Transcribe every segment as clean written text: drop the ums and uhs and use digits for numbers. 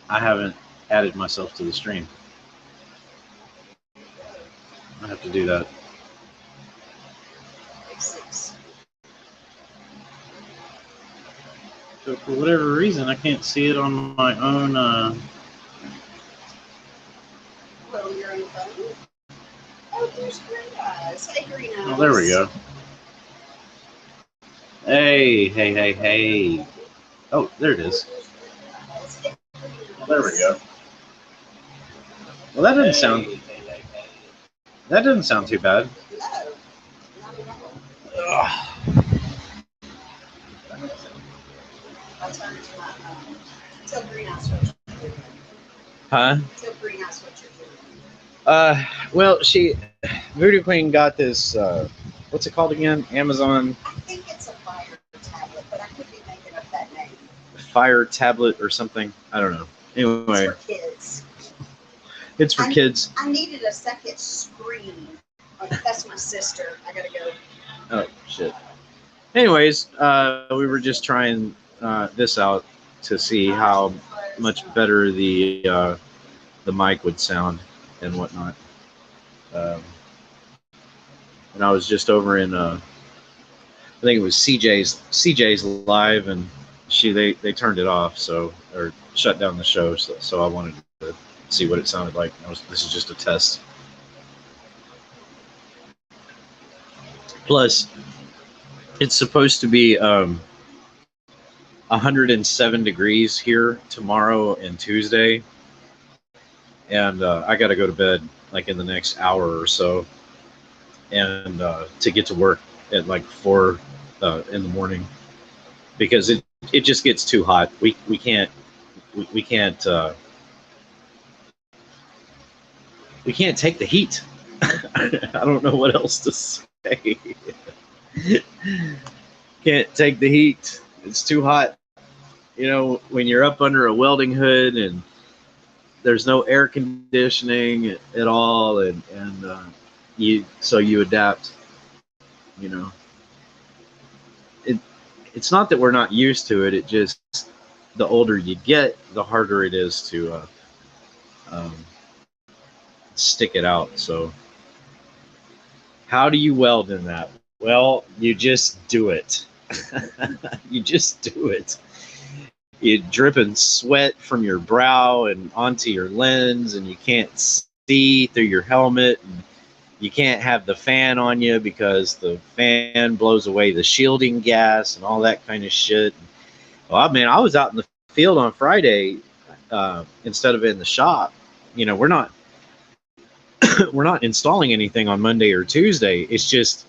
I haven't added myself to the stream. I have to do that. So for whatever reason, I can't see it on my own. Well, you're on the phone. Oh, there's Green Eyes. Hey, Green Eyes. Oh, there we go. Hey. Oh, there it is. There we go. Well, that doesn't sound too bad. Ugh. Tell Green Eyes what you're doing. Huh? Tell Green Eyes what you're doing. Well, Voodoo Queen got this, what's it called again? Amazon I think it's a Fire tablet, but I could be making up that name. Fire tablet or something. I don't know. Anyway. It's for kids. It's for kids. I needed a second screen. Oh, that's my sister. I gotta go. Oh, shit. Anyways, we were just trying this out to see how much better the mic would sound and whatnot. And I was just over in I think it was CJ's live, and they turned it off, or shut down the show, so I wanted to see what it sounded like. This is just a test. Plus, it's supposed to be 107 degrees here tomorrow and Tuesday, and I got to go to bed like in the next hour or so, and to get to work at like 4 in the morning, because it just gets too hot. We can't take the heat. I don't know what else to say. Can't take the heat. It's too hot. You know, when you're up under a welding hood and there's no air conditioning at all, and you adapt. You know, it's not that we're not used to it. It just, the older you get, the harder it is to stick it out. So how do you weld in that? Well, you just do it. You just do it. You're dripping sweat from your brow and onto your lens, and you can't see through your helmet, and you can't have the fan on you because the fan blows away the shielding gas and all that kind of shit. Well, I mean, I was out in the field on Friday instead of in the shop. You know, we're not installing anything on Monday or Tuesday. It's just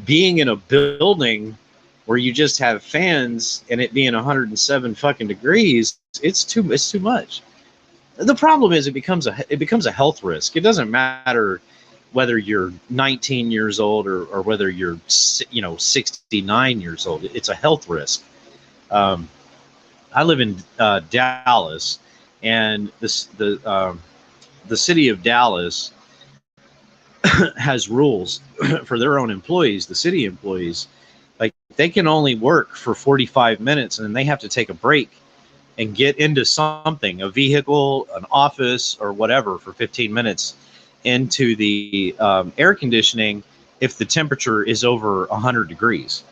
being in a building where you just have fans and it being 107 fucking degrees. It's too much. The problem is it becomes a health risk. It doesn't matter whether you're 19 years old or whether you're 69 years old. It's a health risk. I live in Dallas, and the city of Dallas has rules for their own employees. The city employees, like, they can only work for 45 minutes, and then they have to take a break and get into something, a vehicle, an office, or whatever, for 15 minutes into the air conditioning if the temperature is over 100 degrees.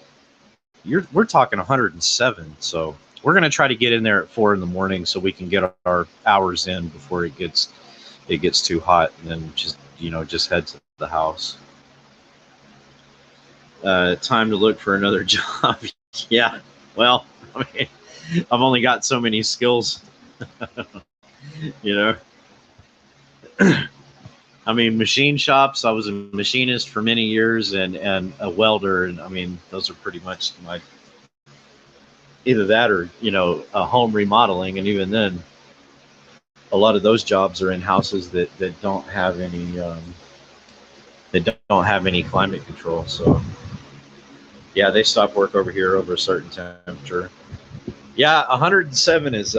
We're talking 107, so we're going to try to get in there at 4 in the morning so we can get our hours in before it gets too hot, and then just head to the house. Time to look for another job. Yeah, well, I mean, I've only got so many skills. You know, I mean, machine shops, I was a machinist for many years, and a welder, and I mean, those are pretty much my, either that or, a home remodeling, and even then, a lot of those jobs are in houses that don't have any climate control. So yeah, they stop work over here over a certain temperature. Yeah, 107 is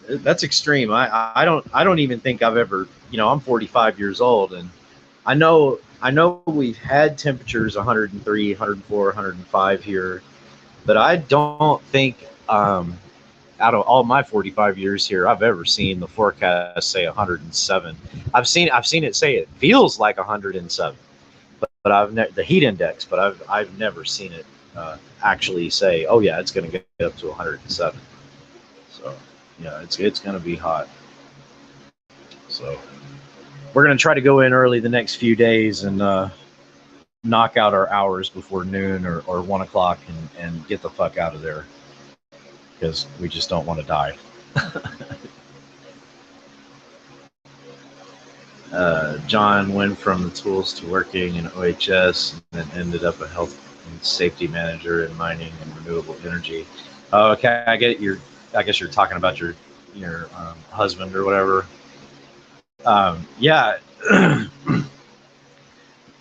that's extreme. I don't even think I've ever, I'm 45 years old, and I know we've had temperatures 103, 104, 105 here, but I don't think out of all my 45 years here, I've ever seen the forecast say 107. I've seen it say it feels like 107, but the heat index, but I've never seen it actually say, oh yeah, it's going to get up to 107. So yeah, it's going to be hot. So we're going to try to go in early the next few days and knock out our hours before noon or 1 o'clock and get the fuck out of there, because we just don't want to die. John went from the tools to working in OHS and then ended up a health and safety manager in mining and renewable energy. Okay, I get it. I guess you're talking about your husband or whatever. Yeah,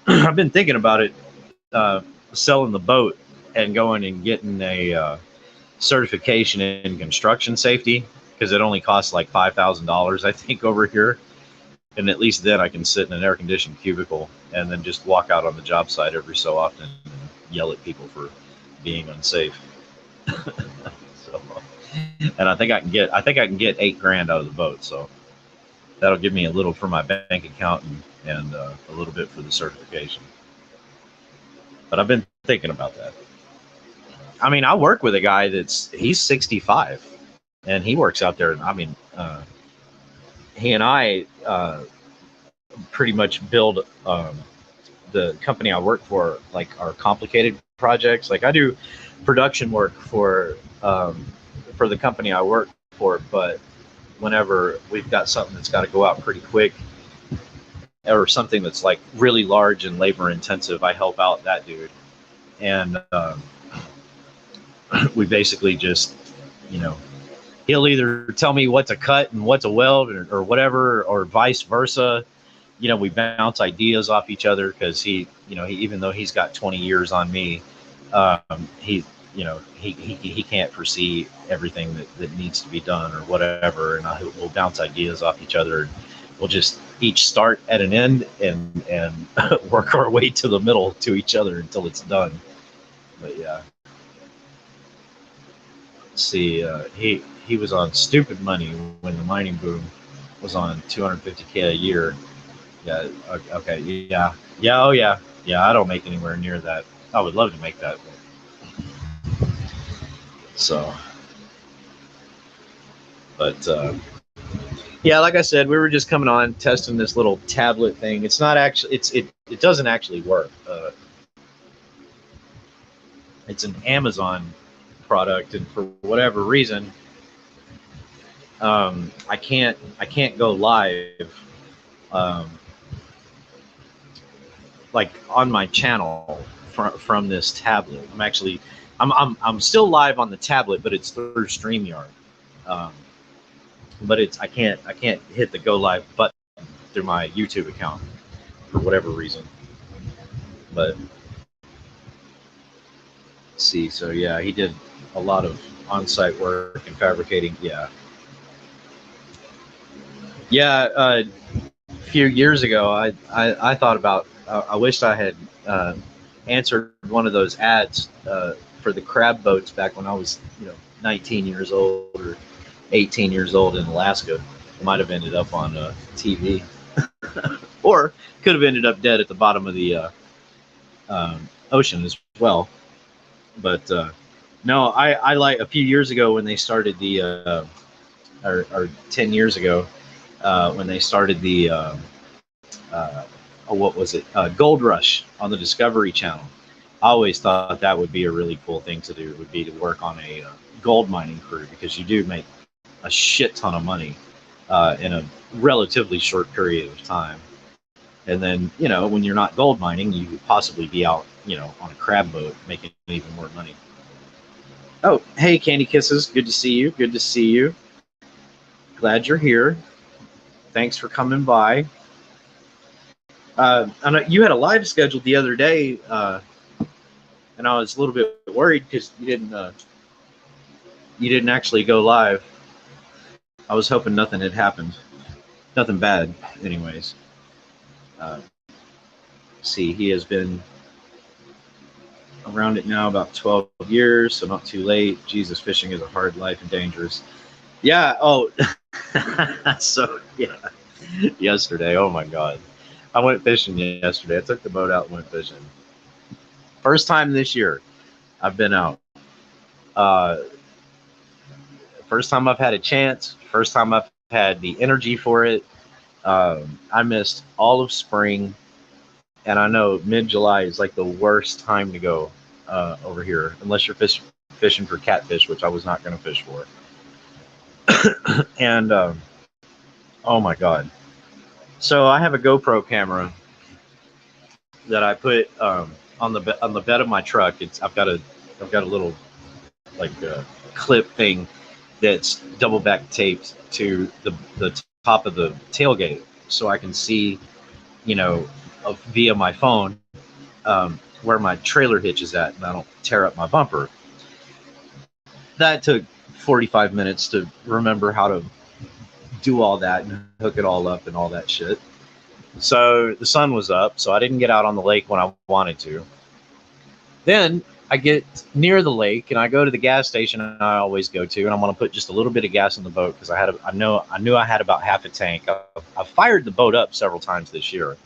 I've been thinking about it, selling the boat and going and getting a certification in construction safety, because it only costs like $5,000, I think, over here. And at least then I can sit in an air-conditioned cubicle and then just walk out on the job site every so often and yell at people for being unsafe. So, and I think I can get $8,000 out of the boat. So that'll give me a little for my bank account and a little bit for the certification. But I've been thinking about that. I mean, I work with a guy he's 65 and he works out there. I mean, he and I pretty much build the company I work for, like our complicated projects. Like I do production work for the company I work for, but whenever we've got something that's got to go out pretty quick or something that's like really large and labor intensive, I help out that dude. And we basically just, he'll either tell me what to cut and what to weld or whatever, or vice versa. We bounce ideas off each other, because he even though he's got 20 years on me, he can't foresee everything that needs to be done or whatever. And we'll bounce ideas off each other. We'll just each start at an end and work our way to the middle to each other until it's done. But yeah. See, he was on stupid money when the mining boom was on $250K a year. Yeah. Okay. Yeah. Yeah. Oh yeah. Yeah. I don't make anywhere near that. I would love to make that. So, but yeah, like I said, we were just coming on testing this little tablet thing. It's not actually. It doesn't actually work. It's an Amazon product, and for whatever reason, I can't go live like on my channel from this tablet. I'm still live on the tablet, but it's through StreamYard. But I can't hit the go live button through my YouTube account for whatever reason. But see, so yeah, he did a lot of on-site work and fabricating. Yeah. A few years ago, I thought about. I wished I had answered one of those ads for the crab boats back when I was, 19 years old or 18 years old in Alaska. I might have ended up on TV, or could have ended up dead at the bottom of the ocean as well. But no, I like a few years ago when they started the, or 10 years ago, when they started the, what was it? Gold Rush on the Discovery Channel. I always thought that would be a really cool thing to do, would be to work on a gold mining crew, because you do make a shit ton of money in a relatively short period of time. And then, when you're not gold mining, you could possibly be out, on a crab boat making even more money. Oh, hey, Candy Kisses. Good to see you. Good to see you. Glad you're here. Thanks for coming by. I know you had a live scheduled the other day, and I was a little bit worried because you didn't actually go live. I was hoping nothing had happened. Nothing bad, anyways. See, he has been around it now about 12 years, so not too late. Jesus, fishing is a hard life and dangerous. Yeah. Oh, so yeah. Yesterday, oh my God, I went fishing yesterday. I took the boat out and went fishing. First time this year I've been out. Uh, First time I've had a chance. First time I've had the energy for it. I missed all of spring, and I know mid-July is like the worst time to go over here, unless you're fishing for catfish, which I was not going to fish for. And oh my God! So I have a GoPro camera that I put on the bed of my truck. I've got a little like clip thing that's double back taped to the top of the tailgate, so I can see, you know, via my phone where my trailer hitch is at, and I don't tear up my bumper. That took 45 minutes to remember how to do all that and hook it all up and all that shit. So the sun was up, so I didn't get out on the lake when I wanted to. Then I get near the lake and I go to the gas station I always go to, and I'm going to put just a little bit of gas in the boat because I knew I had about half a tank. I've fired the boat up several times this year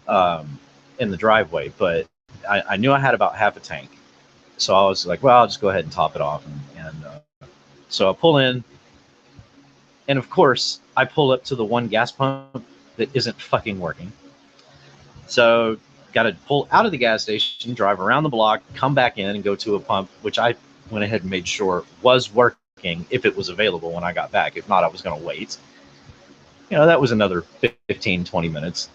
in the driveway, but I knew I had about half a tank. So I was like, well, I'll just go ahead and top it off. And so I pull in, and of course, I pull up to the one gas pump that isn't fucking working. So got to pull out of the gas station, drive around the block, come back in, and go to a pump, which I went ahead and made sure was working if it was available when I got back. If not, I was going to wait. You know, that was another 15, 20 minutes.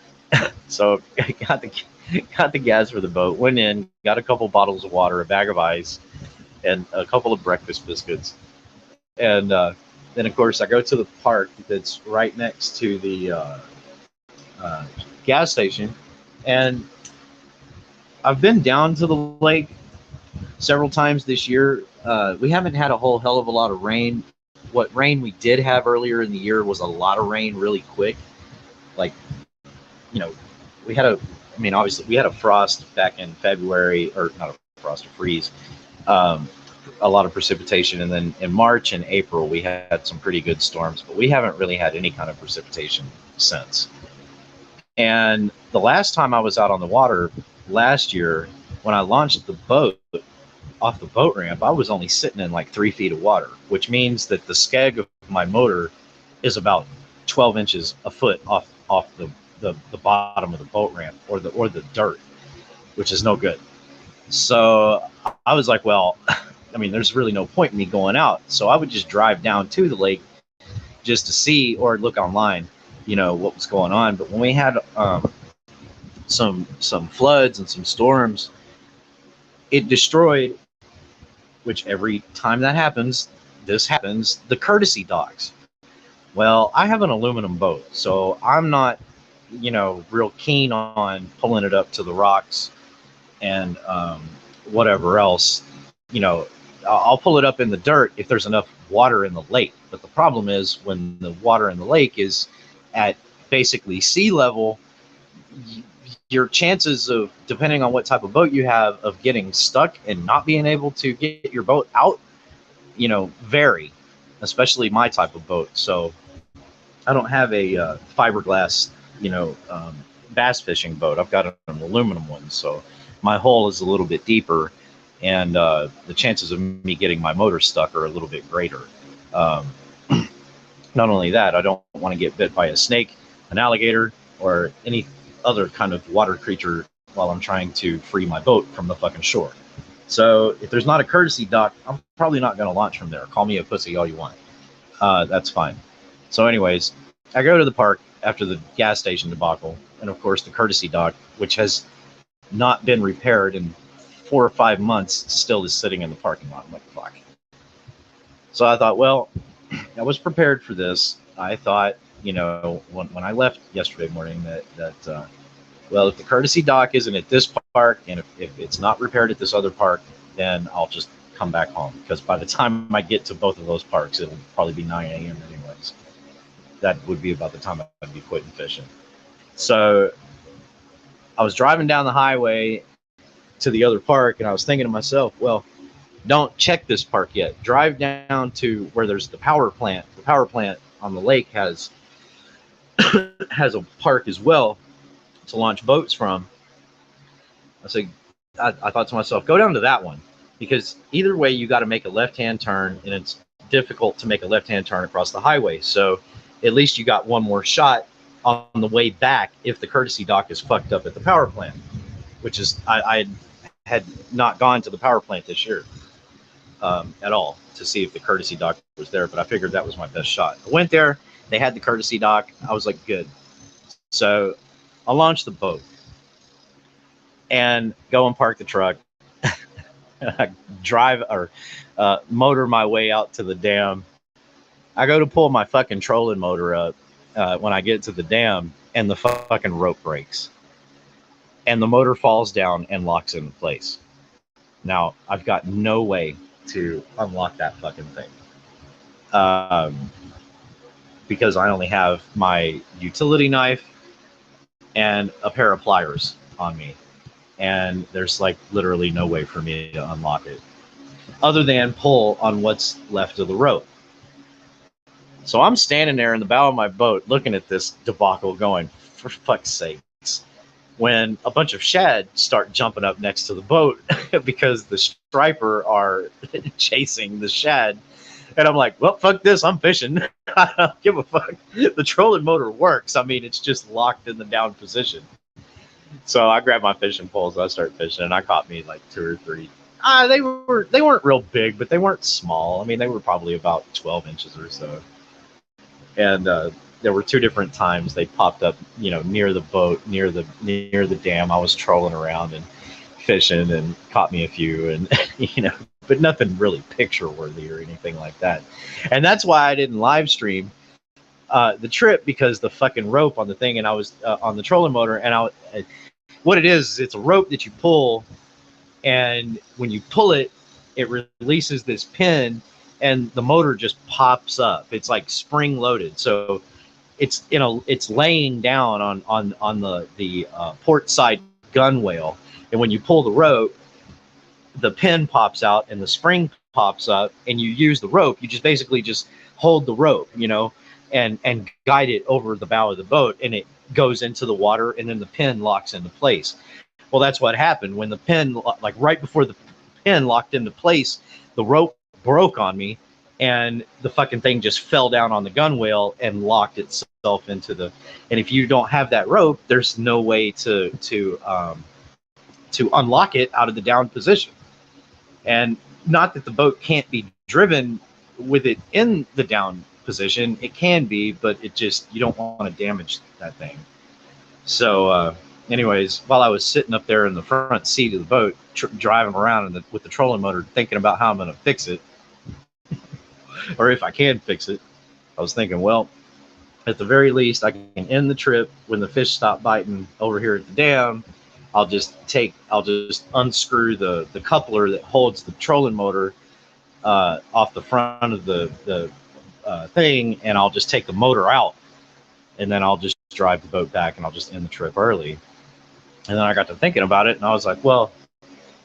So I got the gas for the boat, went in, got a couple bottles of water, a bag of ice, and a couple of breakfast biscuits. And then, of course, I go to the park that's right next to the gas station. And I've been down to the lake several times this year. We haven't had a whole hell of a lot of rain. What rain we did have earlier in the year was a lot of rain really quick. Like, you know, obviously we had a frost back in February, or not a frost, a freeze. A lot of precipitation, and then in March and April we had some pretty good storms, but we haven't really had any kind of precipitation since. And the last time I was out on the water last year, when I launched the boat off the boat ramp, I was only sitting in like 3 feet of water, which means that the skeg of my motor is about 12 inches a foot off the bottom of the boat ramp or the dirt, which is no good. So I was like, well, I mean, there's really no point in me going out. So I would just drive down to the lake just to see or look online, you know, what was going on. But when we had some floods and some storms, it destroyed, which every time that happens, the courtesy docks. Well, I have an aluminum boat, so I'm not, you know, real keen on pulling it up to the rocks and whatever else. You know, I'll pull it up in the dirt if there's enough water in the lake. But the problem is when the water in the lake is at basically sea level, your chances of, depending on what type of boat you have, of getting stuck and not being able to get your boat out, you know, vary, especially my type of boat. So I don't have a fiberglass, you know, bass fishing boat. I've got an aluminum one. So my hole is a little bit deeper, and the chances of me getting my motor stuck are a little bit greater. Not only that, I don't want to get bit by a snake, an alligator, or any other kind of water creature while I'm trying to free my boat from the fucking shore. So if there's not a courtesy dock, I'm probably not going to launch from there. Call me a pussy all you want. That's fine. So anyways, I go to the park after the gas station debacle, and of course the courtesy dock, which has not been repaired in 4 or 5 months, still is sitting in the parking lot. I'm like, fuck. So I thought, well, I was prepared for this. I thought, you know, when I left yesterday morning that well, if the courtesy dock isn't at this park, and if it's not repaired at this other park, then I'll just come back home, because by the time I get to both of those parks, it'll probably be 9 a.m. anyways. That would be about the time I'd be quitting fishing. So I was driving down the highway, to the other park, and I was thinking to myself, well, don't check this park yet. Drive down to where there's the power plant. The power plant on the lake has has a park as well to launch boats from. I said, I thought to myself, go down to that one, because either way you got to make a left-hand turn, and it's difficult to make a left-hand turn across the highway. So at least you got one more shot on the way back if the courtesy dock is fucked up at the power plant, which is I had not gone to the power plant this year at all to see if the courtesy dock was there, but I figured that was my best shot. I went there, they had the courtesy dock. I was like, good. So I launched the boat and go and park the truck. I drive or motor my way out to the dam. I go to pull my fucking trolling motor up when I get to the dam, and the fucking rope breaks. And the motor falls down and locks into place. Now, I've got no way to unlock that fucking thing. Because I only have my utility knife and a pair of pliers on me. And there's like literally no way for me to unlock it other than pull on what's left of the rope. So I'm standing there in the bow of my boat looking at this debacle going, for fuck's sakes, when a bunch of shad start jumping up next to the boat because the striper are chasing the shad. And I'm like, well, fuck this, I'm fishing. I don't give a fuck. The trolling motor works. I mean, it's just locked in the down position. So I grabbed my fishing poles, I started fishing, and I caught me like 2 or 3. They weren't real big, but they weren't small. I mean, they were probably about 12 inches or so. And there were 2 different times they popped up, near the boat, near the dam. I was trolling around and fishing and caught me a few, and but nothing really picture worthy or anything like that. And that's why I didn't live stream the trip, because the fucking rope on the thing, and I was on the trolling motor, and what it is, it's a rope that you pull, and when you pull it, it releases this pin, and the motor just pops up. It's like spring loaded, so it's it's laying down on the port side gunwale, and when you pull the rope, the pin pops out and the spring pops up, and you use the rope. You just basically just hold the rope, and guide it over the bow of the boat, and it goes into the water, and then the pin locks into place. Well, that's what happened when the pin, like right before the pin locked into place, the rope broke on me, and the fucking thing just fell down on the gunwale and locked itself into the. And if you don't have that rope, there's no way to unlock it out of the down position. And not that the boat can't be driven with it in the down position, it can be, but it just, you don't want to damage that thing. So anyways, while I was sitting up there in the front seat of the boat, driving around with the trolling motor, thinking about how I'm going to fix it, or if I can fix it, I was thinking, well, at the very least, I can end the trip when the fish stop biting over here at the dam. I'll just unscrew the coupler that holds the trolling motor off the front of the thing, and I'll just take the motor out, and then I'll just drive the boat back, and I'll just end the trip early. And then I got to thinking about it, and I was like, well,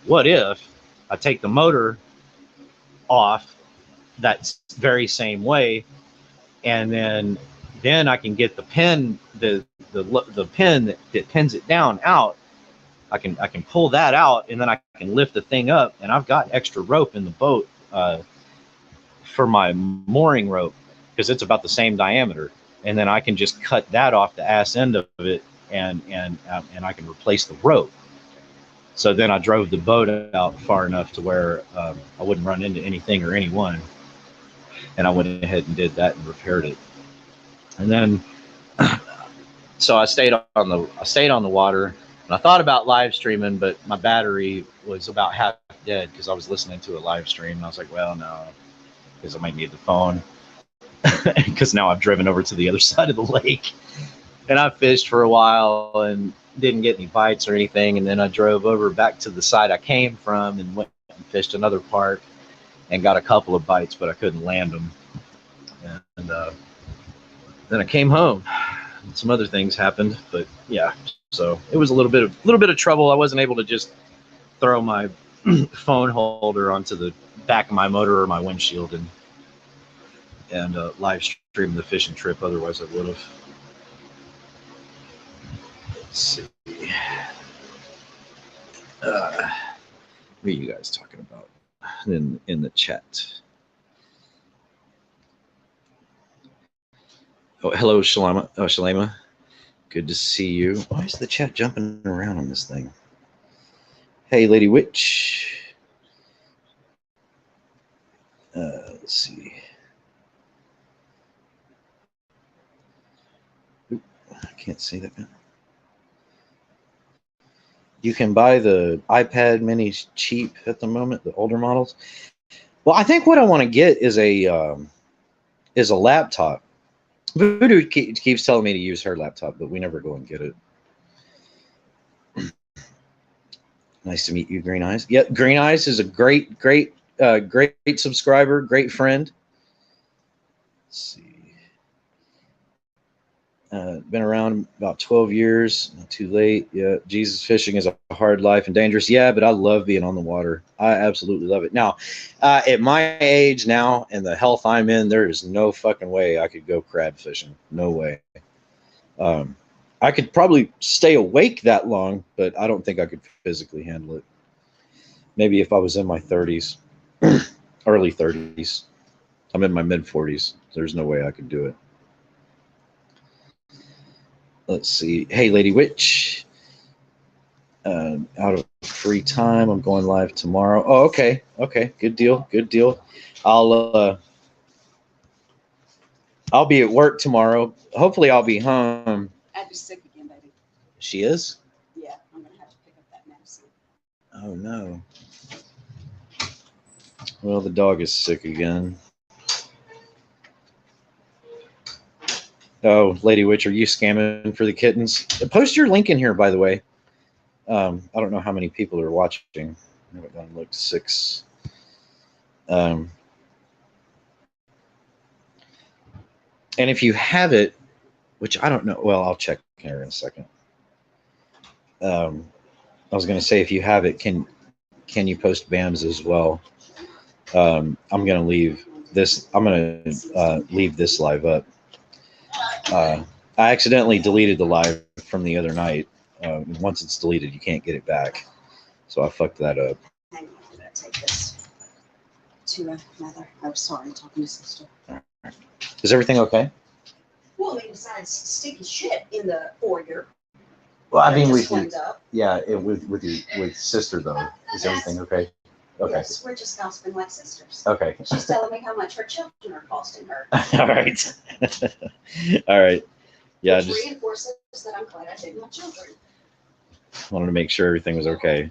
what if I take the motor off that very same way, and then I can get the pin, the pin that pins it down out. I can pull that out, and then I can lift the thing up, and I've got extra rope in the boat for my mooring rope, because it's about the same diameter, and then I can just cut that off the ass end of it, and I can replace the rope. So then I drove the boat out far enough to where I wouldn't run into anything or anyone, and I went ahead and did that and repaired it. And then so I stayed on the water. And I thought about live streaming, but my battery was about half dead because I was listening to a live stream. And I was like, well, no, because I might need the phone, because now I've driven over to the other side of the lake, and I fished for a while and didn't get any bites or anything. And then I drove over back to the side I came from and went and fished another part and got a couple of bites, but I couldn't land them. And then I came home. Some other things happened, but yeah. So it was a little bit of trouble. I wasn't able to just throw my phone holder onto the back of my motor or my windshield and live stream the fishing trip. Otherwise, I would have. Let's see. What are you guys talking about in the chat? Oh, hello, Shalama. Oh, Shalama. Good to see you. Why is the chat jumping around on this thing? Hey, Lady Witch. Let's see. Oop, I can't see that now. You can buy the iPad minis cheap at the moment, the older models. Well, I think what I want to get is a laptop. Voodoo keeps telling me to use her laptop, but we never go and get it. Nice to meet you, Green Eyes. Yep, Green Eyes is a great subscriber, great friend. Let's see. Been around about 12 years. Not too late. Yeah, Jesus fishing is a hard life and dangerous. Yeah, but I love being on the water. I absolutely love it. Now, at my age now and the health I'm in, there is no fucking way I could go crab fishing. No way. I could probably stay awake that long, but I don't think I could physically handle it. Maybe if I was in my 30s, early 30s. I'm in my mid 40s. There's no way I could do it. Let's see. Hey, Lady Witch. Out of free time. I'm going live tomorrow. Oh, okay. Okay. Good deal. Good deal. I'll be at work tomorrow. Hopefully I'll be home. Abby's sick again, baby. She is? Yeah, I'm gonna have to pick up that medicine. Oh no. Well, the dog is sick again. Oh, Lady Witch, are you scamming for the kittens? Post your link in here, by the way. I don't know how many people are watching. I haven't gone and looked. 6. And if you have it, which I don't know, well, I'll check here in a second. I was going to say, if you have it, can you post BAMs as well? I'm going to leave this. I'm going to leave this live up. I accidentally deleted the live from the other night. Once it's deleted, you can't get it back. So I fucked that up. Hang on, I'm gonna take this to mother. I'm sorry, I'm talking to sister. Is everything okay? Well, I mean, besides sticky shit in the foyer. Well, I mean, just with cleaned up. yeah, with sister though, is everything okay? Okay. Yes, we're just gossiping like sisters. Okay. She's telling me how much her children are costing her. All right. All right. Yeah, Which just reinforces that I'm glad I did my children. wanted to make sure everything was okay.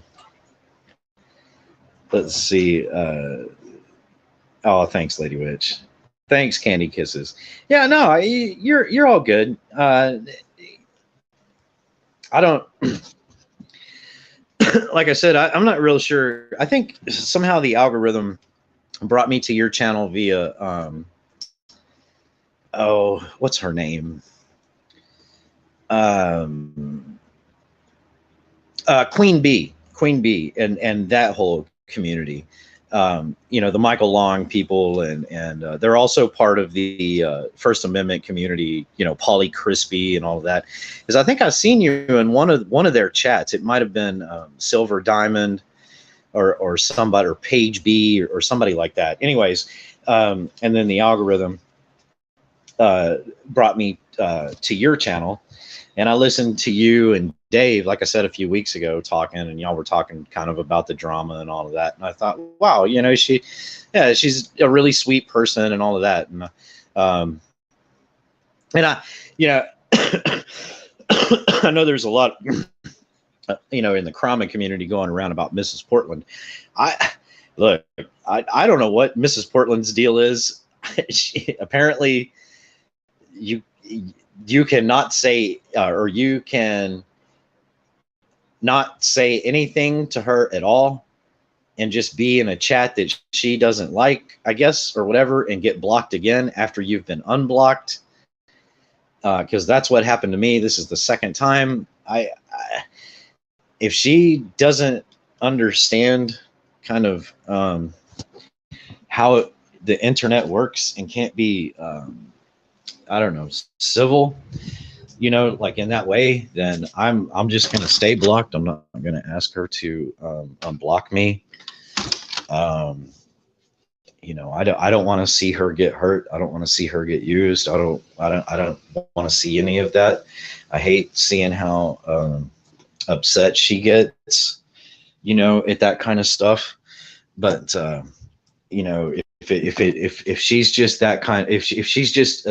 Let's see. Oh, thanks, Lady Witch. Thanks, Candy Kisses. Yeah, no, you're all good. I don't. Like I said, I'm not real sure. I think somehow the algorithm brought me to your channel via oh, what's her name? Queen Bee, and that whole community. The Michael Long people, and they're also part of the First Amendment community. Polly Crispy and all of that. Because I think I've seen you in one of their chats. It might have been Silver Diamond, or somebody, or Page B, or somebody like that. Anyways, and then the algorithm brought me to your channel, and I listened to you and Dave, like I said a few weeks ago, talking, and y'all were talking kind of about the drama and all of that. And I thought, wow, she's a really sweet person and all of that. And I, I know there's a lot, in the Krama community going around about Mrs. Portland. I don't know what Mrs. Portland's deal is. Apparently, you cannot say, or you can not say anything to her at all, and just be in a chat that she doesn't like, I guess, or whatever, and get blocked again after you've been unblocked. Because that's what happened to me. This is the second time. If she doesn't understand kind of how the internet works and can't be, I don't know, civil, like in that way, then I'm just gonna stay blocked. I'm not gonna ask her to unblock me. I don't want to see her get hurt. I don't want to see her get used. I don't want to see any of that. I hate seeing how upset she gets, at that kind of stuff. But if she's just that kind, if she's just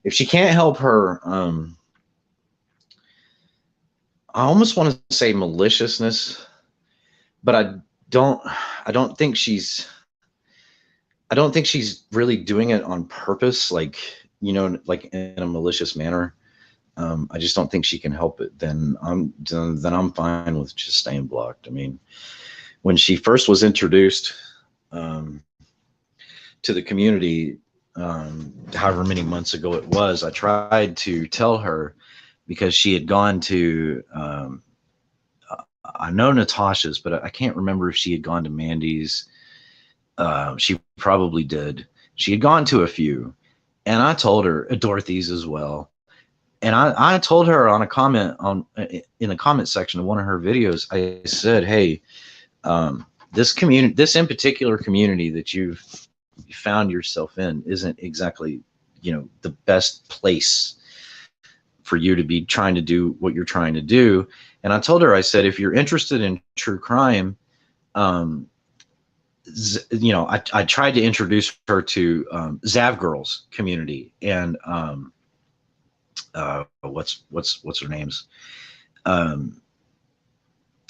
if she can't help her, I almost want to say maliciousness, but I don't think she's really doing it on purpose, like like in a malicious manner. I just don't think she can help it. Then I'm fine with just staying blocked. I mean, when she first was introduced to the community, however many months ago it was, I tried to tell her, because she had gone to, I know Natasha's, but I can't remember if she had gone to Mandy's. She probably did. She had gone to a few, and I told her, Dorothy's as well. And I told her on a comment in the comment section of one of her videos, I said, hey, this in particular community that you've found yourself in isn't exactly, the best place for you to be trying to do what you're trying to do. And I told her, I said, if you're interested in true crime, I tried to introduce her to Zav Girls community and what's her names,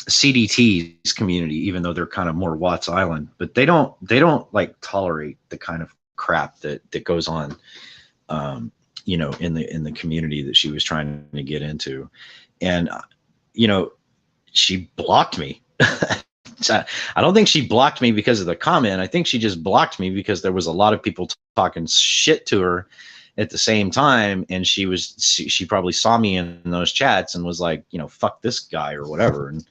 CDT's community, even though they're kind of more Watts Island, but they don't like tolerate the kind of crap that goes on, in the community that she was trying to get into. And, she blocked me. I don't think she blocked me because of the comment. I think she just blocked me because there was a lot of people talking shit to her at the same time. And she probably saw me in those chats and was like, fuck this guy or whatever. And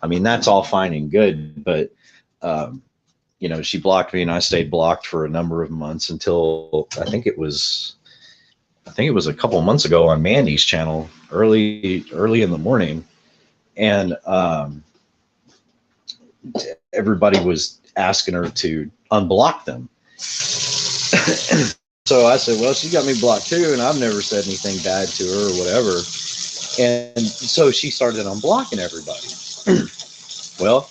I mean, that's all fine and good, but, she blocked me and I stayed blocked for a number of months until I think it was a couple of months ago on Mandy's channel, early in the morning. And, everybody was asking her to unblock them. So I said, well, she got me blocked too, and I've never said anything bad to her or whatever. And so she started unblocking everybody. Well,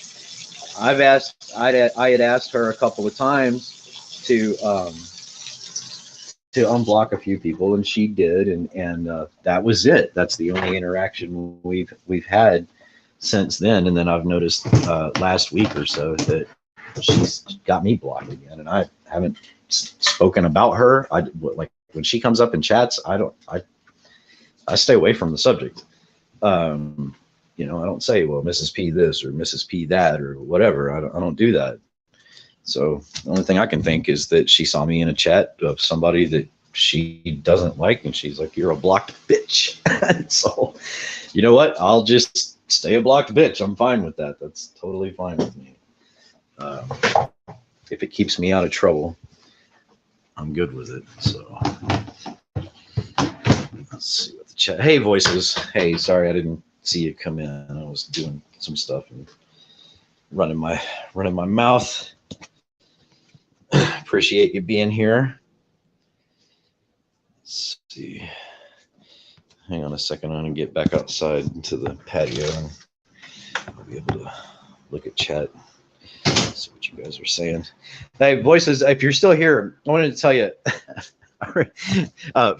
I had asked her a couple of times to unblock a few people, and she did, and that was it. That's the only interaction we've had since then. And then I've noticed last week or so that she's got me blocked again, and I haven't spoken about her. Like when she comes up in chats, I stay away from the subject. I don't say, well, Mrs. P this or Mrs. P that or whatever. I don't do that. So the only thing I can think is that she saw me in a chat of somebody that she doesn't like, and she's like, you're a blocked bitch. So you know what? I'll just stay a blocked bitch. I'm fine with that. That's totally fine with me. If it keeps me out of trouble, I'm good with it. So let's see what the chat. Hey, Voices. Hey, sorry I didn't see you come in. I was doing some stuff and running my mouth. Appreciate you being here. Let's see. Hang on a second. I'm going to get back outside into the patio and I'll be able to look at chat, see what you guys are saying. Hey, Voices, if you're still here, I wanted to tell you,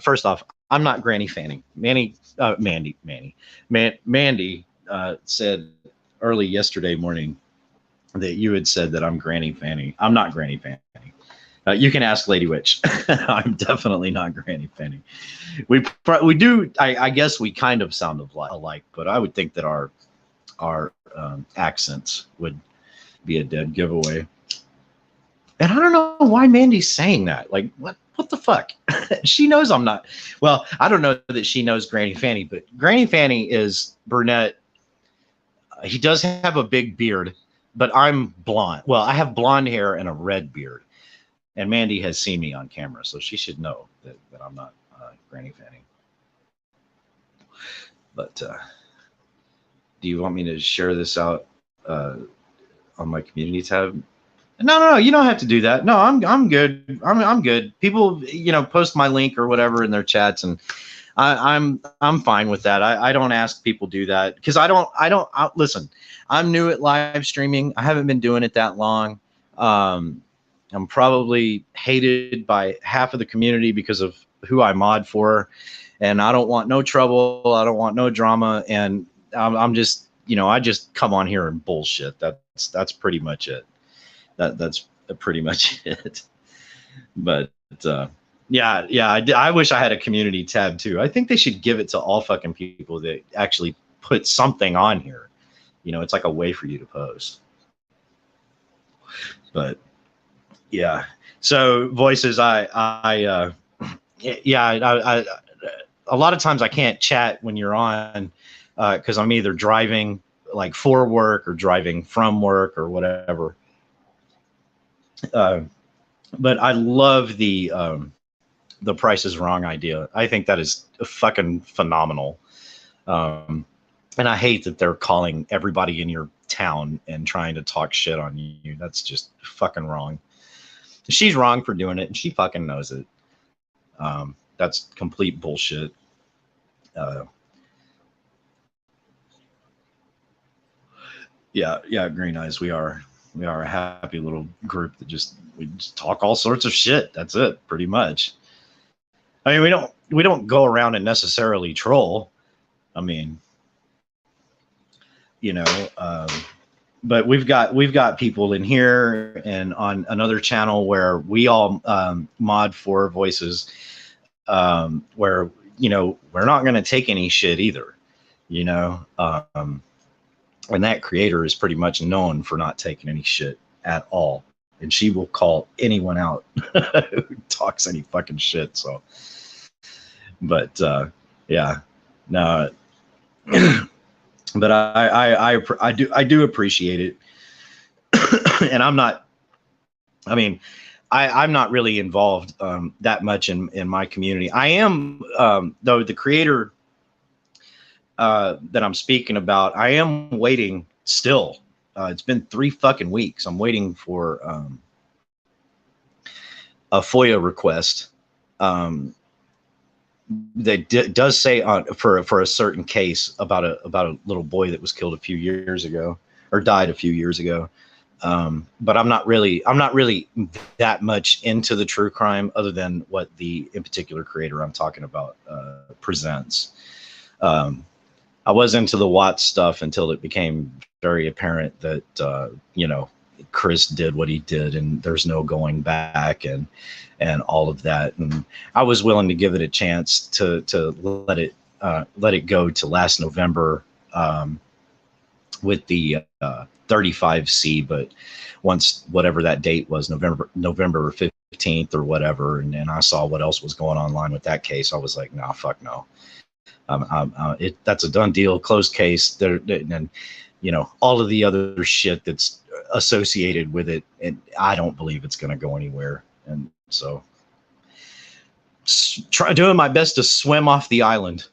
first off, I'm not Granny Fanny. Mandy said early yesterday morning that you had said that I'm Granny Fanny. I'm not Granny Fanny. You can ask Lady Witch. I'm definitely not Granny Fanny. We do. I guess we kind of sound alike, but I would think that our accents would be a dead giveaway. And I don't know why Mandy's saying that. Like, what the fuck? She knows I'm not. Well, I don't know that she knows Granny Fanny, but Granny Fanny is brunette, He does have a big beard, but I'm blonde. Well, I have blonde hair and a red beard. And Mandy has seen me on camera, so she should know that I'm not Granny Fanny. But do you want me to share this out on my community tab? No, you don't have to do that. No, I'm good. I'm good. People, post my link or whatever in their chats, and I'm fine with that. I don't ask people do that because I don't listen. I'm new at live streaming. I haven't been doing it that long. I'm probably hated by half of the community because of who I mod for, and I don't want no trouble. I don't want no drama, and I'm just, I just come on here and bullshit. That's pretty much it. That's pretty much it. But yeah, I wish I had a community tab too. I think they should give it to all fucking people that actually put something on here. It's like a way for you to post. But yeah, so voices, I a lot of times I can't chat when you're on because I'm either driving like for work or driving from work or whatever. But I love the Price is Wrong idea. I think that is fucking phenomenal. And I hate that they're calling everybody in your town and trying to talk shit on you. That's just fucking wrong. She's wrong for doing it, and she fucking knows it. That's complete bullshit. Yeah, Green Eyes, we are a happy little group that we just talk all sorts of shit. That's it, pretty much. I mean, we don't go around and necessarily troll. I mean, but we've got people in here and on another channel where we all mod for voices, where we're not going to take any shit either, and that creator is pretty much known for not taking any shit at all. And she will call anyone out who talks any fucking shit. So, but yeah, no, but I do appreciate it. And I'm not really involved that much in my community. I am, though, the creator that I'm speaking about, I am waiting still. It's been 3 fucking weeks. I'm waiting for a FOIA request that does say for a certain case about a little boy that was killed a few years ago or died a few years ago. But I'm not really that much into the true crime other than what the in particular creator I'm talking about presents. I was into the Watts stuff until it became very apparent that Chris did what he did and there's no going back and all of that. And I was willing to give it a chance to let it go to last November with the 35C, but once whatever that date was, November 15th or whatever, and I saw what else was going online with that case, I was like, nah, fuck no. That's a done deal, closed case. There, and all of the other shit that's associated with it, and I don't believe it's going to go anywhere. And so, doing my best to swim off the island.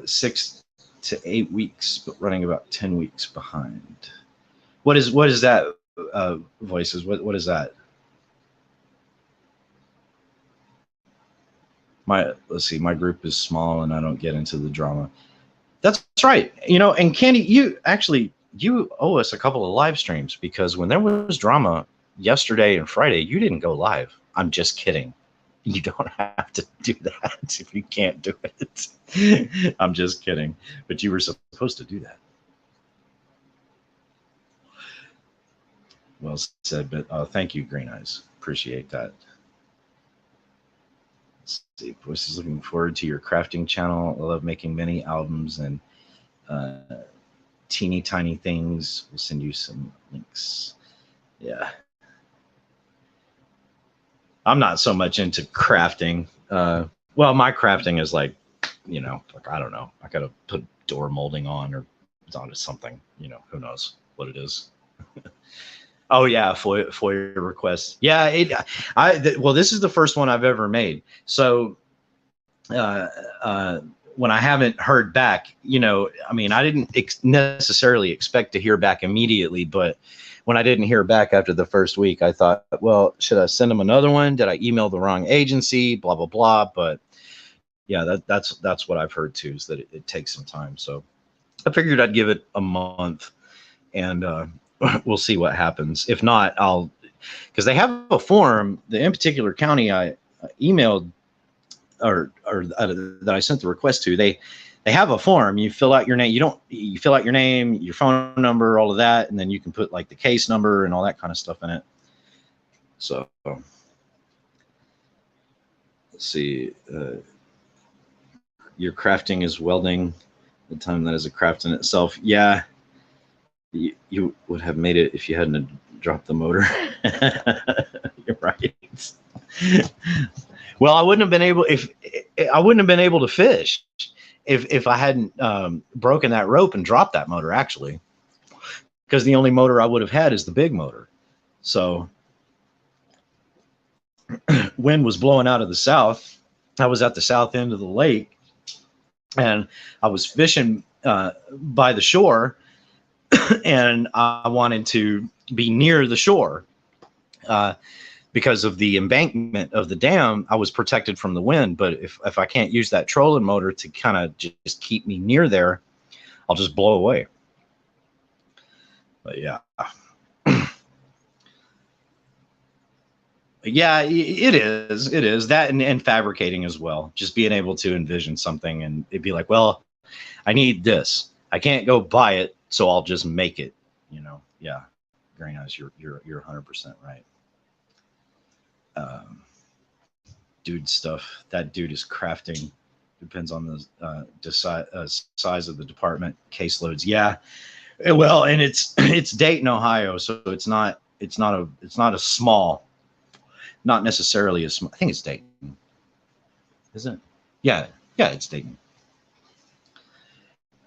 6 to 8 weeks, but running about 10 weeks behind. What is that? Voices. What is that? Let's see, my group is small and I don't get into the drama. That's right. And Candy, you owe us a couple of live streams because when there was drama yesterday and Friday, you didn't go live. I'm just kidding. You don't have to do that if you can't do it. I'm just kidding. But you were supposed to do that. Well said, but thank you, Green Eyes. Appreciate that. Let's see. Voice is looking forward to your crafting channel. I love making mini albums and teeny tiny things. We'll send you some links. Yeah. I'm not so much into crafting. Well, my crafting is like you know, like, I don't know. I got to put door molding on or onto something, you know, who knows what it is. Oh yeah, FOIA request. Yeah, well, this is the first one I've ever made. So when I haven't heard back, you know, I mean, I didn't necessarily expect to hear back immediately, but when I didn't hear back after the first week, I thought, well, should I send them another one? Did I email the wrong agency? Blah, blah, blah. But yeah, that's what I've heard too, is that it takes some time. So I figured I'd give it a month and we'll see what happens. If not, because they have a form, in particular county I emailed or that I sent the request to, they have a form. You fill out your name. You fill out your name, your phone number, all of that, and then you can put like the case number and all that kind of stuff in it. So let's see. Your crafting is welding. The time that is a craft in itself. Yeah, you would have made it if you hadn't dropped the motor. You're right. Well, I wouldn't have been able to fish if I hadn't broken that rope and dropped that motor, actually, because the only motor I would have had is the big motor. So wind was blowing out of the south. I was at the south end of the lake, and I was fishing by the shore, and I wanted to be near the shore. Because of the embankment of the dam, I was protected from the wind. But if I can't use that trolling motor to kind of just keep me near there, I'll just blow away. But yeah. Yeah, it is that and fabricating as well. Just being able to envision something and it'd be like, well, I need this. I can't go buy it, so I'll just make it, you know. Yeah. Green Eyes, you're 100% right. Dude stuff. That dude is crafting. Depends on the size of the department caseloads. Yeah, well, and it's Dayton, Ohio, so it's not a small, not necessarily a small. I think it's Dayton. Isn't it? Yeah, it's Dayton.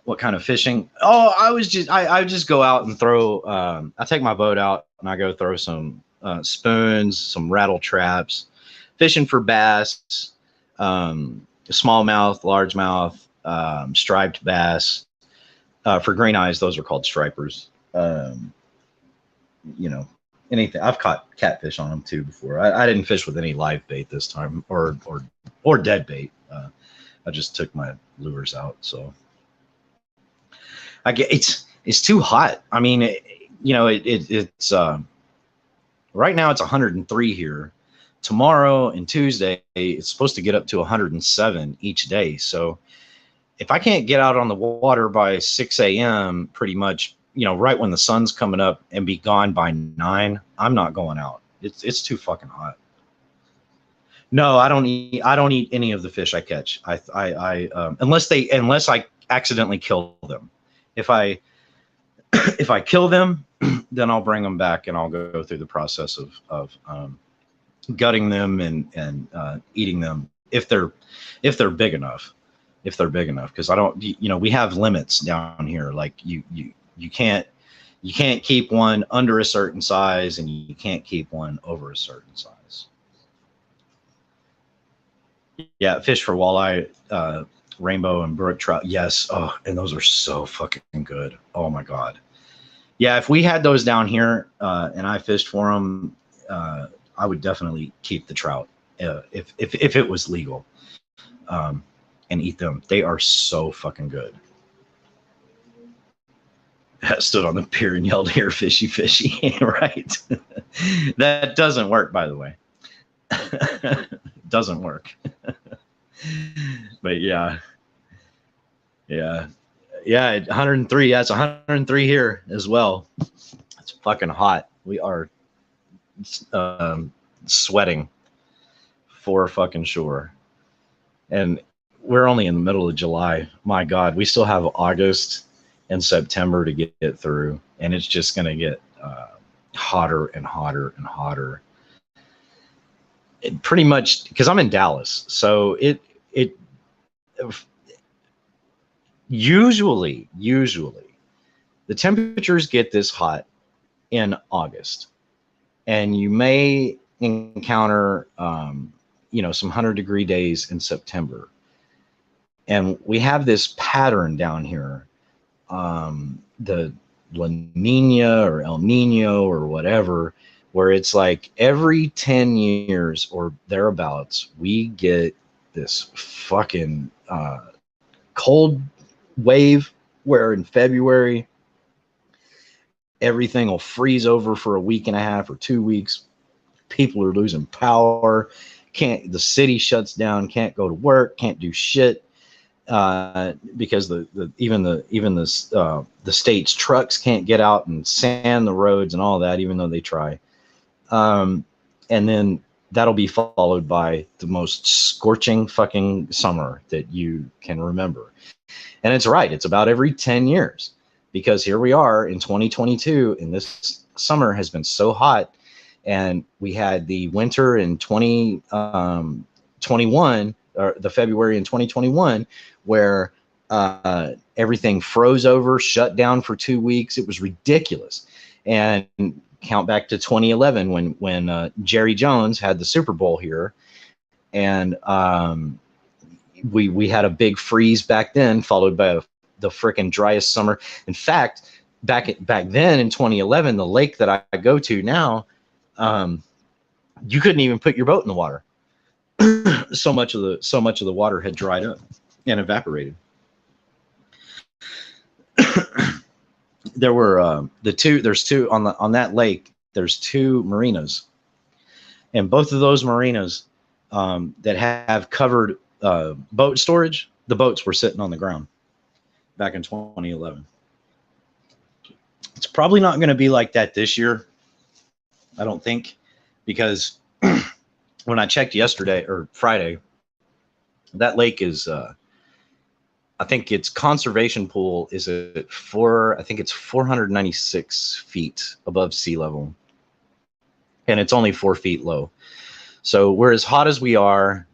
What kind of fishing? Oh, I just go out and throw. I take my boat out and I go throw some spoons, some rattle traps, fishing for bass, smallmouth, largemouth, striped bass. For green eyes, those are called stripers. You know, anything. I've caught catfish on them too before. I didn't fish with any live bait this time, or dead bait. I just took my lures out. So I get it's too hot. I mean, it's right now it's 103 here. Tomorrow and Tuesday, it's supposed to get up to 107 each day. So if I can't get out on the water by 6 a.m., pretty much, you know, right when the sun's coming up and be gone by 9, I'm not going out. It's too fucking hot. No, I don't eat any of the fish I catch. Unless I accidentally kill them. If I kill them, then I'll bring them back and I'll go through the process of gutting them and eating them if they're big enough. If they're big enough, because I don't, you know, we have limits down here. Like you can't keep one under a certain size and you can't keep one over a certain size. Yeah, fish for walleye, rainbow and brook trout. Yes. Oh, and those are so fucking good. Oh my God. Yeah, if we had those down here and I fished for them, I would definitely keep the trout if it was legal, and eat them. They are so fucking good. I stood on the pier and yelled, "Here, fishy, fishy!" Right? That doesn't work, by the way. Doesn't work. But yeah. 103. Yeah, it's 103 here as well. It's fucking hot. We are sweating for fucking sure, and we're only in the middle of July. My God, we still have August and September to get it through, and it's just gonna get hotter and hotter and hotter. It pretty much, because I'm in Dallas, so usually the temperatures get this hot in August, and you may encounter some 100-degree days in September. And we have this pattern down here, the La Nina or El Nino or whatever, where it's like every 10 years or thereabouts, we get this fucking cold wave where in February, everything will freeze over for a week and a half or 2 weeks. People are losing power. The city shuts down, can't go to work, can't do shit. Because even the state's trucks can't get out and sand the roads and all that, even though they try. And then that'll be followed by the most scorching fucking summer that you can remember. And it's right. It's about every 10 years, because here we are in 2022, and this summer has been so hot. And we had the winter in 2021, or the February in 2021, where everything froze over, shut down for 2 weeks. It was ridiculous. And count back to 2011 when Jerry Jones had the Super Bowl here, and we had a big freeze back then, followed by the frickin' driest summer. In fact, back then in 2011, the lake that I go to now, you couldn't even put your boat in the water. so much of the water had dried up and evaporated. There were there's two on that lake. There's two marinas, and both of those marinas that have covered boat storage, the boats were sitting on the ground back in 2011. It's probably not going to be like that this year, I don't think, because when I checked yesterday or Friday, that lake is, I think its conservation pool is at 496 feet above sea level, and it's only 4 feet low. So we're as hot as we are.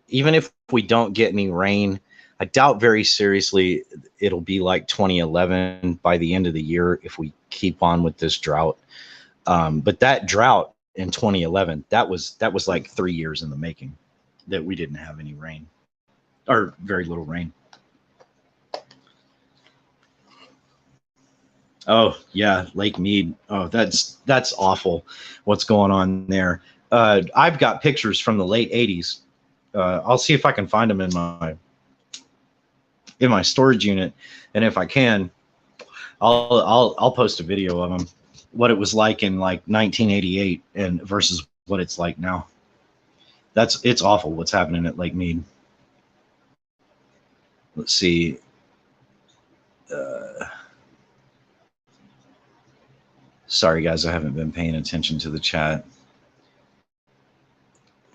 Even if we don't get any rain, I doubt very seriously it'll be like 2011 by the end of the year if we keep on with this drought. But that drought in 2011, that was like 3 years in the making, that we didn't have any rain, or very little rain. Oh yeah, Lake Mead. Oh, that's awful. What's going on there? I've got pictures from the late 80s. I'll see if I can find them in my storage unit, and if I can, I'll post a video of them. What it was like in like 1988 and versus what it's like now. It's awful what's happening at Lake Mead. Let's see. Sorry guys, I haven't been paying attention to the chat.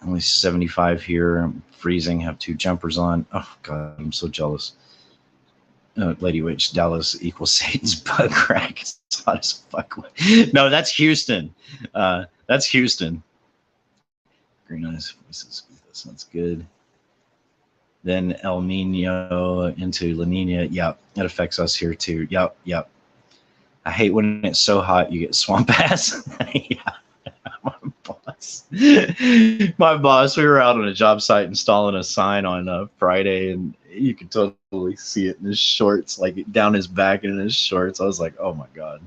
Only 75 here. I'm freezing, have 2 jumpers on. Oh God, I'm so jealous. Lady Witch, Dallas equals Satan's butt crack. It's hot as fuck. No, that's Houston. That's Houston. Green Eyes Voices. That sounds good. Then El Nino into La Nina. Yep, it affects us here too. Yep. I hate when it's so hot you get swamp ass. Yeah. My boss, we were out on a job site installing a sign on Friday, and you could totally see it in his shorts, like down his back and in his shorts. I was like, oh my God.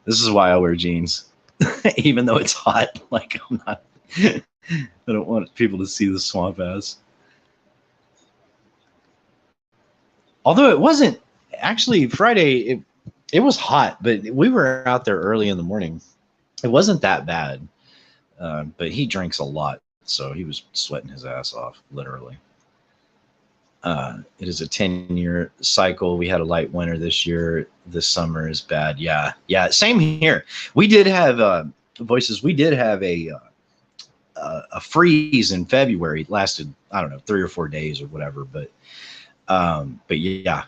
This is why I wear jeans. Even though it's hot. Like, I don't want people to see the swamp ass. Although it wasn't actually Friday, it was hot, but we were out there early in the morning. It wasn't that bad. But he drinks a lot, so he was sweating his ass off, literally. It is a 10-year cycle. We had a light winter this year. This summer is bad. Yeah, same here. We did have voices. We did have a freeze in February. It lasted, I don't know, 3 or 4 days or whatever. But yeah.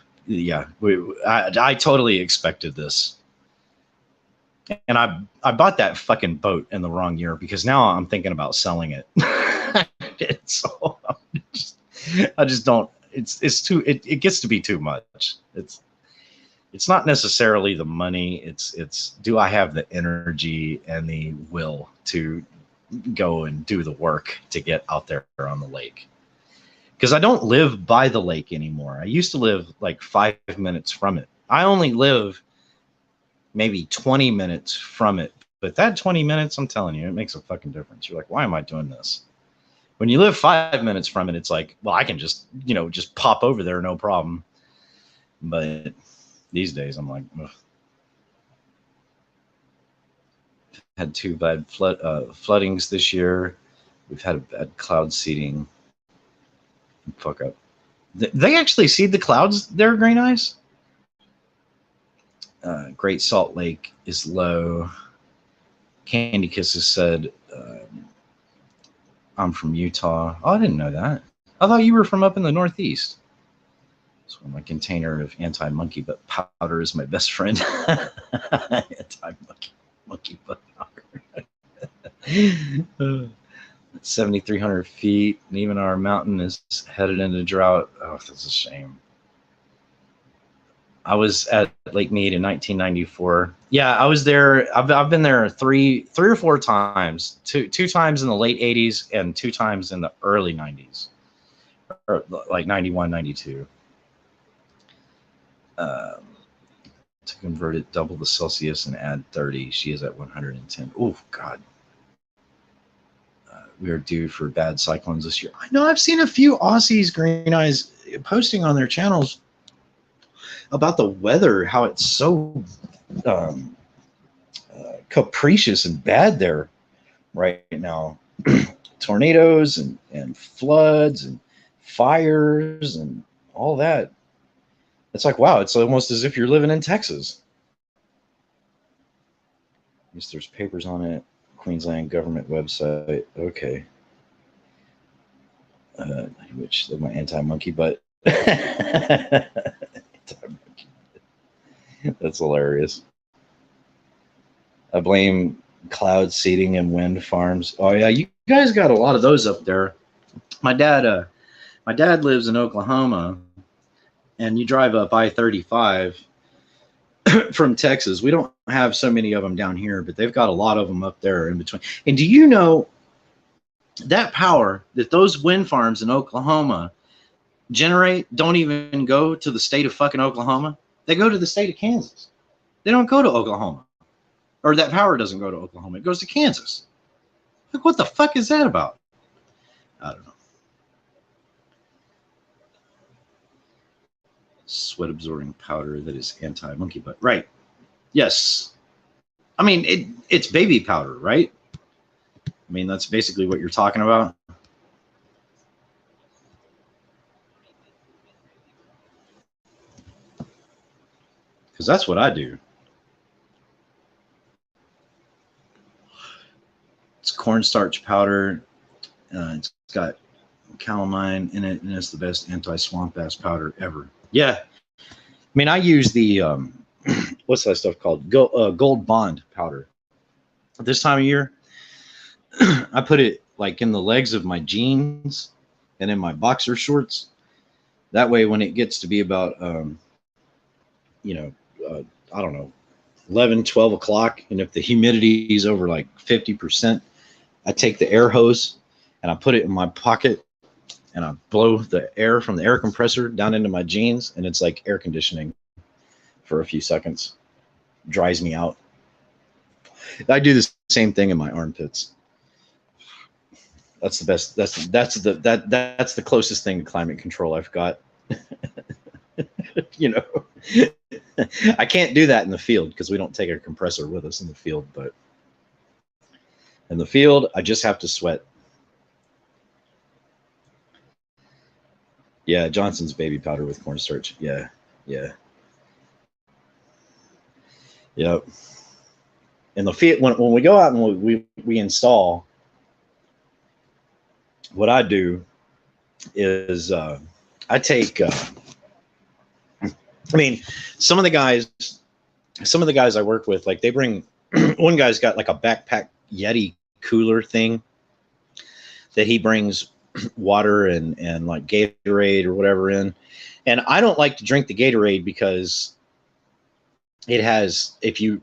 I totally expected this. And I bought that fucking boat in the wrong year, because now I'm thinking about selling it. So I just don't. it gets to be too much. It's not necessarily the money. It's do I have the energy and the will to go and do the work to get out there on the lake? Because I don't live by the lake anymore. I used to live like 5 minutes from it. I only live maybe 20 minutes from it. But that 20 minutes, I'm telling you, it makes a fucking difference. You're like, why am I doing this? When you live 5 minutes from it, it's like, well, I can just pop over there, no problem. But these days, I'm like, ugh. Had 2 bad floodings this year. We've had a bad cloud seeding. Fuck up. They actually seed the clouds there, Green Eyes? Great Salt Lake is low. Candy Kisses said, I'm from Utah. Oh, I didn't know that. I thought you were from up in the Northeast. So my container of anti-monkey butt powder is my best friend. Anti-monkey butt powder. 7,300 feet, and even our mountain is headed into drought. Oh, that's a shame. I was at Lake Mead in 1994. Yeah, I was there. I've been there three or four times. Two times in the late 80s and 2 times in the early 90s, or like 91, 92. To convert it, double the Celsius and add 30. She is at 110. Oh God. We are due for bad cyclones this year. I know I've seen a few Aussies, Green Eyes, posting on their channels about the weather, how it's so capricious and bad there right now. Tornadoes and floods and fires and all that. It's like, wow, it's almost as if you're living in Texas. Yes, there's papers on it. Queensland government website. Okay. Which my anti-monkey butt. That's hilarious. I blame cloud seeding and wind farms. Oh yeah, you guys got a lot of those up there. My dad lives in Oklahoma, and you drive up I-35 from Texas. We don't have so many of them down here, but they've got a lot of them up there in between. And do you know that power that those wind farms in Oklahoma generate don't even go to the state of fucking Oklahoma? They go to the state of Kansas. They don't go to Oklahoma. Or that power doesn't go to Oklahoma. It goes to Kansas. Like, what the fuck is that about? I don't know. Sweat absorbing powder that is anti-monkey butt. Right. Yes. I mean, it's baby powder, right? I mean, that's basically what you're talking about. Because that's what I do. It's cornstarch powder. It's got calamine in it, and it's the best anti-swamp ass powder ever. Yeah. I mean, I use the, what's that stuff called? Gold Bond powder. This time of year, I put it like in the legs of my jeans and in my boxer shorts. That way, when it gets to be about, I don't know, 11, 12 o'clock, and if the humidity is over like 50%, I take the air hose and I put it in my pocket and I blow the air from the air compressor down into my jeans, and it's like air conditioning for a few seconds. Dries me out. I do the same thing in my armpits. That's the best. That's the closest thing to climate control I've got. You know, I can't do that in the field because we don't take a compressor with us in the field, but in the field, I just have to sweat. Yeah, Johnson's baby powder with cornstarch. Yeah, yeah. Yep. In the field, when we go out and we install, what I do is I take. I mean, some of the guys I work with, like they bring. One guy's got like a backpack Yeti cooler thing that he brings water and like Gatorade or whatever in. And I don't like to drink the Gatorade because it has, if you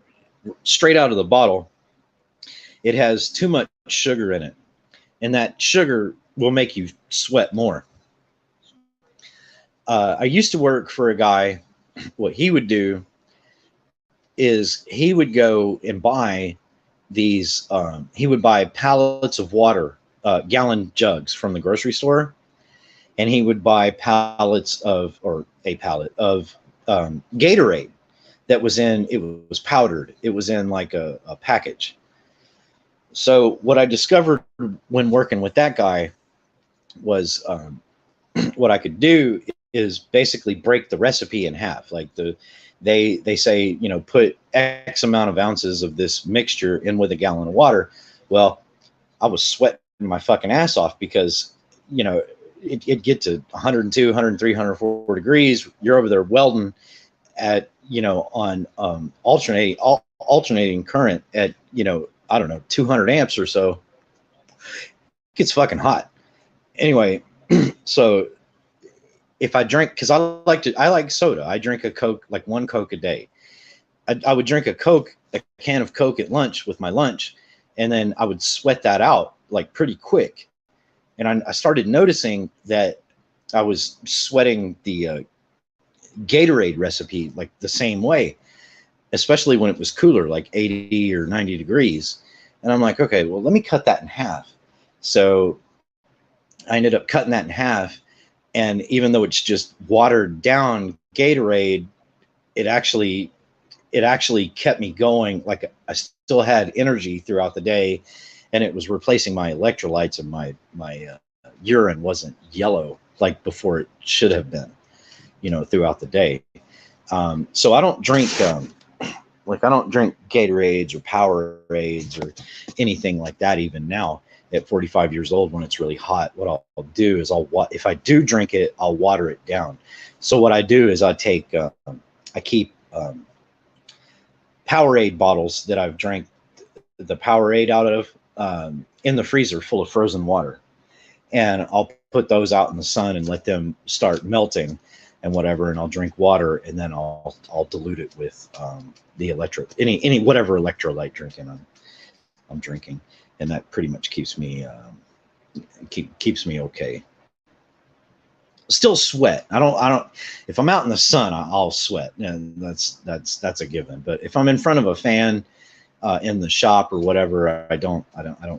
straight out of the bottle, it has too much sugar in it. And that sugar will make you sweat more. I used to work for a guy. What he would do is he would go and buy these, he would buy pallets of water, gallon jugs from the grocery store. And he would buy pallets of, or a pallet of Gatorade that was in, it was powdered. It was in like a package. So what I discovered when working with that guy was what I could do is basically break the recipe in half. Like they say, you know, put X amount of ounces of this mixture in with a gallon of water. Well, I was sweating my fucking ass off because, you know, it'd get to 102, 103, 104 degrees. You're over there welding at, you know, on alternating current at, you know, I don't know, 200 amps or so. It gets fucking hot. Anyway, so if I drink, because I like soda. I drink a Coke, like one Coke a day. I would drink a can of Coke at lunch with my lunch, and then I would sweat that out like pretty quick. And I started noticing that I was sweating the Gatorade recipe like the same way, especially when it was cooler, like 80 or 90 degrees. And I'm like, okay, well, let me cut that in half. So I ended up cutting that in half. And even though it's just watered down Gatorade, it actually kept me going. Like I still had energy throughout the day, and it was replacing my electrolytes, and my urine wasn't yellow like before it should have been, you know, throughout the day. So I don't drink like I don't drink Gatorades or Powerades or anything like that. Even now at 45 years old, when it's really hot, what I'll do is if I do drink it, I'll water it down. So what I do is I keep Powerade bottles that I've drank the Powerade out of in the freezer full of frozen water. And I'll put those out in the sun and let them start melting and whatever. And I'll drink water, and then I'll dilute it with the any whatever electrolyte drinking I'm drinking. And that pretty much keeps me keeps me okay. Still sweat. I don't. If I'm out in the sun, I'll sweat, and that's a given. But if I'm in front of a fan in the shop or whatever, I don't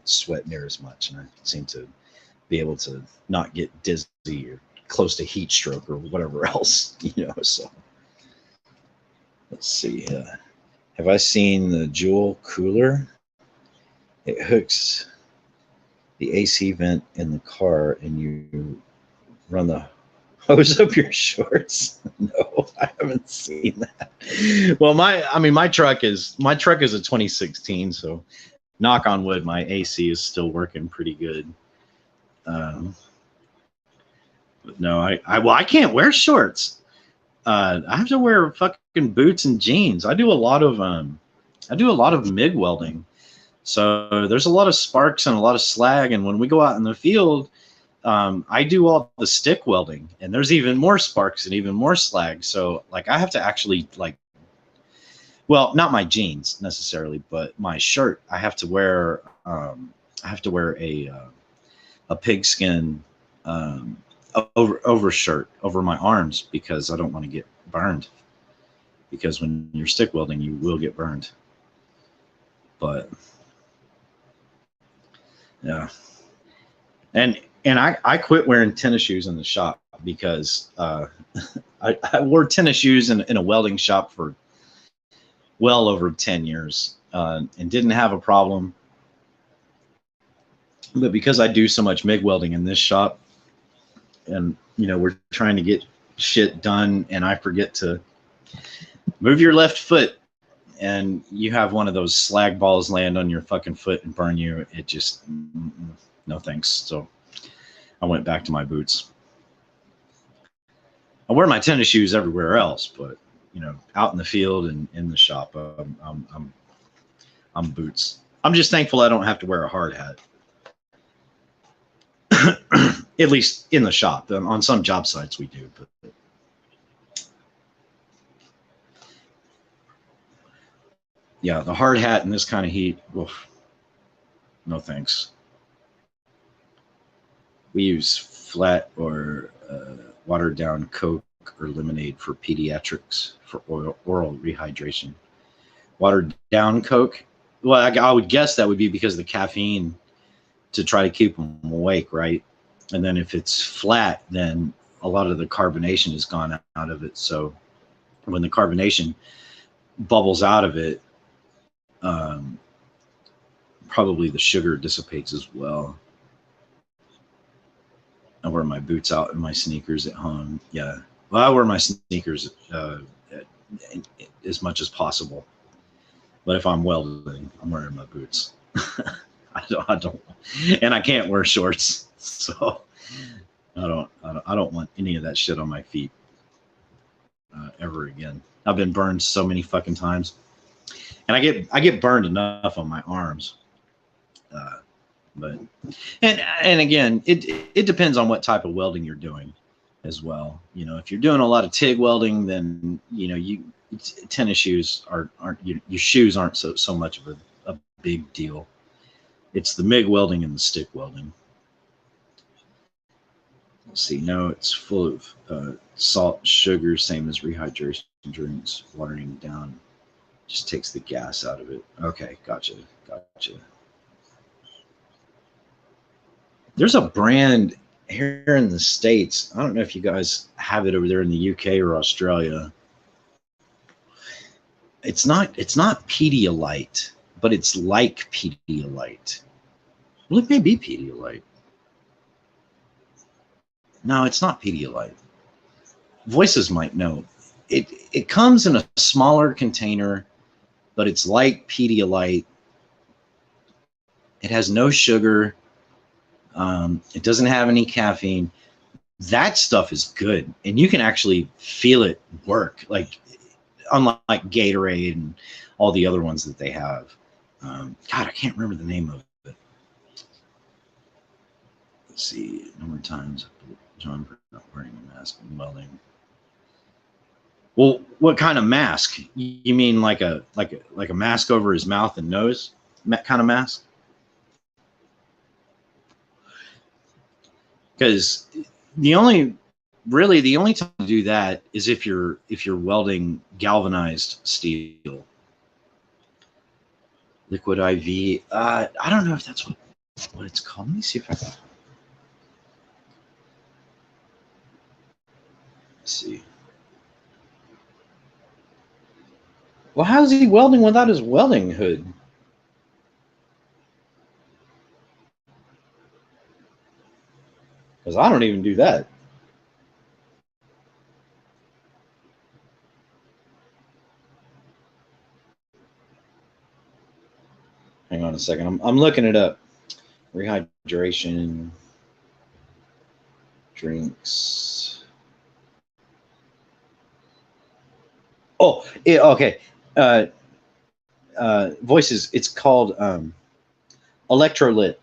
sweat near as much, and I seem to be able to not get dizzy or close to heat stroke or whatever else, you know. So let's see. Have I seen the Joule cooler? It hooks the AC vent in the car, and you run the hose up your shorts. No, I haven't seen that. Well, my truck is a 2016, so knock on wood, my AC is still working pretty good. But no, I can't wear shorts. I have to wear fucking boots and jeans. I do a lot of MIG welding. So there's a lot of sparks and a lot of slag. And when we go out in the field, I do all the stick welding, and there's even more sparks and even more slag. So like I have to actually well, not my jeans necessarily, but my shirt. I have to wear a pigskin overshirt over my arms because I don't want to get burned. Because when you're stick welding, you will get burned. But yeah, and I quit wearing tennis shoes in the shop because I wore tennis shoes in a welding shop for well over 10 years and didn't have a problem. But because I do so much MIG welding in this shop, and you know we're trying to get shit done, and I forget to move your left foot, and you have one of those slag balls land on your fucking foot and burn you. It just, no thanks. So I went back to my boots. I wear my tennis shoes everywhere else, but you know, out in the field and in the shop, I'm boots. I'm just thankful I don't have to wear a hard hat. At least in the shop. On some job sites we do, but yeah, the hard hat in this kind of heat, oof, no thanks. We use flat or watered down Coke or lemonade for pediatrics for oral rehydration. Watered down Coke, well, I would guess that would be because of the caffeine to try to keep them awake, right? And then if it's flat, then a lot of the carbonation has gone out of it. So when the carbonation bubbles out of it, probably the sugar dissipates as well. I wear my boots out and my sneakers at home. Yeah. Well, I wear my sneakers as much as possible. But if I'm welding, I'm wearing my boots. I don't, and I can't wear shorts. So I don't want any of that shit on my feet ever again. I've been burned so many fucking times. And I get burned enough on my arms. But again, it depends on what type of welding you're doing as well. You know, if you're doing a lot of TIG welding, then you know tennis shoes aren't your shoes aren't so much of a big deal. It's the MIG welding and the stick welding. Let's see. No, it's full of salt, sugar, same as rehydration drinks. Watering down just takes the gas out of it. Okay, gotcha. There's a brand here in the States. I don't know if you guys have it over there in the UK or Australia. It's not Pedialyte, but it's like Pedialyte. Well, it may be Pedialyte. No, it's not Pedialyte. Voices might know. It comes in a smaller container, but it's like Pedialyte. It has no sugar. It doesn't have any caffeine. That stuff is good, and you can actually feel it work. Like unlike Gatorade and all the other ones that they have. God, I can't remember the name of it. Let's see, number of times John not wearing a mask and welding. Well, what kind of mask? You mean like a mask over his mouth and nose kind of mask? Because the only time to do that is if you're welding galvanized steel. Liquid IV. I don't know if that's what it's called. Let me see if I can. Let's see. Well, how's he welding without his welding hood? Because I don't even do that. Hang on a second. I'm looking it up. Rehydration drinks. Oh, yeah, okay. Voices. It's called Electrolyte.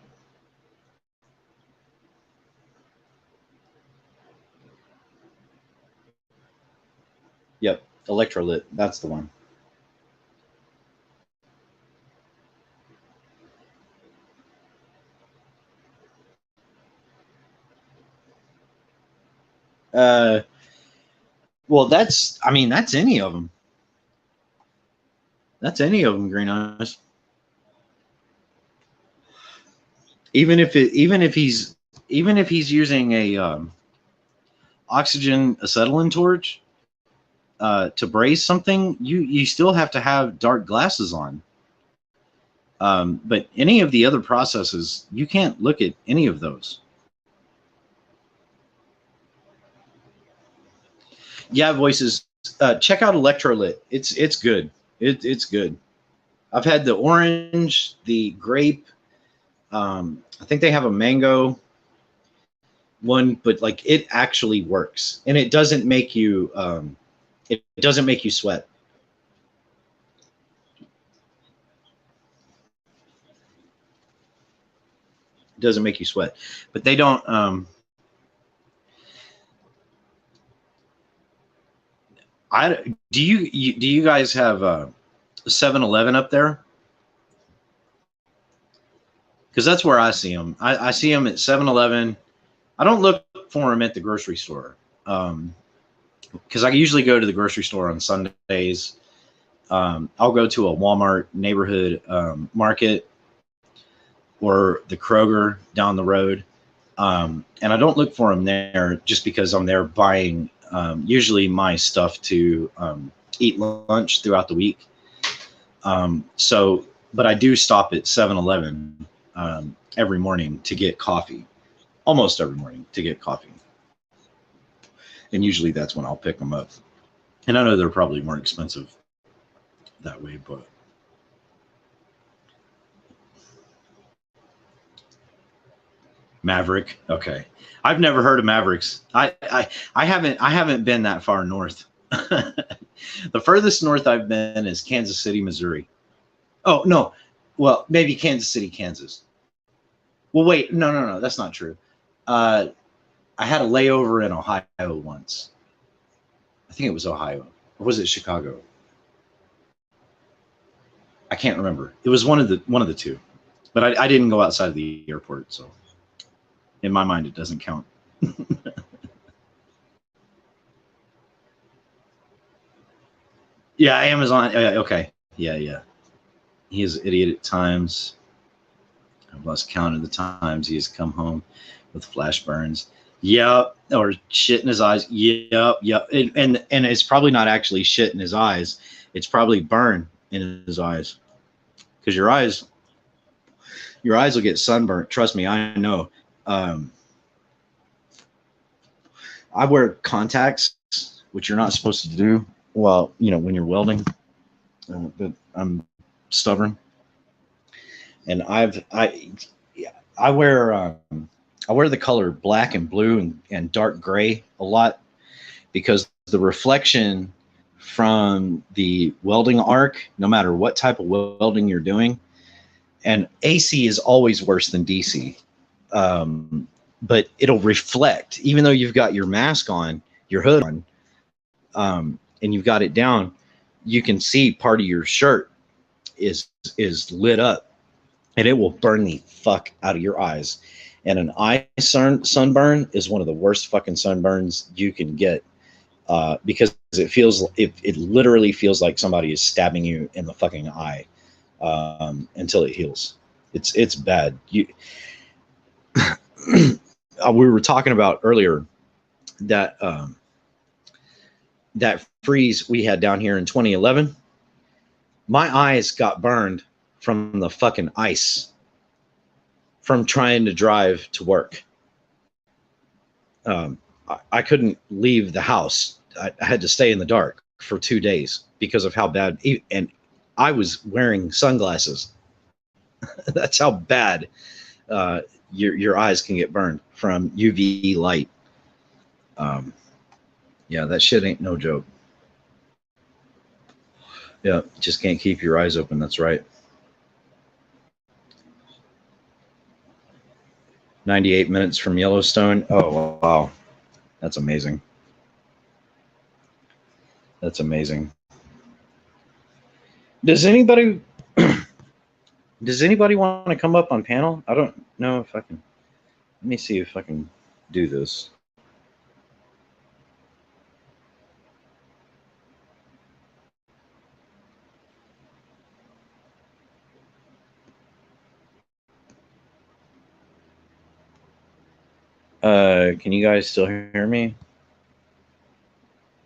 Yep, Electrolyte. That's the one. Well, that's any of them. That's any of them, Green Eyes. Even if he's using a oxygen acetylene torch to braze something, you still have to have dark glasses on. But any of the other processes, you can't look at any of those. Yeah, Voices. Check out Electrolyte. It's good. It's good. I've had the orange, the grape. I think they have a mango one, but like it actually works, and it doesn't make you it doesn't make you sweat. It doesn't make you sweat, but they don't Do you guys have 7-Eleven up there? Because that's where I see them. I see them at 7-Eleven. I don't look for them at the grocery store. Because I usually go to the grocery store on Sundays. I'll go to a Walmart neighborhood market or the Kroger down the road. And I don't look for them there just because I'm there buying usually my stuff to eat lunch throughout the week. But I do stop at 7-Eleven every morning to get coffee, almost every morning to get coffee. And usually that's when I'll pick them up. And I know they're probably more expensive that way, but Maverick. Okay. I've never heard of Mavericks. I haven't been that far north. The furthest north I've been is Kansas City, Missouri. Oh, no. Well, maybe Kansas City, Kansas. Well, wait. No. That's not true. I had a layover in Ohio once. I think it was Ohio. Or was it Chicago? I can't remember. It was one of the two. But I didn't go outside of the airport, so in my mind it doesn't count. Yeah, Amazon. Okay. Yeah. He is an idiot at times. I've lost count of the times he has come home with flash burns. Yep. Or shit in his eyes. Yep. And it's probably not actually shit in his eyes. It's probably burn in his eyes. Because your eyes will get sunburnt. Trust me, I know. I wear contacts, which you're not supposed to do. Well, when you're welding, but I'm stubborn, and I wear the color black and blue and dark gray a lot because the reflection from the welding arc, no matter what type of welding you're doing, and AC is always worse than DC, but it'll reflect even though you've got your mask on, your hood on, and you've got it down. You can see part of your shirt is lit up, and it will burn the fuck out of your eyes. And an eye sunburn is one of the worst fucking sunburns you can get, because it literally feels like somebody is stabbing you in the fucking eye until it heals. It's bad. We were talking about earlier that that freeze we had down here in 2011. My eyes got burned from the fucking ice from trying to drive to work. I couldn't leave the house. I had to stay in the dark for 2 days because of how bad, and I was wearing sunglasses. That's how bad your eyes can get burned from UV light. Yeah, that shit ain't no joke. Yeah, just can't keep your eyes open. That's right. 98 minutes from Yellowstone. Oh, wow. That's amazing. That's amazing. Does anybody want to come up on panel? I don't know if I can. Let me see if I can do this. Can you guys still hear me?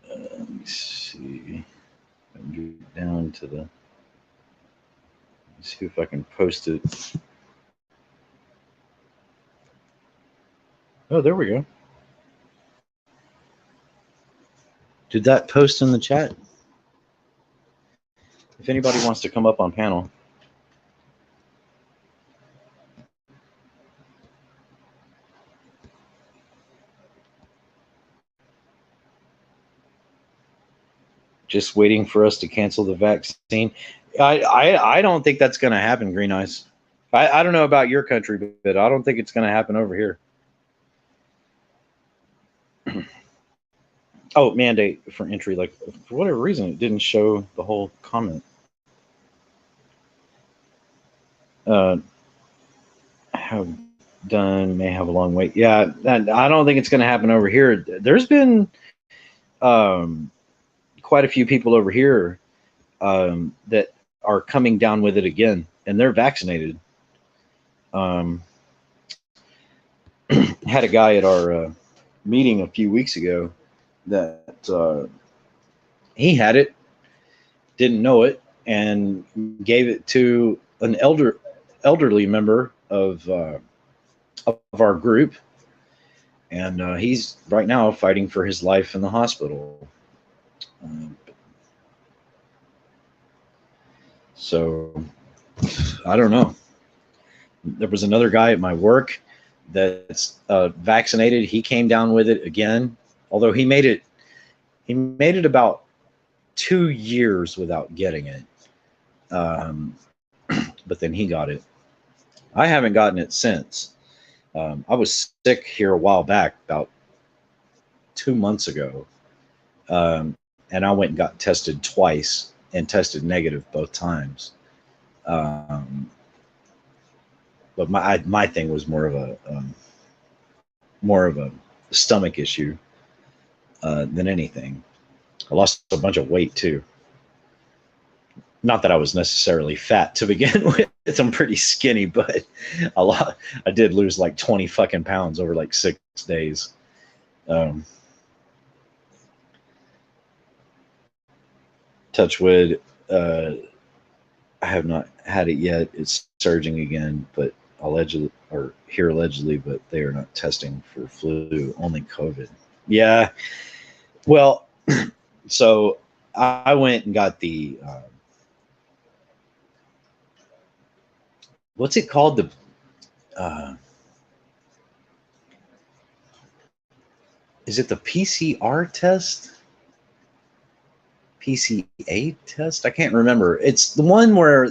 Let me see. Get down to the. Let's see if I can post it. Oh, there we go. Did that post in the chat? If anybody wants to come up on panel. Just waiting for us to cancel the vaccine. I don't think that's going to happen, Green Eyes. I don't know about your country, but I don't think it's going to happen over here. Oh, mandate for entry. Like, for whatever reason, it didn't show the whole comment. Have done, may have a long wait. Yeah, I don't think it's going to happen over here. There's been quite a few people over here that are coming down with it again, and they're vaccinated. Had a guy at our meeting a few weeks ago that he had it, didn't know it, and gave it to an elderly member of our group, and he's right now fighting for his life in the hospital. So I don't know. There was another guy at my work that's vaccinated. He came down with it again, although he made it about 2 years without getting it. But then he got it. I haven't gotten it since. I was sick here a while back, about 2 months ago. And I went and got tested twice and tested negative both times. But my thing was more of a stomach issue than anything. I lost a bunch of weight too. Not that I was necessarily fat to begin with. I'm pretty skinny, but I did lose like 20 fucking pounds over like 6 days. Touch wood. I have not had it yet. It's surging again, but allegedly, but they are not testing for flu, only COVID. Yeah. Well, so I went and got the what's it called? The is it the PCR test? PCA test? I can't remember. It's the one where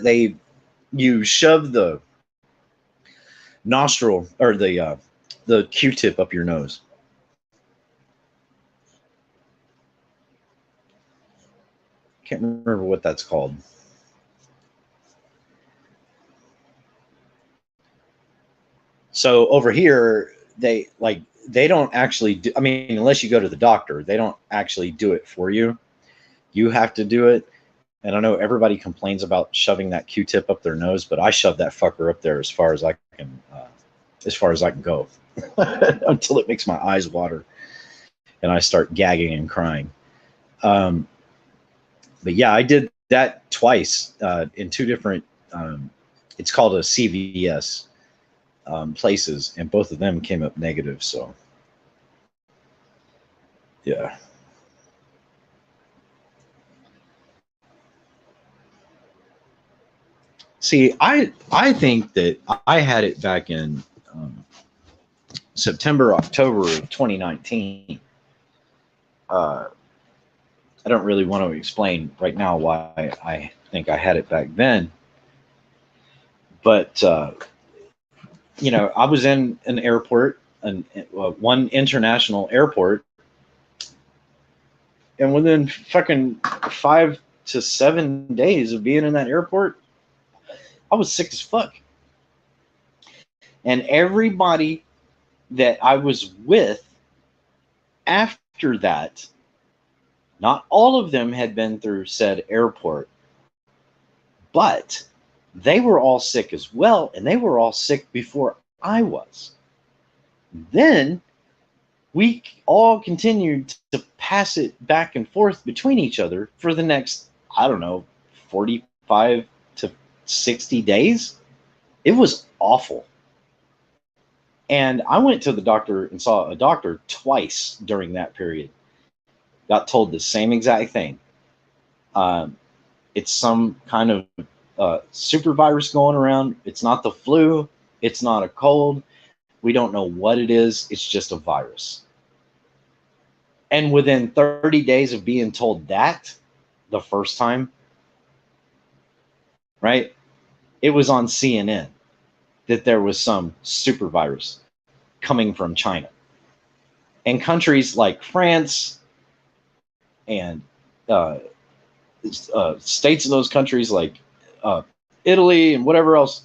you shove the nostril or the Q-tip up your nose. Can't remember what that's called. So over here, they don't actually do, I mean, unless you go to the doctor, they don't actually do it for you. You have to do it. And I know everybody complains about shoving that Q-tip up their nose, but I shove that fucker up there as far as I can go until it makes my eyes water and I start gagging and crying. But yeah, I did that twice in 2 different, it's called a CVS places, and both of them came up negative. So yeah. See, I think that I had it back in September, October of 2019. I don't really want to explain right now why I think I had it back then. But, you know, I was in an airport, one international airport, and within fucking 5 to 7 days of being in that airport, I was sick as fuck. And everybody that I was with after that, not all of them had been through said airport, but they were all sick as well, and they were all sick before I was. Then we all continued to pass it back and forth between each other for the next, I don't know, 45 to 60 days. It was awful. And I went to the doctor and saw a doctor twice during that period. Got told the same exact thing. It's some kind of super virus going around. It's not the flu. It's not a cold. We don't know what it is. It's just a virus. And within 30 days of being told that the first time, right, it was on CNN that there was some super virus coming from China. And countries like France, and states in those countries like Italy and whatever else,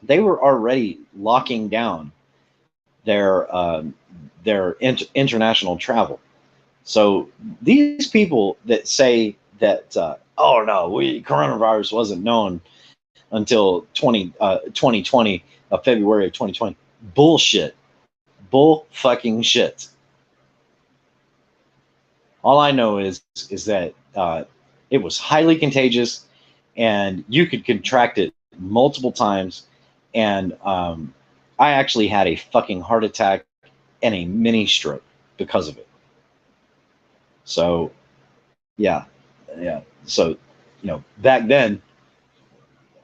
they were already locking down their international travel. So these people that say that oh no, coronavirus wasn't known until 2020, February of 2020, bullshit, bull fucking shit. All I know is that it was highly contagious, and you could contract it multiple times. And I actually had a fucking heart attack and a mini stroke because of it. So, yeah. So, back then,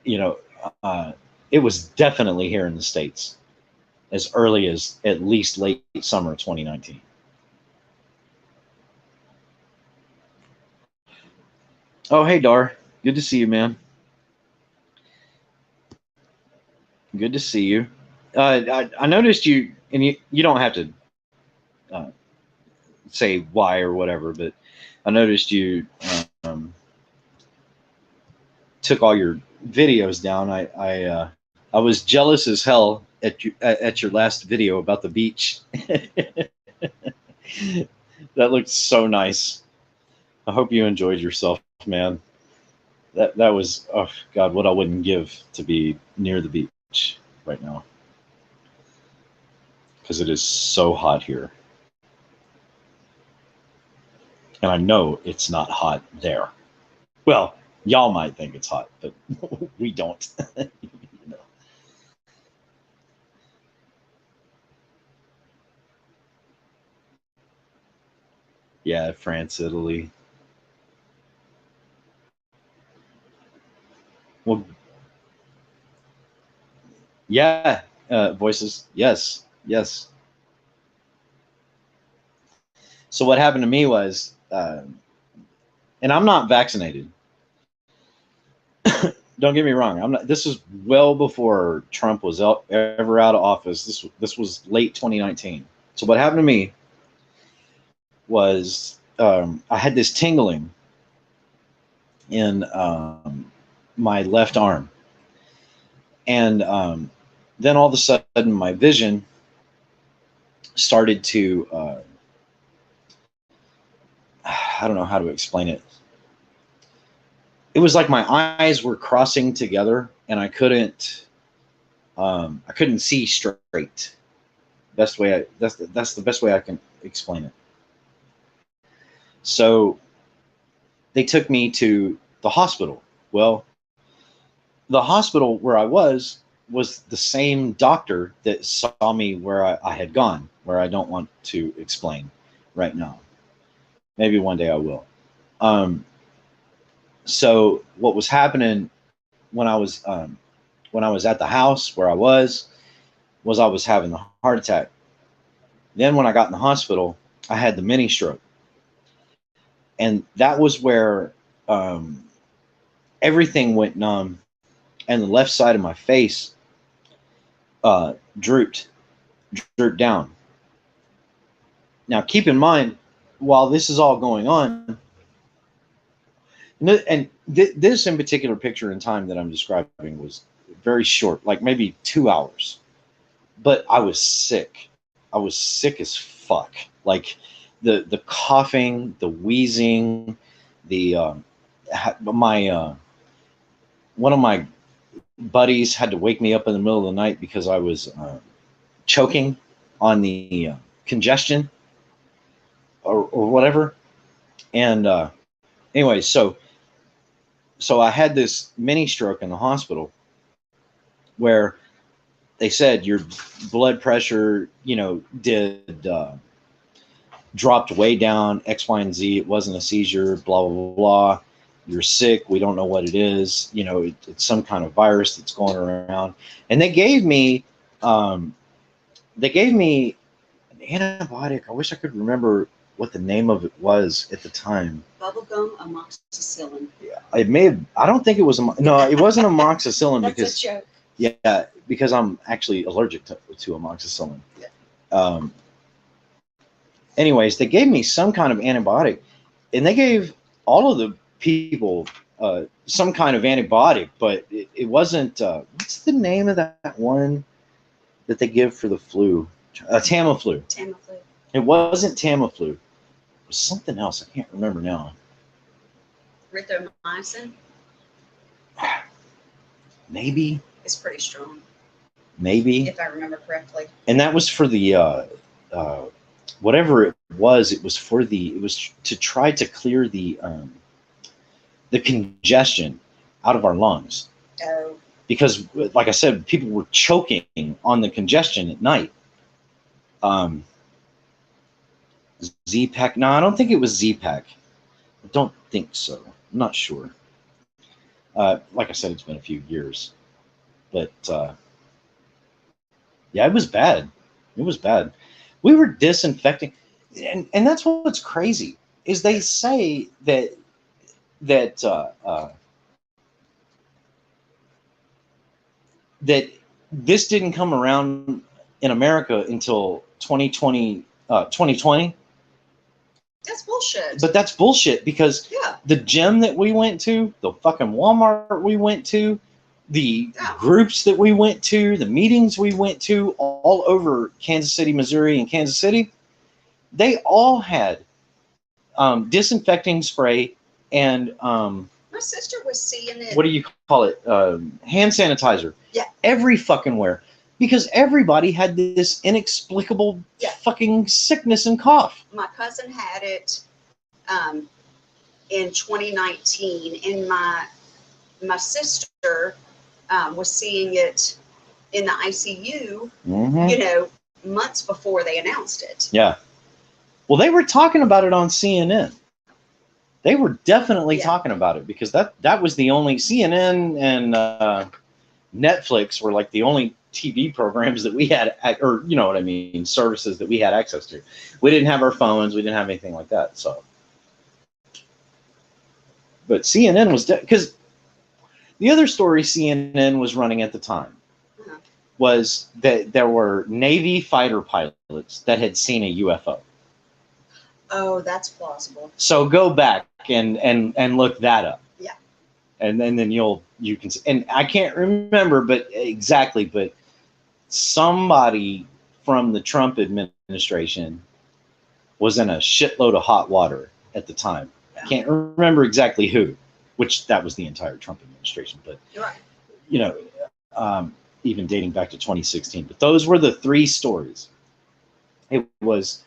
it was definitely here in the States as early as at least late summer of 2019. Oh, hey, Dar. Good to see you, man. Good to see you. I noticed you, and you don't have to say why or whatever, but I noticed you took all your videos down. I was jealous as hell at your last video about the beach. That looked so nice. I hope you enjoyed yourself, man. That was, oh God, what I wouldn't give to be near the beach right now, because it is so hot here, and I know it's not hot there. Well, y'all might think it's hot, but we don't. Yeah, France, Italy. Well, yeah, voices. Yes. So what happened to me was, and I'm not vaccinated. Don't get me wrong. I'm not. This is well before Trump was ever out of office. This was late 2019. So what happened to me was, I had this tingling in my left arm, and then all of a sudden my vision started to I don't know how to explain it. It was like my eyes were crossing together, and I couldn't see straight. That's the best way I can explain it. So they took me to the hospital. Well, the hospital where I was the same doctor that saw me where I had gone, where I don't want to explain right now. Maybe one day I will. So what was happening when I was at the house where I was having a heart attack. Then when I got in the hospital, I had the mini stroke, and that was where everything went numb, and the left side of my face drooped down. Now, keep in mind, while this is all going on, and this in particular picture in time that I'm describing was very short, like maybe 2 hours, but I was sick. I was sick as fuck. Like the coughing, the wheezing, one of my buddies had to wake me up in the middle of the night because I was choking on the congestion or whatever. And anyway, so I had this mini stroke in the hospital where they said your blood pressure, dropped way down, X, Y, and Z. It wasn't a seizure, blah, blah, blah. You're sick. We don't know what it is. It's some kind of virus that's going around. And they gave me an antibiotic. I wish I could remember what the name of it was at the time. Bubblegum amoxicillin. Yeah, it may have. I don't think it was. No, it wasn't amoxicillin. That's because a joke. Yeah, because I'm actually allergic to amoxicillin. Yeah. Anyways, they gave me some kind of antibiotic. and they gave all of the people some kind of antibiotic, but it wasn't. What's the name of that one that they give for the flu? Tamiflu. Tamiflu. It wasn't Tamiflu. It was something else. I can't remember now. Erythromycin Maybe. is pretty strong, Maybe. if I remember correctly. And that was for the whatever it was. It was for the. It was to try to clear the congestion out of our lungs. Oh, Because, like I said, people were choking on the congestion at night. Z-Pack? No, I don't think it was Z-Pack. I don't think so. I'm not sure. Like I said, it's been a few years. But, yeah, it was bad. It was bad. We were disinfecting. And that's what's crazy, is they say that that this didn't come around in America until 2020. that's bullshit. But that's bullshit, because yeah, the gym that we went to, the fucking Walmart we went to, the groups that we went to, the meetings we went to all over Kansas City, Missouri, and Kansas City, they all had disinfecting spray and my sister was seeing it. what do you call it? Hand sanitizer. Yeah. Every fucking where. Because everybody had this inexplicable fucking sickness and cough. My cousin had it in 2019, and my sister was seeing it in the ICU, Mm-hmm. you know, months before they announced it. Yeah. Well, they were talking about it on CNN. They were definitely talking about it, because that was the only, CNN and Netflix were like the only TV programs that we had, or you know what I mean, services that we had access to. We didn't have our phones. We didn't have anything like that. So, but CNN was, because the other story CNN was running at the time was that there were Navy fighter pilots that had seen a UFO. Oh, that's plausible. So go back and look that up. Yeah. And then you can, and I can't remember but somebody from the Trump administration was in a shitload of hot water at the time. Yeah. I can't remember exactly who, which that was the entire Trump administration, but Right. you know, even dating back to 2016. But those were the three stories. It was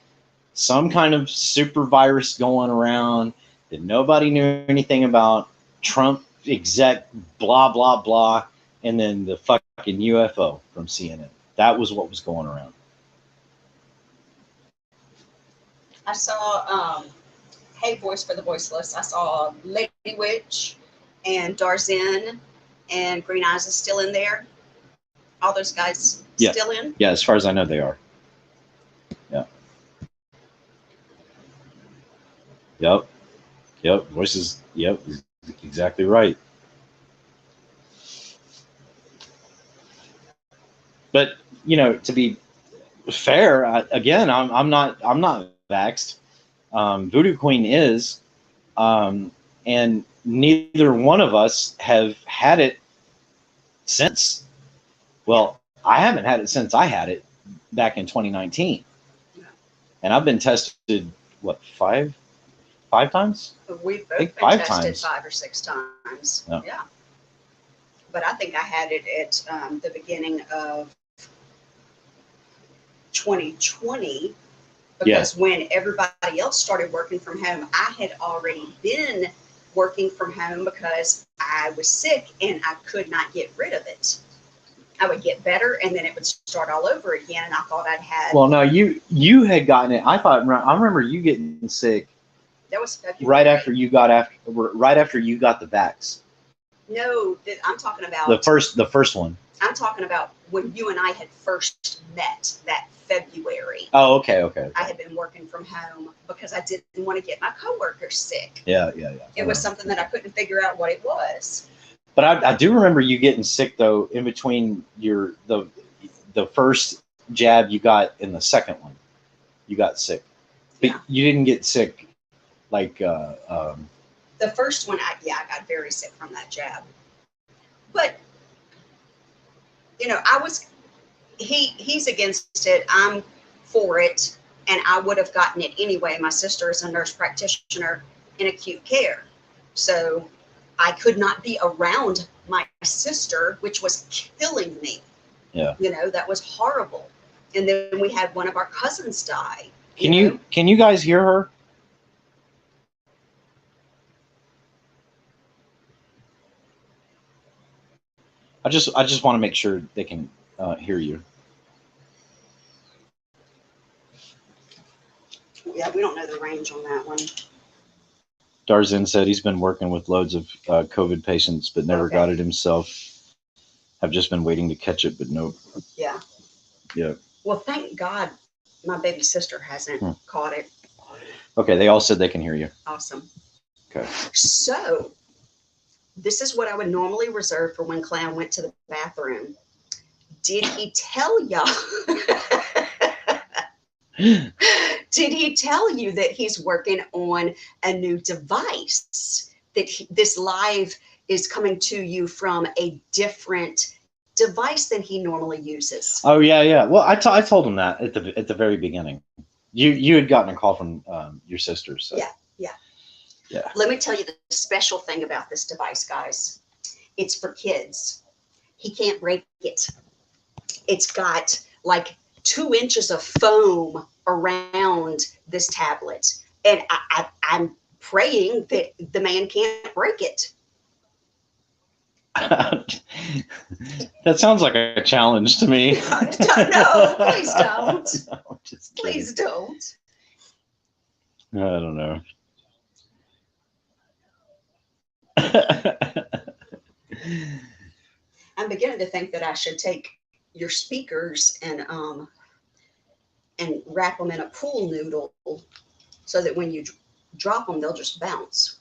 some kind of super virus going around that nobody knew anything about, Trump exec, blah, blah, blah, and then the fucking UFO from CNN. That was what was going around. I saw, hey, Voice for the Voiceless, I saw Lady Witch and Darzin and Green Eyes is still in there. All those guys still in? Yeah, as far as I know, they are. Yeah. Yep. Voices. Yep. Exactly right. But you know, to be fair, again, I'm not vaxxed. Voodoo Queen is, and neither one of us have had it since. Well, I haven't had it since I had it back in 2019, and I've been tested five times? We've both been five tested times. 5 or 6 times. Yeah. Yeah. But I think I had it at the beginning of 2020, because when everybody else started working from home, I had already been working from home because I was sick and I could not get rid of it. I would get better and then it would start all over again, and I thought I'd had. Well, no, you had gotten it. I remember you getting sick. That was February. Right after you got the vax. No, I'm talking about The first one. I'm talking about when you and I had first met that February. Oh, okay. I had been working from home because I didn't want to get my coworkers sick. Yeah. It was something that I couldn't figure out what it was. But I do remember you getting sick though in between the first jab you got and the second one. You got sick. But you didn't get sick like The first one, I got very sick from that jab. But, he's against it. I'm for it. And I would have gotten it anyway. My sister is a nurse practitioner in acute care. So I could not be around my sister, which was killing me. Yeah. That was horrible. And then we had one of our cousins die. Can you guys hear her? I just want to make sure they can hear you. Yeah, we don't know the range on that one. Darzin said he's been working with loads of COVID patients, but never got it himself. Have just been waiting to catch it, but nope. Yeah. Yeah. Well, thank God my baby sister hasn't caught it. Okay, they all said they can hear you. Awesome. Okay. So this is what I would normally reserve for when Clown went to the bathroom. Did he tell y'all? Did he tell you that he's working on a new device? That this live is coming to you from a different device than he normally uses? Oh yeah. Well, I told him that at the very beginning. You had gotten a call from your sister. So. Yeah. Let me tell you the special thing about this device, guys. It's for kids. He can't break it. It's got like 2 inches of foam around this tablet. And I'm praying that the man can't break it. That sounds like a challenge to me. No, please don't. No, just kidding. Please don't. I don't know. I'm beginning to think that I should take your speakers and wrap them in a pool noodle so that when you drop them, they'll just bounce.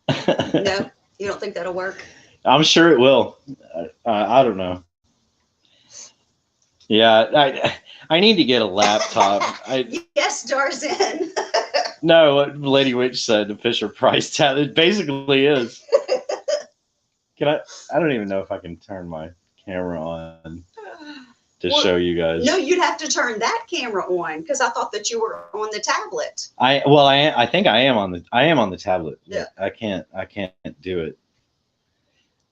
No, you don't think that'll work? I'm sure it will. I don't know. Yeah, I need to get a laptop. Yes, Darzin. No, what Lady Witch said, the Fisher Price tab, it basically is. I don't even know if I can turn my camera on to show you guys. No, you'd have to turn that camera on because I thought that you were on the tablet. I think I am on the tablet. Yeah. I can't do it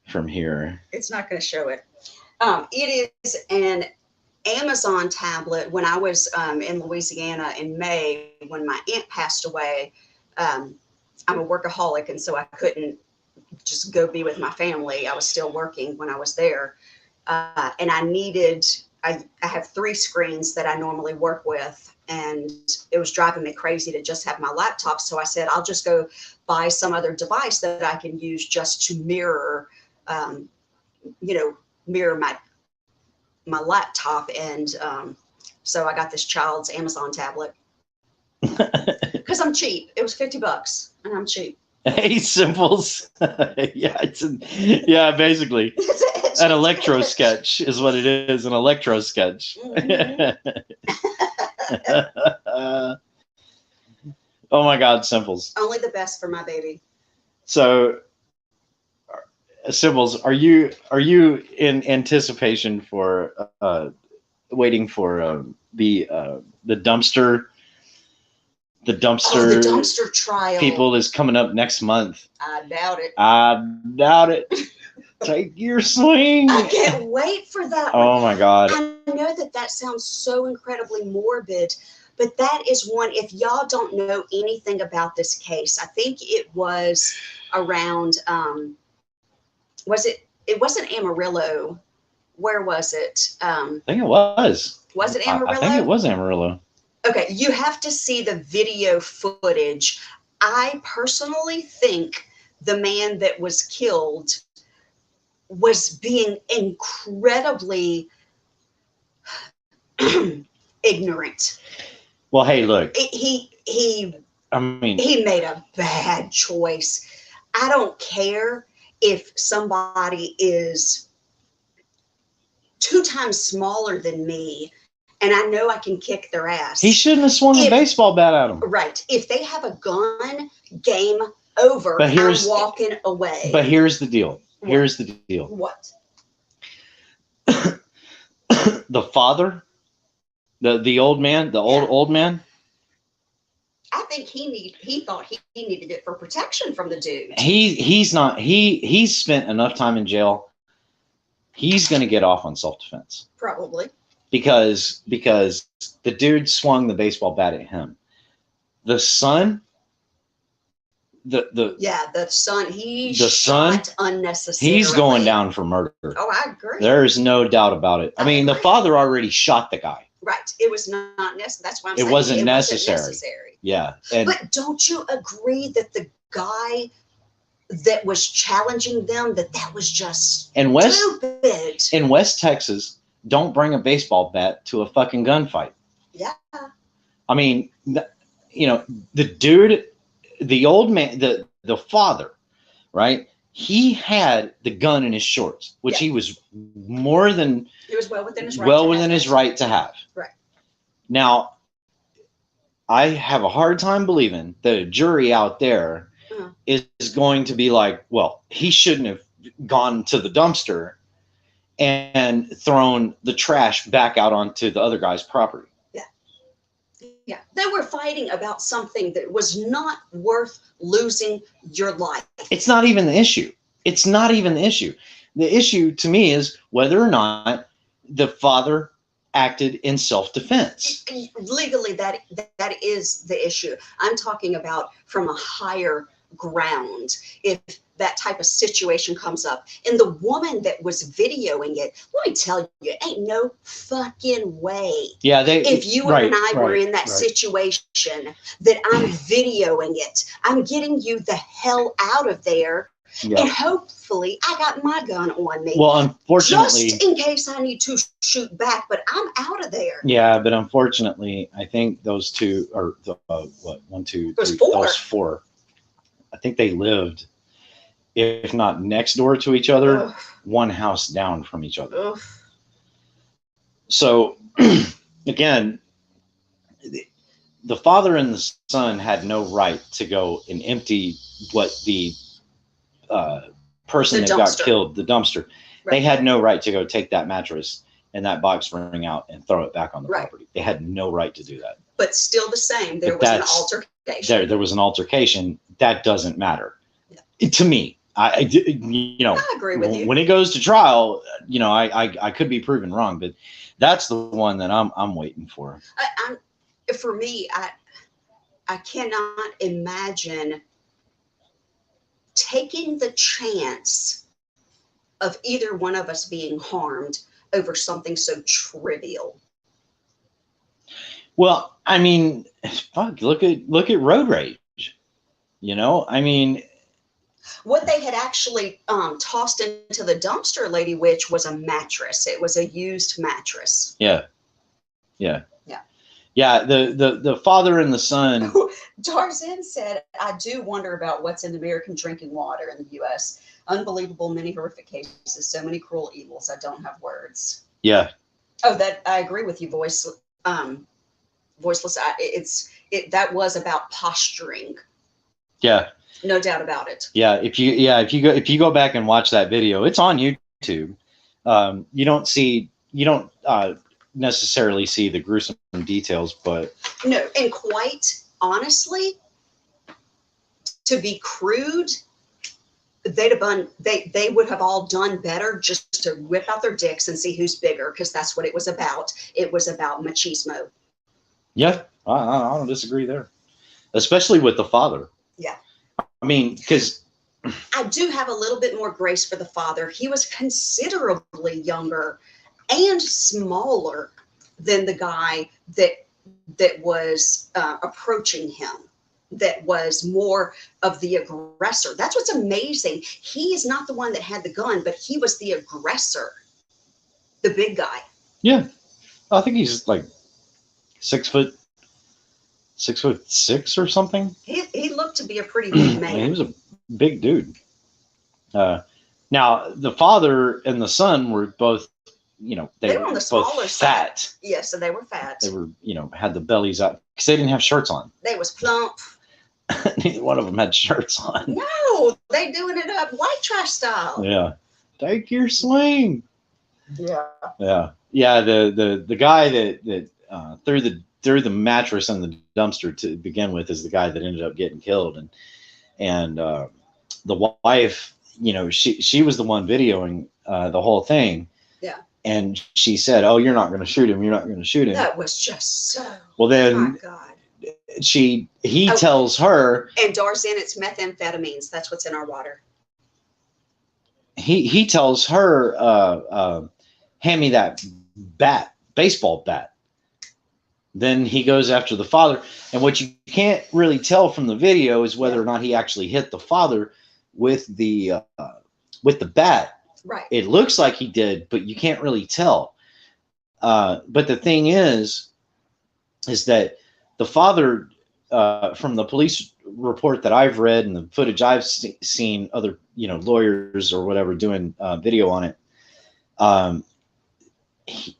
from here. It's not going to show it. It is an Amazon tablet. When I was in Louisiana in May, when my aunt passed away, I'm a workaholic, and so I couldn't just go be with my family. I was still working when I was there, and I have 3 screens that I normally work with, and it was driving me crazy to just have my laptop. So I said, I'll just go buy some other device that I can use just to mirror, mirror my laptop. And so I got this child's Amazon tablet because I'm cheap. It was $50 and I'm cheap. Hey, Simples. Yeah, basically. An electro sketch is what it is, an electro sketch. Mm-hmm. Oh my God, Simples. Only the best for my baby. So, Simples, are you in anticipation for waiting for the dumpster? The dumpster trial. People is coming up next month. I doubt it. Take your swing. I can't wait for that one. Oh my God. I know that sounds so incredibly morbid, but that is one, if y'all don't know anything about this case, I think it was around, it wasn't Amarillo. Where was it? I think it was. Was it Amarillo? I think it was Amarillo. Okay, you have to see the video footage. I personally think the man that was killed was being incredibly ignorant. Well, hey, look. He made a bad choice. I don't care if somebody is 2 times smaller than me and I know I can kick their ass. He shouldn't have swung a baseball bat at him. Right. If they have a gun, game over. But I'm walking away. But here's the deal. Here's the deal. What? The father, the old man, old man. I think he thought he needed it for protection from the dude. He's not. He's spent enough time in jail. He's going to get off on self-defense. Probably. Because the dude swung the baseball bat at him. The son, the son, he the shot son, unnecessarily. he's going down for murder. Oh, I agree. There's no doubt about it. I mean, the father already shot the guy. Right. It was not necessary. That's why I'm saying it wasn't necessary. Yeah. But don't you agree that the guy that was challenging them, that was just stupid? In West Texas, don't bring a baseball bat to a fucking gunfight. Yeah. I mean, the dude, the old man, the father, right? He had the gun in his shorts, which he was more than he was well within his right. Right to have. Right. Now, I have a hard time believing that a jury out there is going to be like, well, he shouldn't have gone to the dumpster and thrown the trash back out onto the other guy's property. Yeah, they were fighting about something that was not worth losing your life. It's not even the issue. It's not even the issue. The issue to me is whether or not the father acted in self-defense. Legally, that is the issue. I'm talking about from a higher ground. If that type of situation comes up, and the woman that was videoing it, let me tell you, ain't no fucking way. Yeah, if you and I were in that situation, that I'm videoing it, I'm getting you the hell out of there. Yeah. And hopefully I got my gun on me. Well, unfortunately, just in case I need to shoot back, but I'm out of there. Yeah, but unfortunately, I think those two are those four. I think they lived, if not next door to each other, one house down from each other. So, again, the father and the son had no right to go and empty what the person that got killed, the dumpster. Right. They had no right to go take that mattress and that box spring out and throw it back on the property. They had no right to do that. But still the same, there was an altercation. There was an altercation. That doesn't matter to me. I agree with you. When it goes to trial, I could be proven wrong, but that's the one that I'm waiting for. For me, I cannot imagine taking the chance of either one of us being harmed over something so trivial. Well, I mean, fuck, look at road rage. I mean, what they had actually tossed into the dumpster, Lady Witch, was a mattress. It was a used mattress. Yeah. The father and the son. Tarzan said, "I do wonder about what's in American drinking water in the U.S. Unbelievable, many horrific cases, so many cruel evils. I don't have words." Yeah. Oh, that I agree with you, voiceless. That was about posturing. Yeah. No doubt about it. Yeah. If you go back and watch that video, it's on YouTube. You don't necessarily see the gruesome details, but no. And quite honestly, to be crude, they would have all done better just to whip out their dicks and see who's bigger, because that's what it was about. It was about machismo. Yeah, I don't disagree there, especially with the father. Yeah. I mean, because I do have a little bit more grace for the father. He was considerably younger and smaller than the guy that was approaching him, that was more of the aggressor. That's what's amazing. He is not the one that had the gun, but he was the aggressor, the big guy. Yeah, I think he's like 6'6" or something. He looked to be a pretty big man. He was a big dude. Now the father and the son were both you know, They were on the both smaller side. fat. Yeah, so they were fat. They were, you know, had the bellies out because they didn't have shirts on. They was plump. Neither one of them had shirts on. No, they doing it up white trash style. Yeah. Take your swing. Yeah. Yeah. Yeah. The guy that threw the mattress in the dumpster to begin with is the guy that ended up getting killed. And the wife, you know, she was the one videoing the whole thing. Yeah. And she said, "Oh, you're not going to shoot him. You're not going to shoot him." That was just so. Well, then My God. he tells her, and Darzin, it's methamphetamines. That's what's in our water. he tells her, hand me that baseball bat. Then he goes after the father. And what you can't really tell from the video is whether or not he actually hit the father with the bat. Right. It looks like he did, but you can't really tell. But the thing is that the father, from the police report that I've read and the footage I've seen other, you know, lawyers or whatever doing video on it,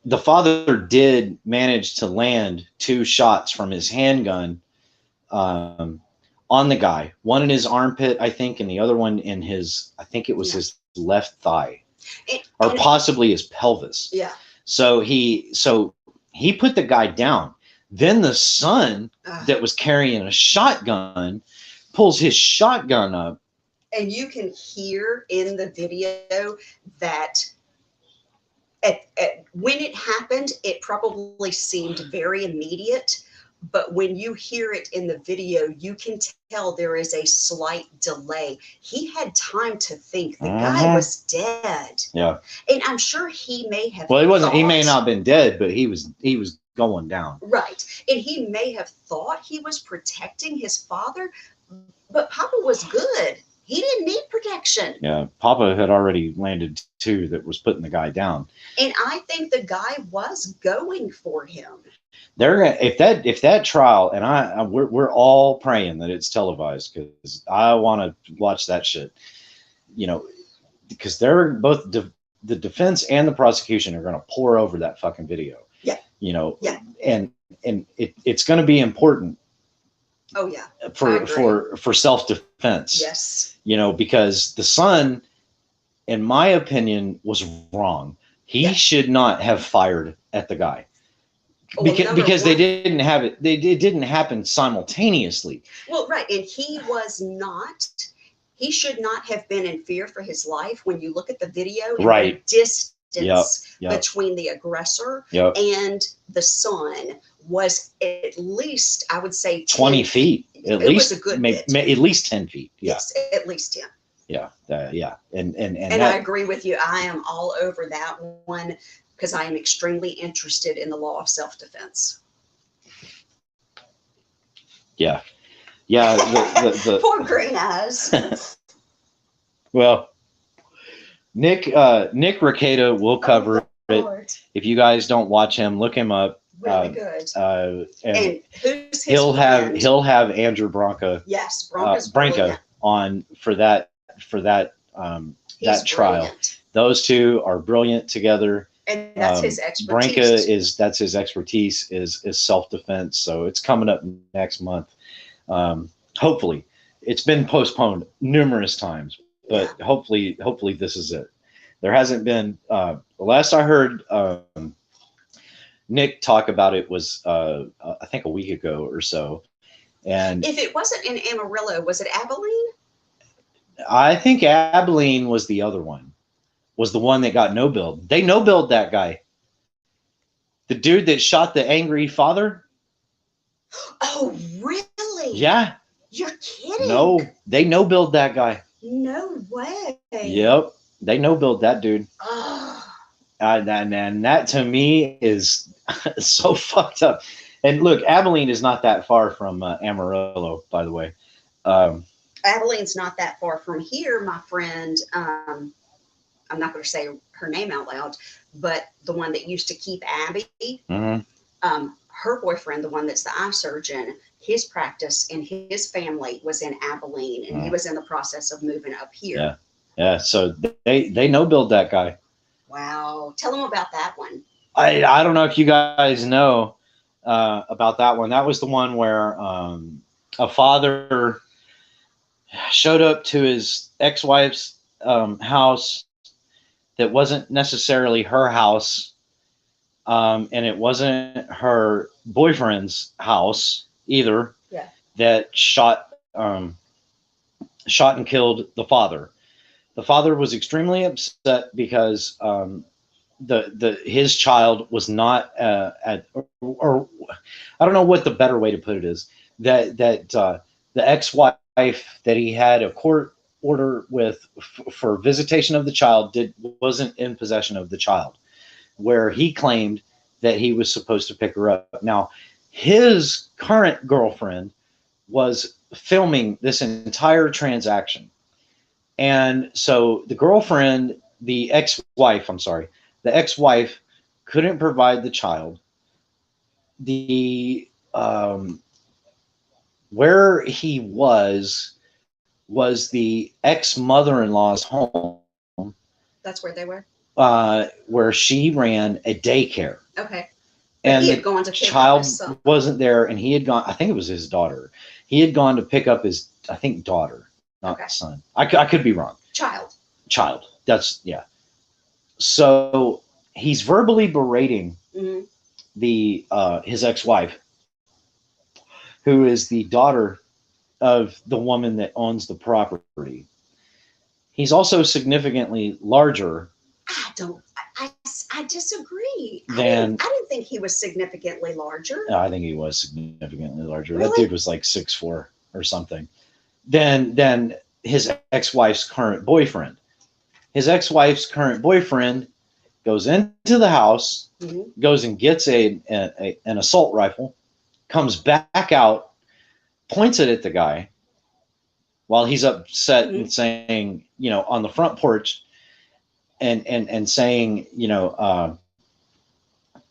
the father did manage to land 2 shots from his handgun on the guy. One in his armpit, I think, and the other one in his, I think it was his left thigh, or possibly his pelvis. Yeah. So he put the guy down. Then the son that was carrying a shotgun pulls his shotgun up. And you can hear in the video that when it happened, it probably seemed very immediate. But when you hear it in the video, you can tell there is a slight delay. He had time to think. The guy was dead. Yeah. And I'm sure he may have. Well, he may not have been dead, but he was going down. Right. And he may have thought he was protecting his father, but Papa was good. He didn't need protection. Yeah. Papa had already landed 2 that was putting the guy down. And I think the guy was going for him. If that trial, and we're all praying that it's televised, because I want to watch that shit, you know, because they're both the defense and the prosecution are going to pour over that fucking video. Yeah. You know. Yeah. And it's going to be important. Oh yeah. For self-defense. Yes. You know, because the son, in my opinion, was wrong. He should not have fired at the guy. Because they didn't have it. It didn't happen simultaneously. Well, right. And he should not have been in fear for his life. When you look at the video, and right. The distance between the aggressor and the son was at least, I would say, 20 feet. At least was a good at least 10 feet. Yeah. Yes, at least 10. Yeah. Yeah. And I agree with you. I am all over that one, because I am extremely interested in the law of self-defense. Yeah. Yeah. Poor green eyes. Well, Nick Rekieta will cover it. If you guys don't watch him, look him up. Really good. And who's his he'll friend? have Andrew Branca. Yes, Branca on for that that trial. Brilliant. Those 2 are brilliant together. And that's his expertise. Branca that's his expertise is self-defense. So it's coming up next month. Hopefully. It's been postponed numerous times, but hopefully this is it. There hasn't been the last I heard Nick talk about it was I think a week ago or so. And if it wasn't in Amarillo, was it Abilene? I think Abilene was the other one. Was the one that got no-billed. They no-billed that guy. The dude that shot the angry father. Oh, really? Yeah. You're kidding. No, they no-billed that guy. No way. Yep. They no-billed that dude. Oh. And that to me is so fucked up. And look, Abilene is not that far from Amarillo, by the way. Abilene's not that far from here. My friend, I'm not going to say her name out loud, but the one that used to keep Abby, her boyfriend, the one that's the eye surgeon, his practice and his family was in Abilene, and he was in the process of moving up here. Yeah. Yeah. So they no-billed that guy. Wow. Tell them about that one. I don't know if you guys know about that one. That was the one where a father showed up to his ex-wife's house that wasn't necessarily her house, and it wasn't her boyfriend's house either. Yeah. That shot and killed the father. The father was extremely upset because his child was not or I don't know what the better way to put it is, that the ex-wife that he had a court order with for visitation of the child wasn't in possession of the child, where he claimed that he was supposed to pick her up. Now, his current girlfriend was filming this entire transaction. And so the ex-wife couldn't provide the child. Where he was the ex-mother-in-law's home. That's where they were? Where she ran a daycare. Okay. And he the had gone to pick child up his son. wasn't there, and he had gone, I think it was his daughter. He had gone to pick up his, I think, daughter, not son. I could be wrong. Child. That's, yeah. So he's verbally berating his ex-wife, who is the daughter of the woman that owns the property. He's also significantly larger. I disagree. I Than didn't think he was significantly larger. I think he was significantly larger. Really? That dude was like 6'4" or something. Than his ex-wife's current boyfriend. His ex-wife's current boyfriend goes into the house, goes and gets an assault rifle, comes back out, points it at the guy while he's upset and saying, on the front porch and saying,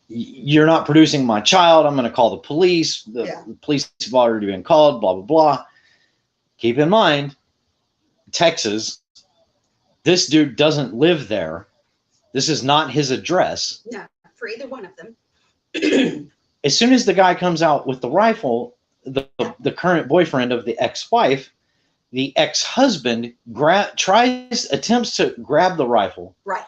you're not producing my child. I'm going to call the police. The police have already been called, blah, blah, blah. Keep in mind, Texas, this dude doesn't live there. This is not his address. No, for either one of them. As soon as the guy comes out with the rifle, the current boyfriend of the ex-wife, the ex-husband attempts to grab the rifle. Right.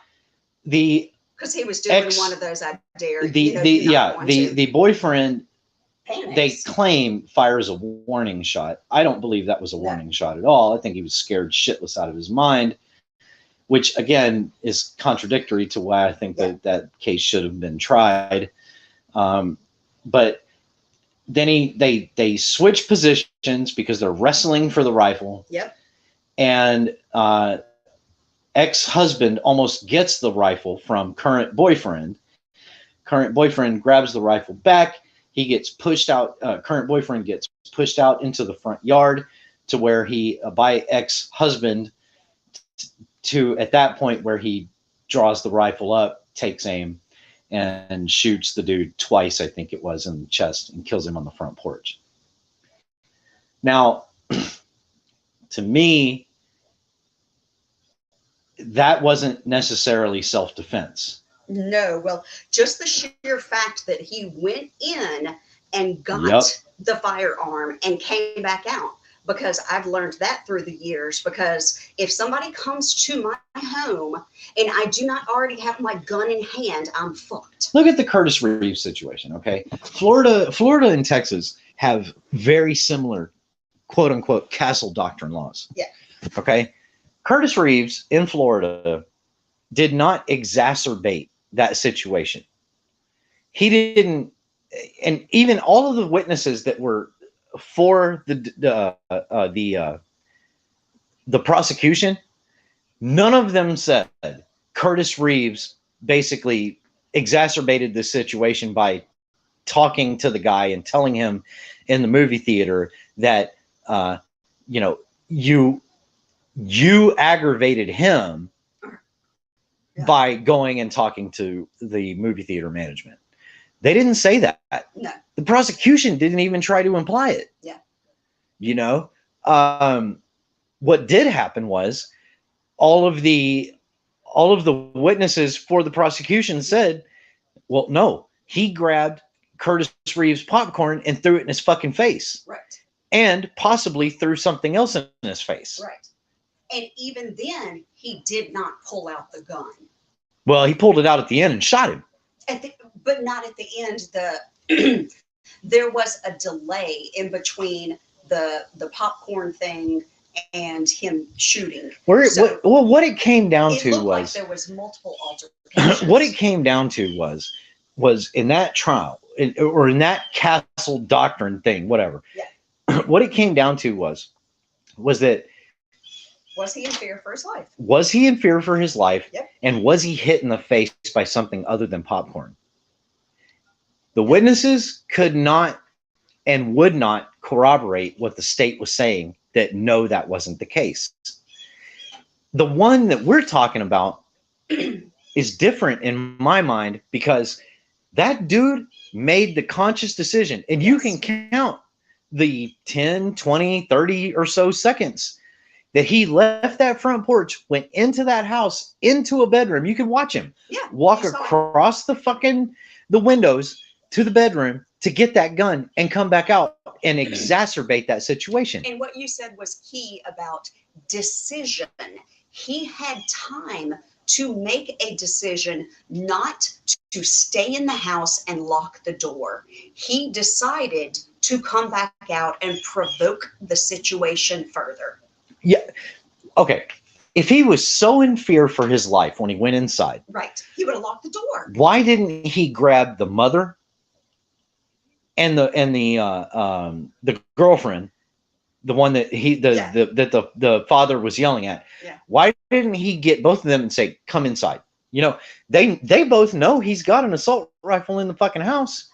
Because he was doing one of those I dare. The boyfriend, panics. They claim fires a warning shot. I don't believe that was a warning shot at all. I think he was scared shitless out of his mind, which again is contradictory to why I think that case should have been tried. But then they switch positions because they're wrestling for the rifle. Yep. And ex-husband almost gets the rifle from current boyfriend. Current boyfriend grabs the rifle back. He gets pushed out. Current boyfriend gets pushed out into the front yard to where by ex-husband to at that point where he draws the rifle up, takes aim, and shoots the dude twice, I think it was, in the chest and kills him on the front porch. Now, to me, that wasn't necessarily self-defense. No, well, just the sheer fact that he went in and got the firearm and came back out, because I've learned that through the years, because if somebody comes to my home and I do not already have my gun in hand, I'm fucked. Look at the Curtis Reeves situation, okay? Florida and Texas have very similar, quote unquote, castle doctrine laws. Yeah. Okay? Curtis Reeves in Florida did not exacerbate that situation. He didn't, and even all of the witnesses that were for the prosecution, none of them said Curtis Reeves basically exacerbated the situation by talking to the guy and telling him in the movie theater that you aggravated him by going and talking to the movie theater management. They didn't say that. No. The prosecution didn't even try to imply it. Yeah. What did happen was all of the all of the witnesses for the prosecution said, well, no, he grabbed Curtis Reeves' popcorn and threw it in his fucking face. Right. And possibly threw something else in his face. Right. And even then, he did not pull out the gun. Well, he pulled it out at the end and shot him. But not at the end. There was a delay in between the popcorn thing and him shooting. What it came down to was like there was multiple altercations. What it came down to was in that trial or in that castle doctrine thing, whatever. Yeah. What it came down to was that was he in fear for his life? Was he in fear for his life? Yep. And was he hit in the face by something other than popcorn? The witnesses could not and would not corroborate what the state was saying, that no, that wasn't the case. The one that we're talking about is different in my mind because that dude made the conscious decision, and you can count the 10, 20, 30 or so seconds that he left that front porch, went into that house, into a bedroom. You can watch him walk across the windows to the bedroom to get that gun and come back out and exacerbate that situation. And what you said was key about decision. He had time to make a decision not to stay in the house and lock the door. He decided to come back out and provoke the situation further. Yeah. Okay. If he was so in fear for his life when he went inside, right, he would have locked the door. Why didn't he grab the mother and the girlfriend, the one that the father was yelling at? Yeah. Why didn't he get both of them and say, "Come inside"? You know, they both know he's got an assault rifle in the fucking house.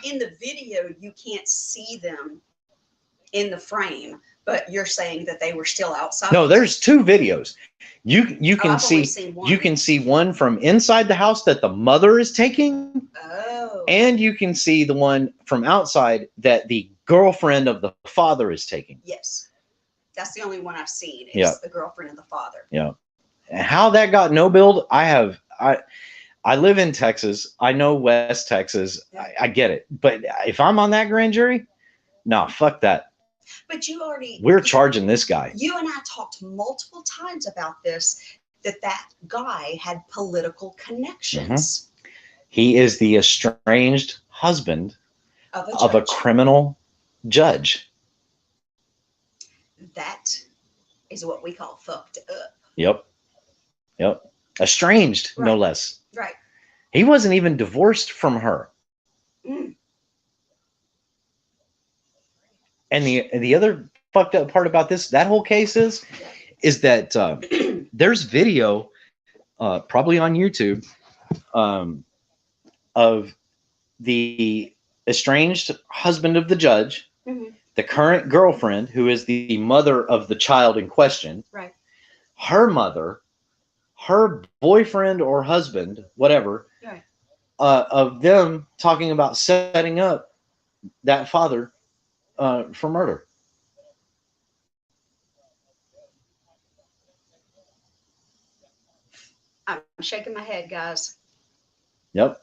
In the video, you can't see them in the frame, but you're saying that they were still outside. No, there's two videos. You can see one from inside the house that the mother is taking. Oh. And you can see the one from outside that the girlfriend of the father is taking. Yes. That's the only one I've seen. It's the girlfriend of the father. Yeah. And how that got no billed, I live in Texas. I know West Texas. I get it. But if I'm on that grand jury, no, fuck that. But we're charging this guy. You and I talked multiple times about this, that guy had political connections. Mm-hmm. He is the estranged husband of a criminal judge. That is what we call fucked up. Yep. Estranged, no less. Right. He wasn't even divorced from her. Mm. And the other fucked up part about that whole case is that there's video, probably on YouTube, of the estranged husband of the judge, mm-hmm. the current girlfriend, who is the mother of the child in question, right? Her mother, her boyfriend or husband, whatever, right. Of them talking about setting up that father for murder. I'm shaking my head, guys. Yep.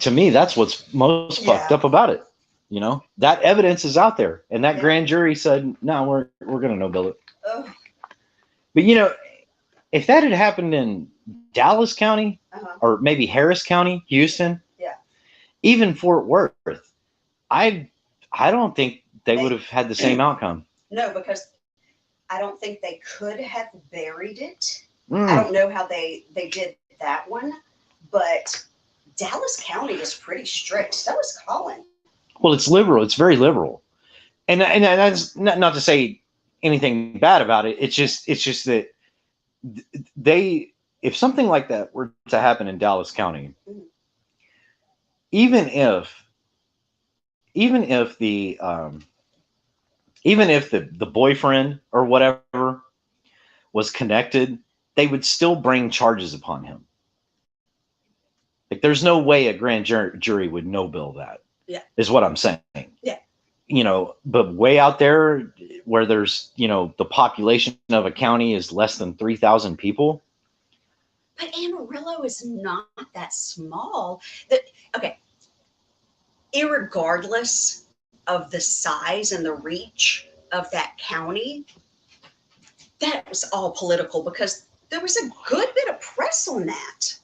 To me, that's what's most fucked up about it. You know, that evidence is out there, and that grand jury said, "No, we're gonna no bill it." Oh. But you know, if that had happened in Dallas County or maybe Harris County, Houston, even Fort Worth, I don't think they would have had the same outcome. No, because I don't think they could have buried it. I don't know how they did that one, but Dallas County is pretty strict. So is Collin. Well, it's liberal. It's very liberal, and that's not to say anything bad about it. It's just that if something like that were to happen in Dallas County, even if the boyfriend or whatever was connected, they would still bring charges upon him. Like, there's no way a grand jury would no bill that. Yeah. Is what I'm saying. Yeah. but way out there where there's, the population of a county is less than 3,000 people. But Amarillo is not that small. Okay, irregardless of the size and the reach of that county, that was all political because there was a good bit of press on that.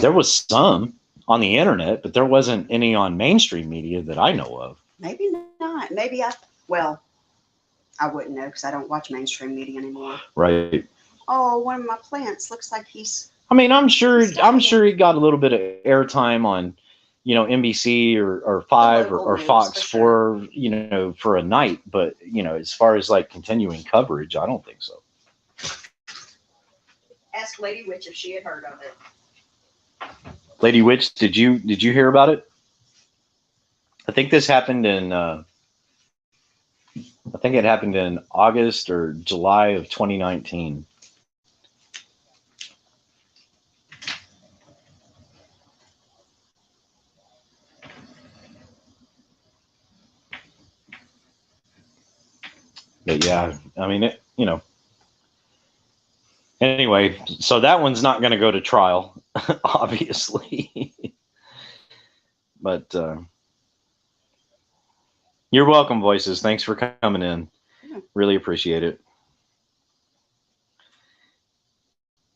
There was some on the internet, but there wasn't any on mainstream media that I know of. Maybe not. Maybe I wouldn't know because I don't watch mainstream media anymore. Right. Oh, one of my plants looks like he's. I mean, I'm sure he got a little bit of airtime on, NBC or 5 or Fox for for a night, but as far as like continuing coverage, I don't think so. Ask Lady Witch if she had heard of it. Lady Witch, did you hear about it? I think this happened in I think it happened in August or July of 2019. But yeah, I mean, anyway, so that one's not going to go to trial, obviously. But you're welcome, Voices. Thanks for coming in. Really appreciate it.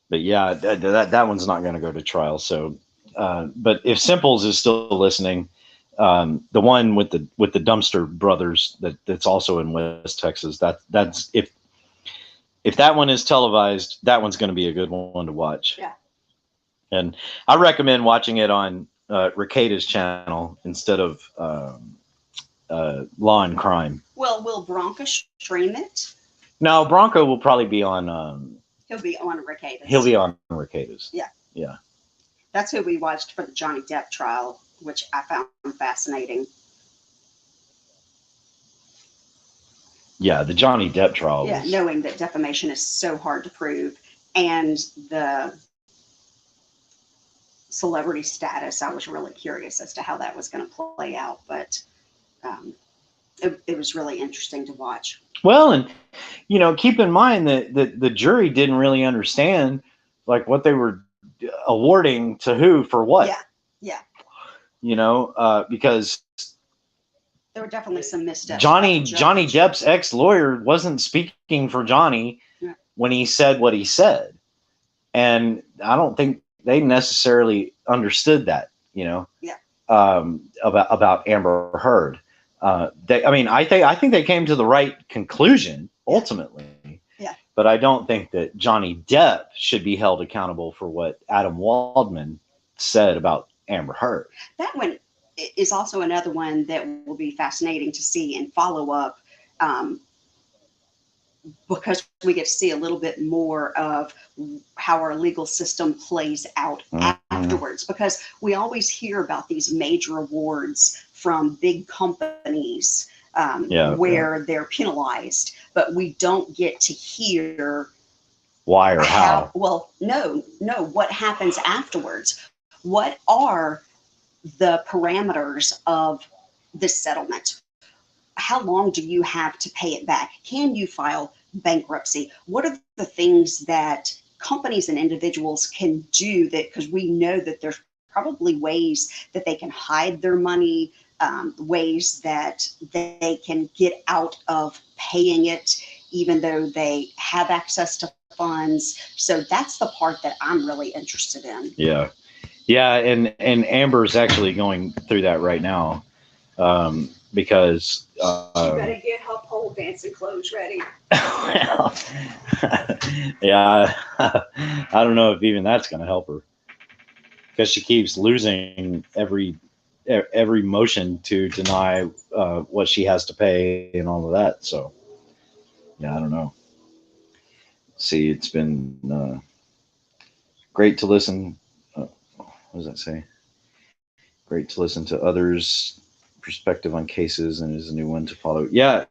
But yeah, that one's not going to go to trial. So, but if Simples is still listening, the one with the Dumpster Brothers that's also in West Texas, that's if that one is televised, that one's going to be a good one to watch. Yeah. And I recommend watching it on Rekida's channel instead of Law and Crime. Well, will Bronco stream it? No, Bronco will probably be on. He'll be on Rekida's. He'll be on Rekida's. Yeah. Yeah. That's who we watched for the Johnny Depp trial, which I found fascinating. Yeah, the Johnny Depp trial. Yeah, knowing that defamation is so hard to prove, and the celebrity status, I was really curious as to how that was going to play out, but it was really interesting to watch. Well, and keep in mind that the jury didn't really understand like what they were awarding to who for what. Yeah. Because there were definitely some missteps. Johnny Depp's ex-lawyer wasn't speaking for Johnny when he said what he said. And I don't think they necessarily understood that, about Amber Heard. I think they came to the right conclusion ultimately. Yeah. But I don't think that Johnny Depp should be held accountable for what Adam Waldman said about Amber Heard. That one is also another one that will be fascinating to see and follow up, because we get to see a little bit more of how our legal system plays out afterwards, because we always hear about these major awards from big companies where they're penalized, but we don't get to hear why or how. Well, no, what happens afterwards? What are the parameters of this settlement? How long do you have to pay it back? Can you file bankruptcy? What are the things that companies and individuals can do, that because we know that there's probably ways that they can hide their money, ways that they can get out of paying it, even though they have access to funds. So that's the part that I'm really interested in. Yeah, and Amber's actually going through that right now, because you better get her pole dancing clothes ready. Well, yeah, I don't know if even that's going to help her, because she keeps losing every motion to deny what she has to pay and all of that. So, yeah, I don't know. See, it's been great to listen. What does that say? Great to listen to others' perspective on cases, and is a new one to follow. Yeah.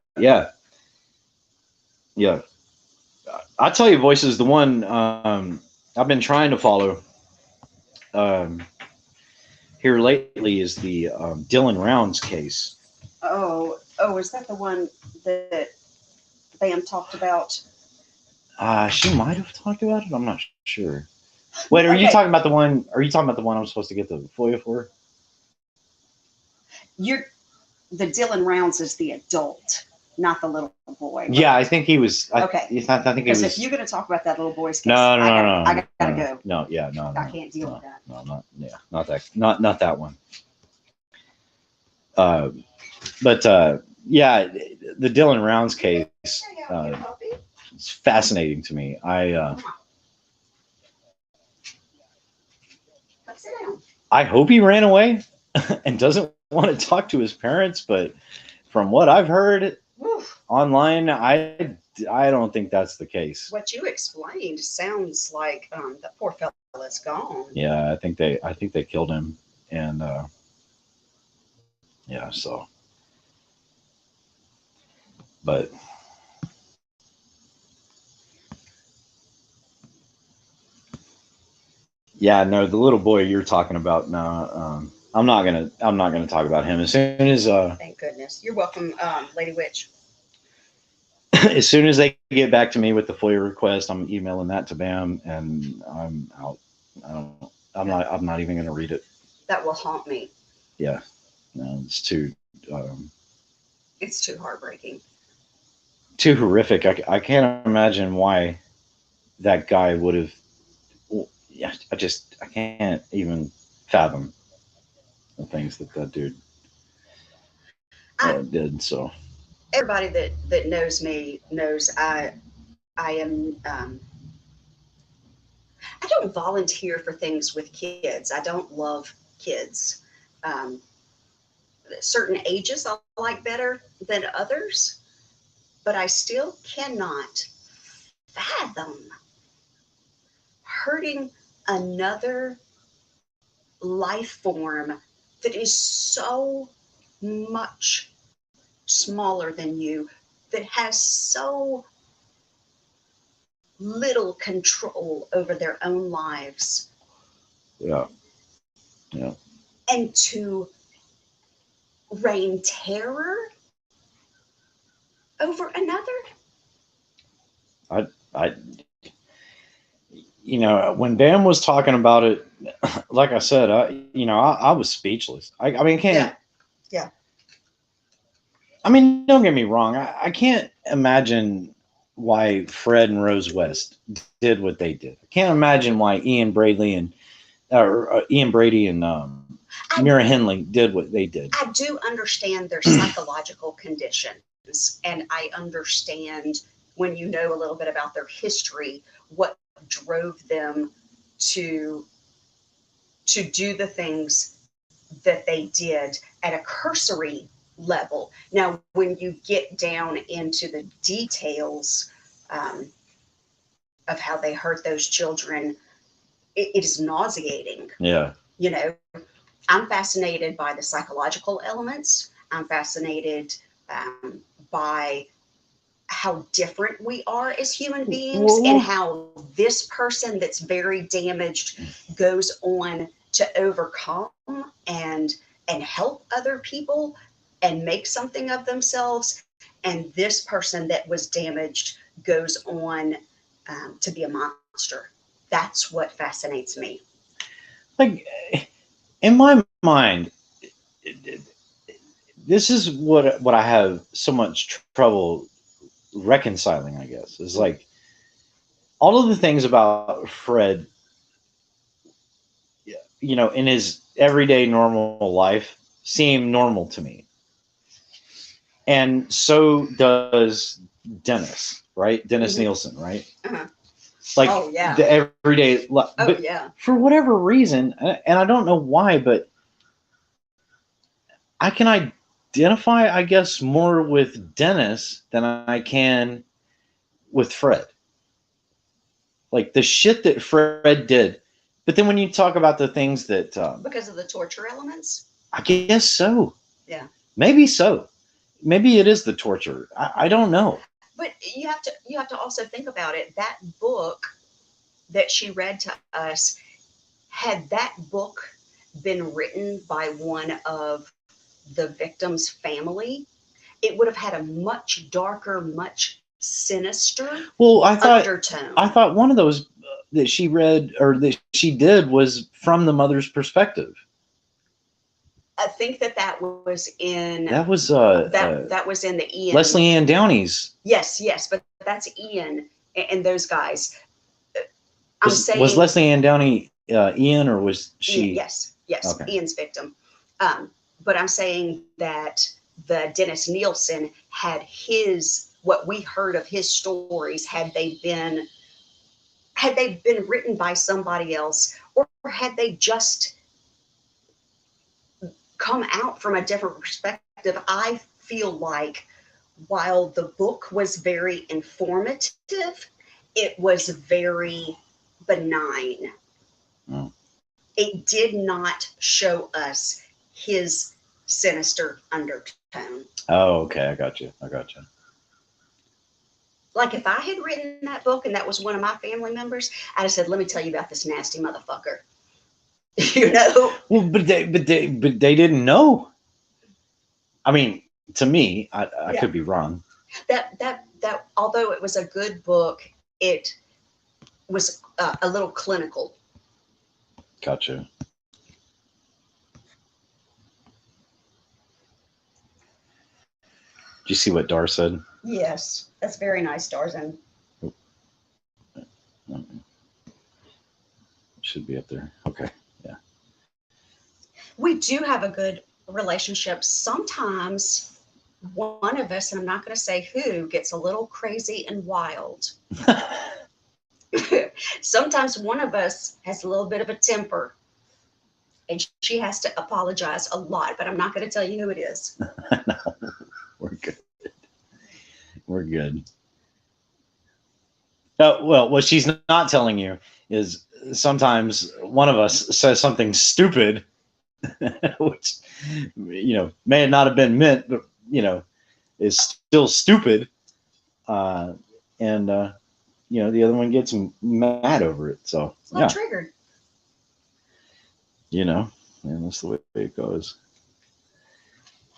I'll tell you, Voices, the one I've been trying to follow here lately is the Dylan Rounds case. Oh, Oh, is that the one that Bam talked about? She might have talked about it. I'm not sure. Wait, are you Okay. talking about the one? Are you talking about the one I'm supposed to get the FOIA for? The Dylan Rounds is the adult, not the little boy. Right? Yeah, I think he was. Okay. I think he Because was. if you're going to talk about that little boy's case, No, I gotta no. go. No, yeah, no, I can't deal with that. No, not that, not that one. But yeah, the Dylan Rounds case is fascinating to me. Sit down. I hope he ran away and doesn't want to talk to his parents, but from what I've heard online, I don't think that's the case. What you explained sounds like the poor fella's gone. Yeah, I think they killed him, and yeah, so. But yeah, no, the little boy you're talking about, no, I'm not gonna talk about him. As soon as Thank goodness. You're welcome, Lady Witch. as soon as they get back to me with the FOIA request, I'm emailing that to Bam, and I'm out. I'm not even gonna read it. That will haunt me. Yeah, no, it's too It's too heartbreaking. too horrific. I can't imagine why that guy would have. Yeah, I can't even fathom the things that dude did. So Everybody that knows me knows I am. I don't volunteer for things with kids. I don't love kids. Um, certain ages I like better than others, but I still cannot fathom hurting another life form that is so much smaller than you, that has so little control over their own lives. yeah. And to rain terror over another. I when Bam was talking about it, like I said, I was speechless. I mean, I can't. Yeah. I mean, don't get me wrong. I can't imagine why Fred and Rose West did what they did. I can't imagine why Ian Brady and Mira Henley did what they did. I do understand their psychological conditions, and I understand, when you know a little bit about their history, what drove them to do the things that they did at a cursory level. Now, when you get down into the details of how they hurt those children, it is nauseating. Yeah. I'm fascinated by the psychological elements. I'm fascinated by how different we are as human beings, and how this person that's very damaged goes on to overcome and help other people and make something of themselves, and this person that was damaged goes on to be a monster. That's what fascinates me. Like, in my mind, this is what I have so much trouble reconciling, I guess, is like all of the things about Fred, in his everyday normal life seem normal to me. And so does Dennis, right? Dennis Nielsen, right? Uh-huh. Like, oh, yeah. the everyday life. Oh, but yeah. For whatever reason, and I don't know why, but I can identify, I guess, more with Dennis than I can with Fred. Like the shit that Fred did. But then when you talk about the things that because of the torture elements, I guess so. Yeah. Maybe so. Maybe it is the torture. I don't know. But you have to also think about it. That book that she read to us, had that book been written by one of the victim's family, it would have had a much darker, much sinister Well, undertone. I thought one of those that she read or that she did was from the mother's perspective. I think that was in That was that was in the Ian. Leslie Ann Downey's. Yes, but that's Ian and those guys. I'm saying, was Leslie Ann Downey Ian, or was she? Yes, Okay. Ian's victim. But I'm saying that the Dennis Nielsen had what we heard of his stories, had they been written by somebody else, or had they just come out from a different perspective. I feel like while the book was very informative, it was very benign. Oh. It did not show us his sinister undertone. Oh, okay. I got you. Like if I had written that book and that was one of my family members, I'd have said, "Let me tell you about this nasty motherfucker." You know? Well, but they didn't know. I mean, to me, I could be wrong. That although it was a good book, it was a little clinical. Gotcha. Did you see what Dar said? Yes, that's very nice, Darzan. Should be up there. Okay. Yeah. We do have a good relationship. Sometimes one of us, and I'm not going to say who, gets a little crazy and wild. Sometimes one of us has a little bit of a temper, and she has to apologize a lot, but I'm not going to tell you who it is. No, we're good. We're good. Well, what she's not telling you is sometimes one of us says something stupid, which, may not have been meant, but, is still stupid. And the other one gets mad over it. So, It's not triggered. And that's the way it goes.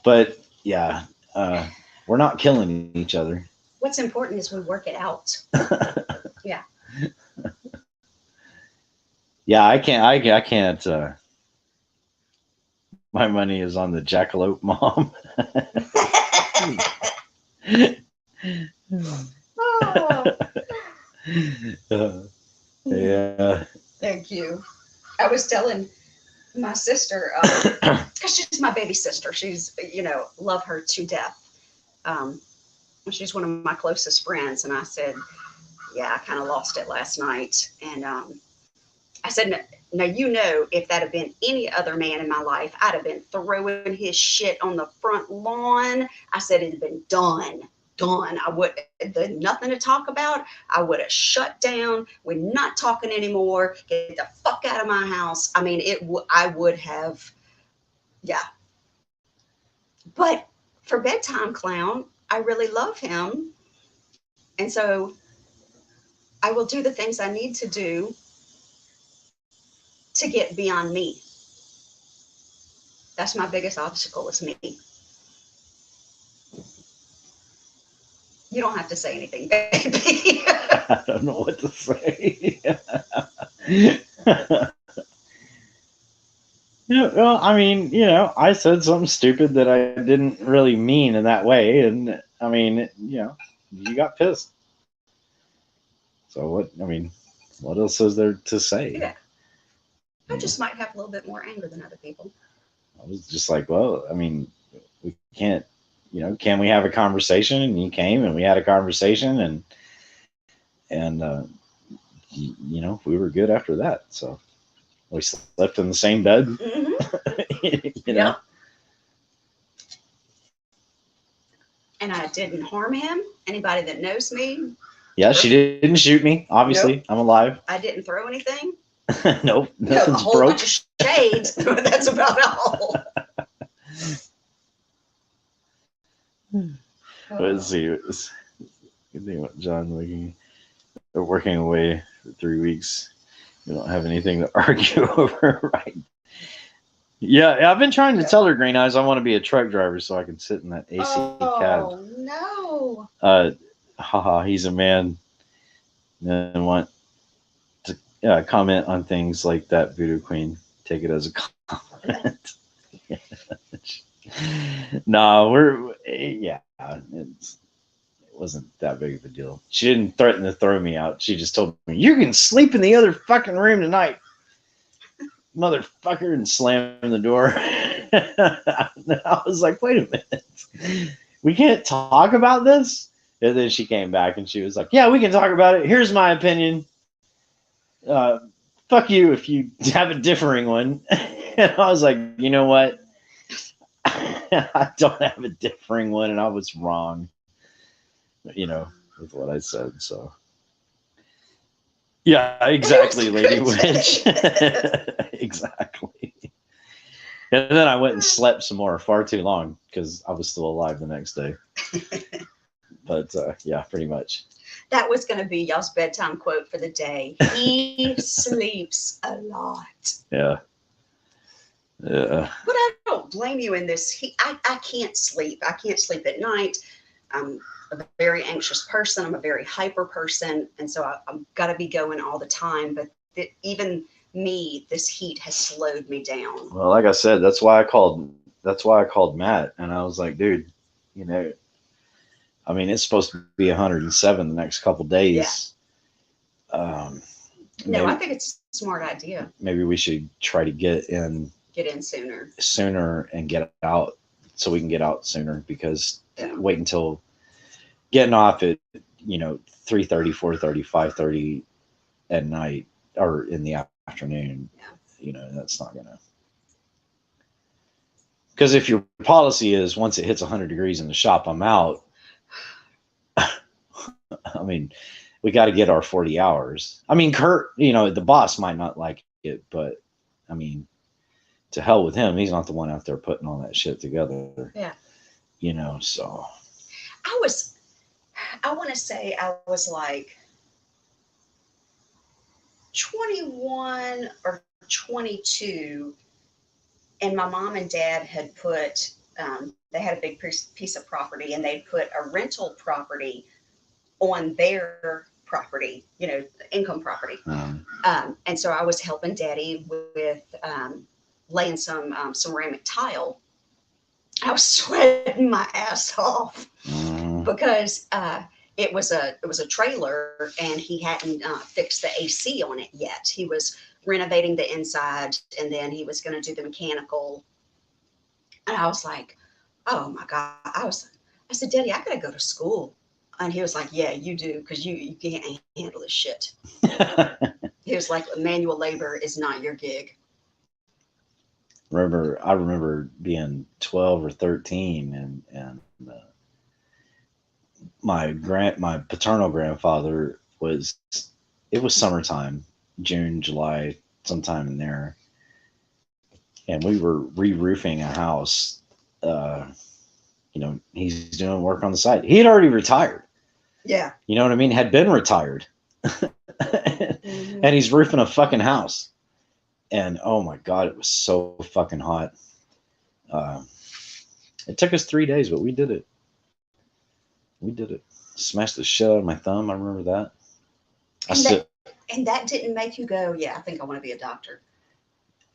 But, yeah, we're not killing each other. What's important is we work it out. Yeah. Yeah, I can't. My money is on the Jackalope Mom. Yeah. Thank you. I was telling my sister, because she's my baby sister. She's, love her to death. She's one of my closest friends. And I said, yeah, I kind of lost it last night. And I said, no, if that had been any other man in my life, I'd have been throwing his shit on the front lawn. I said it'd been done. There's nothing to talk about. I would have shut down. We're not talking anymore. Get the fuck out of my house. I mean, I would have, yeah. But for Bedtime Clown, I really love him. And so I will do the things I need to do to get beyond me. That's my biggest obstacle, is me. You don't have to say anything, baby. I don't know what to say. Well, I mean, I said something stupid that I didn't really mean in that way. And I mean, you got pissed. So what else is there to say? Yeah. I just might have a little bit more anger than other people. I was just like, well, I mean, we can't, can we have a conversation? And you came and we had a conversation and we were good after that. So we slept in the same bed, Mm-hmm. Yeah. And I didn't harm him. Anybody that knows me. Yeah, she didn't shoot me. Obviously, nope. I'm alive. I didn't throw anything. Nope, nothing's a whole broke. Bunch of shades. That's about all. Let's see. Good thing about John looking. They're working away for 3 weeks. We don't have anything to argue over, right? Yeah, I've been trying to tell her, Green Eyes, I want to be a truck driver so I can sit in that AC cab. Oh no. Haha, he's a man. And want to comment on things like that, Voodoo Queen. Take it as a compliment. No, it wasn't that big of a deal. She didn't threaten to throw me out. She just told me, you can sleep in the other fucking room tonight, motherfucker, and slammed the door. I was like, wait a minute. We can't talk about this? And then she came back and she was like, yeah, we can talk about it. Here's my opinion. Fuck you if you have a differing one. And I was like, you know what? I don't have a differing one, and I was wrong, with what I said. So, yeah, exactly, Lady Witch. Exactly. And then I went and slept some more, far too long, because I was still alive the next day. But yeah, pretty much. That was going to be y'all's bedtime quote for the day. He sleeps a lot. Yeah. Yeah. But I don't blame you in this. I can't sleep. I can't sleep at night. I'm a very anxious person. I'm a very hyper person. And so I've got to be going all the time. But even me, this heat has slowed me down. Well, like I said, that's why I called Matt. And I was like, dude, I mean, it's supposed to be 107 the next couple days. Yeah. No, I think it's a smart idea. Maybe we should try to get in sooner and get out so we can get out sooner, because wait until getting off at 3:30, 4:30, 5:30 at night or in the afternoon, that's not gonna, because if your policy is once it hits 100 degrees in the shop, I'm out. I mean, we got to get our 40 hours. I mean, Kurt, the boss might not like it, but I mean, to hell with him. He's not the one out there putting all that shit together. Yeah. So. I want to say I was like 21 or 22, and my mom and dad had put, they had a big piece of property, and they'd put a rental property on their property, income property. And so I was helping Daddy with laying some ceramic tile. I was sweating my ass off because it was a trailer, and he hadn't fixed the AC on it yet. He was renovating the inside, and then he was going to do the mechanical. And I was like, oh my God. I said, Daddy, I gotta go to school. And he was like, yeah, you do, because you can't handle this shit. He was like, manual labor is not your gig. I remember being 12 or 13, and my paternal grandfather it was summertime, June, July, sometime in there, and we were re-roofing a house. He's doing work on the side. He had already retired. Yeah. You know what I mean? Had been retired. And he's roofing a fucking house. And oh my God, it was so fucking hot. It took us 3 days, but we did it. Smashed the shit out of my thumb. I remember that. And that didn't make you go, yeah, I think I want to be a doctor.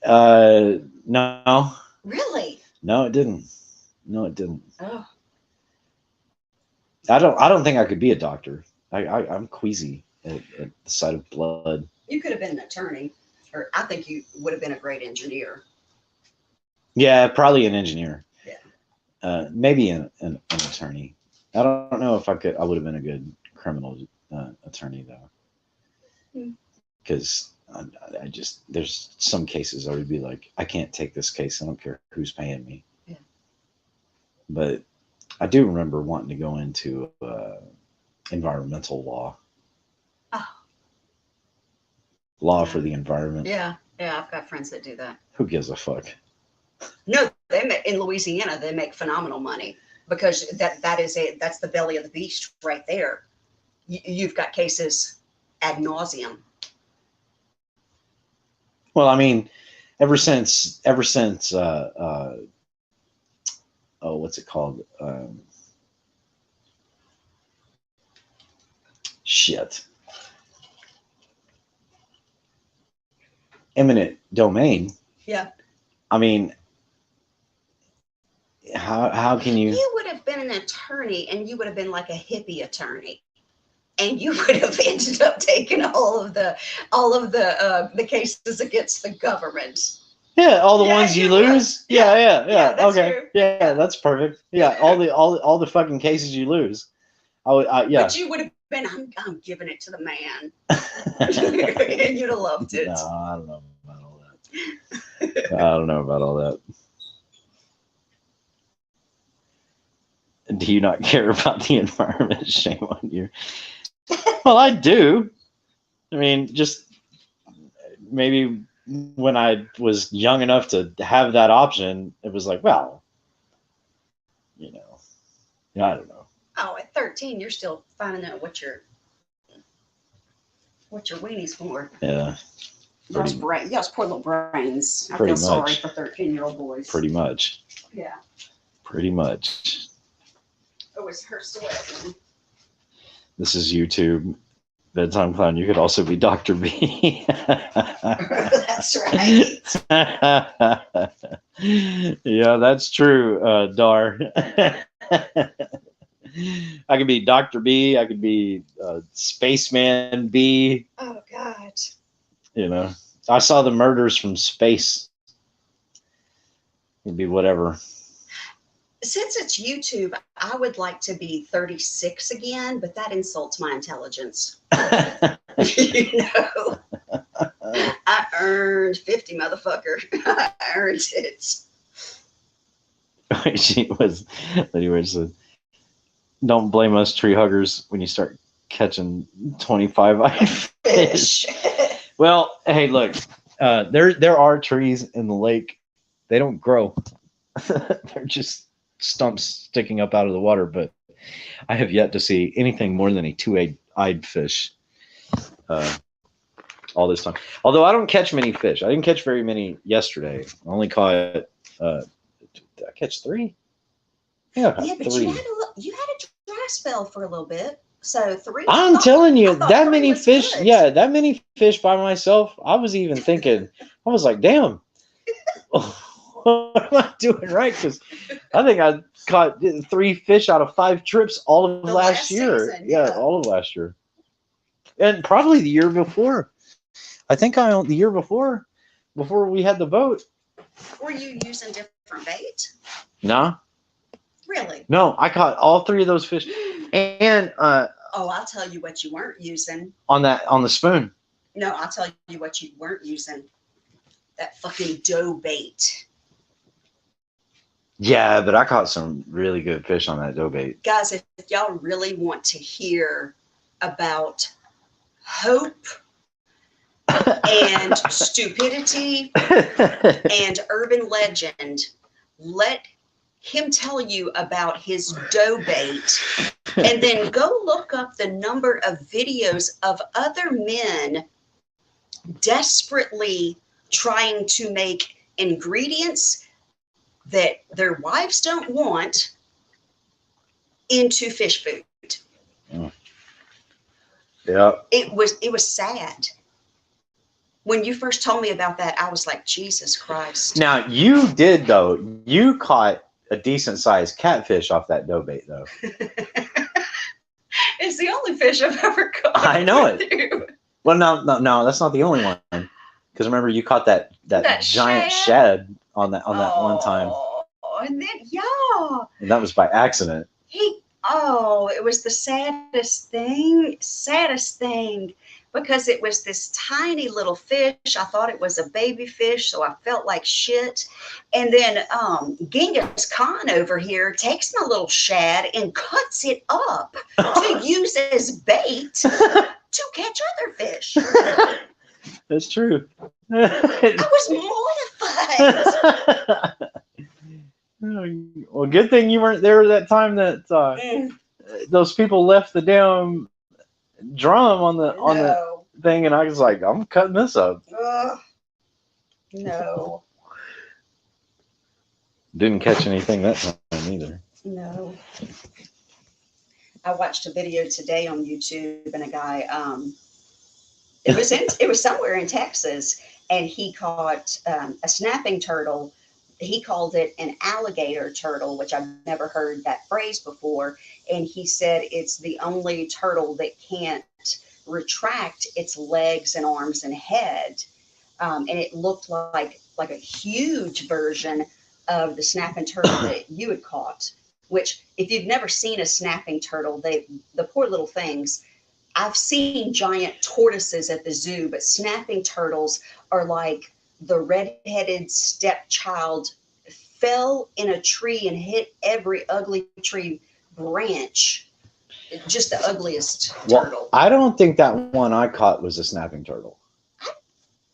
No. Really? No, it didn't. Oh. I don't think I could be a doctor. I'm queasy at the sight of blood. You could have been an attorney, or I think you would have been a great engineer. Yeah, probably an engineer. Yeah. Maybe an attorney. I don't know if I could. I would have been a good criminal attorney though, because I just, there's some cases I would be like, I can't take this case. I don't care who's paying me. Yeah. But I do remember wanting to go into environmental law. Oh. Law for the environment. Yeah, I've got friends that do that. Who gives a fuck? No, in Louisiana they make phenomenal money, because that's the belly of the beast right there. You've got cases ad nauseum. Well, I mean, ever since oh, what's it called? Shit. Eminent domain. Yeah. I mean, how can you? You would have been an attorney, and you would have been like a hippie attorney, and you would have ended up taking all of the cases against the government. Yeah, all the Yeah, ones you you would. lose. Yeah. Yeah. Yeah, that's Okay. true. Yeah, Yeah. that's perfect. Yeah, all the fucking cases you lose. Yeah. But you would have been, I'm giving it to the man. And you'd have loved it. No, I don't know about all that. I don't know about all that. Do you not care about the environment? Shame on you. Well, I do. I mean, just maybe when I was young enough to have that option, it was like, well, I don't know. Oh, at 13, you're still finding out what your weenie's for. Yeah, Y'all's poor little brains. I Pretty feel sorry much. for 13-year-old boys. pretty much. Yeah. Pretty much. It was her sweating. This is YouTube. Bedtime Clown. You could also be Dr. B. That's right. Yeah, that's true, Dar. I could be Dr. B. I could be Spaceman B. Oh, God. I saw the murders from space. It'd be whatever. Since it's YouTube, I would like to be 36 again, but that insults my intelligence. I earned 50, motherfucker. I earned it. She was, anyway, said, don't blame us tree huggers when you start catching 25 fish. Well, hey, look, there are trees in the lake. They don't grow. They're just stumps sticking up out of the water, but I have yet to see anything more than a two-eyed fish all this time. Although I don't catch many fish. I didn't catch very many yesterday. I only caught did I catch 3? Yeah, Yeah, but 3. you had a dry spell for a little bit. So 3. I'm telling you, thought that 3 many was fish, good. yeah, that many fish by myself. I was even thinking, I was like, damn, what am I doing right? Because I think I caught 3 fish out of 5 trips all of The last last year. season, Yeah, yeah. all of last year. And probably the year before. I think the year before we had the boat. Were you using different bait? No, Really? no, I caught all 3 of those fish. And Oh, I'll tell you what you weren't using. on the spoon. No, I'll tell you what you weren't using. That fucking dough bait. Yeah, but I caught some really good fish on that dough bait. Guys, if y'all really want to hear about hope and stupidity and urban legend, let him tell you about his dough bait, and then go look up the number of videos of other men desperately trying to make ingredients that their wives don't want into fish food. Yeah. It was sad. When you first told me about that, I was like, Jesus Christ. Now you did though. You caught a decent sized catfish off that dough bait though. It's the only fish I've ever caught. I know with you. Well, no, that's not the only one. Because remember, you caught that giant shad on that one time, Oh, and then yeah, and that was by accident. it was the saddest thing, because it was this tiny little fish. I thought it was a baby fish, so I felt like shit. And then Genghis Khan over here takes my little shad and cuts it up to use as bait to catch other fish. That's true. I was mortified. Well, good thing you weren't there that time that those people left the damn drum on the thing, and I was like, I'm cutting this up. No, Didn't catch anything that time either. no. I watched a video today on YouTube, and a guy, it was somewhere in Texas, and he caught a snapping turtle. He called it an alligator turtle, which I've never heard that phrase before. And he said it's the only turtle that can't retract its legs and arms and head. And it looked like a huge version of the snapping turtle that you had caught, which if you've never seen a snapping turtle, the poor little things, I've seen giant tortoises at the zoo, but snapping turtles are like the redheaded stepchild fell in a tree and hit every ugly tree branch. Just the ugliest turtle. I don't think that one I caught was a snapping turtle. I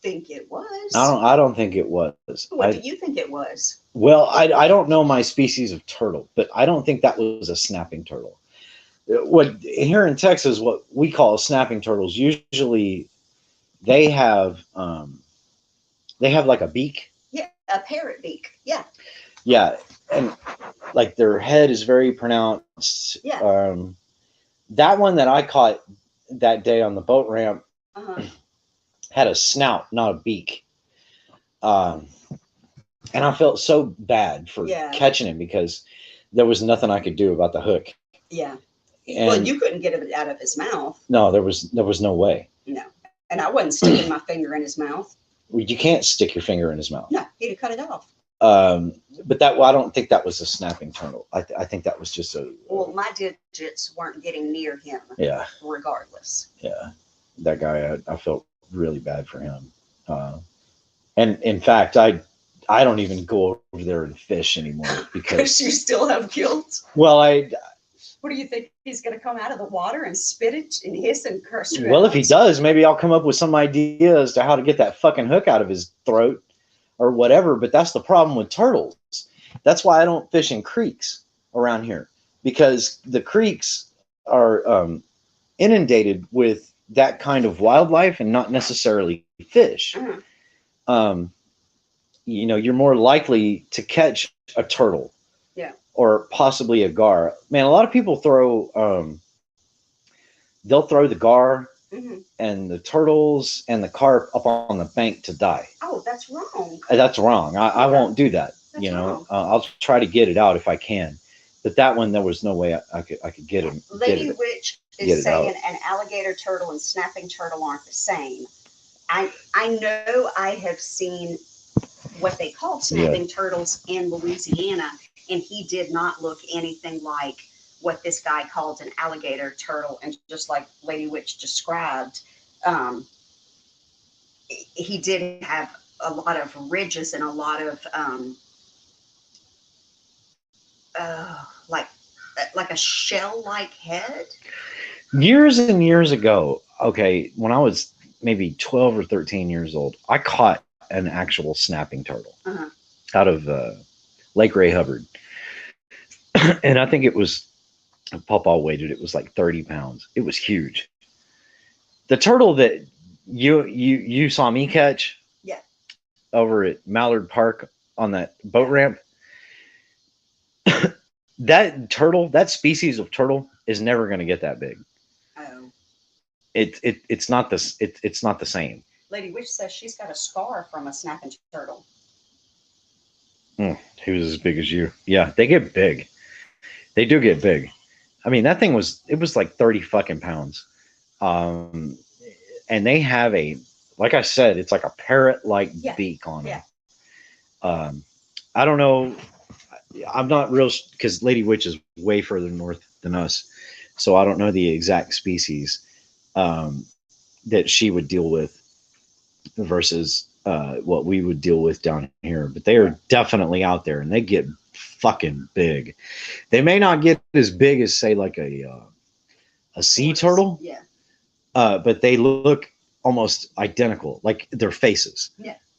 think it was. I don't think it was. What do you think it was? Well, I don't know my species of turtle, but I don't think that was a snapping turtle. What here in Texas, what we call snapping turtles, usually they have like a beak. Yeah, a parrot beak. Yeah. Yeah, and like their head is very pronounced. Yeah. That one that I caught that day on the boat ramp had a snout, not a beak. And I felt so bad for catching him because there was nothing I could do about the hook. Yeah. And well, you couldn't get it out of his mouth. No, there was no way. No. And I wasn't sticking my finger in his mouth. Well, you can't stick your finger in his mouth. No, he'd have cut it off. But I don't think that was a snapping turtle. I think that was just a. Well, my digits weren't getting near him. Yeah. Regardless. Yeah, that guy, I felt really bad for him. And in fact, I don't even go over there and fish anymore because you still have guilt. Well, What do you think? He's going to come out of the water and spit it and hiss and curse you Well, out? if he does, maybe I'll come up with some idea as to how to get that fucking hook out of his throat or whatever. But that's the problem with turtles. That's why I don't fish in creeks around here, because the creeks are inundated with that kind of wildlife and not necessarily fish. Uh-huh. You're more likely to catch a turtle. Yeah. Or possibly a gar. Man, a lot of people they'll throw the gar and the turtles and the carp up on the bank to die. Oh, that's wrong. That's wrong. I won't do that. That's wrong. I'll try to get it out if I can. But that one, there was no way I could get it. Lady Witch is saying an alligator turtle and snapping turtle aren't the same. I know I have seen what they call snapping turtles in Louisiana, and he did not look anything like what this guy called an alligator turtle. And just like Lady Witch described, he did have a lot of ridges and a lot of like a shell-like head. Years and years ago, when I was maybe 12 or 13 years old, I caught an actual snapping turtle out of Lake Ray Hubbard. And I think it was, Pawpaw weighted, it was like 30 pounds. It was huge. The turtle that you saw me catch over at Mallard Park on that boat ramp, that species of turtle is never going to get that big. Oh. It's not the same. Lady Witch says she's got a scar from a snapping turtle. He was as big as you. Yeah, they get big. They do get big. I mean, that thing was like 30 fucking pounds. And they have like I said, it's like a parrot-like beak on it. I don't know. I'm not real, because Lady Witch is way further north than us. So I don't know the exact species that she would deal with versus what we would deal with down here. But they are definitely out there, and they get fucking big. They may not get as big as, say, like a sea turtle, but they look almost identical, like their faces.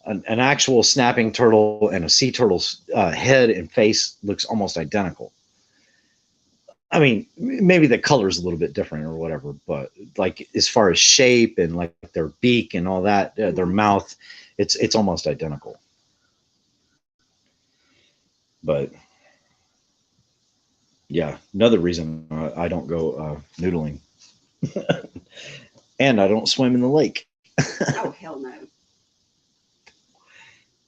An actual snapping turtle and a sea turtle's head and face looks almost identical. I mean, maybe the color is a little bit different or whatever, but like as far as shape and like their beak and all that, their mouth, It's almost identical. But yeah, another reason I don't go noodling, and I don't swim in the lake. Oh, hell no.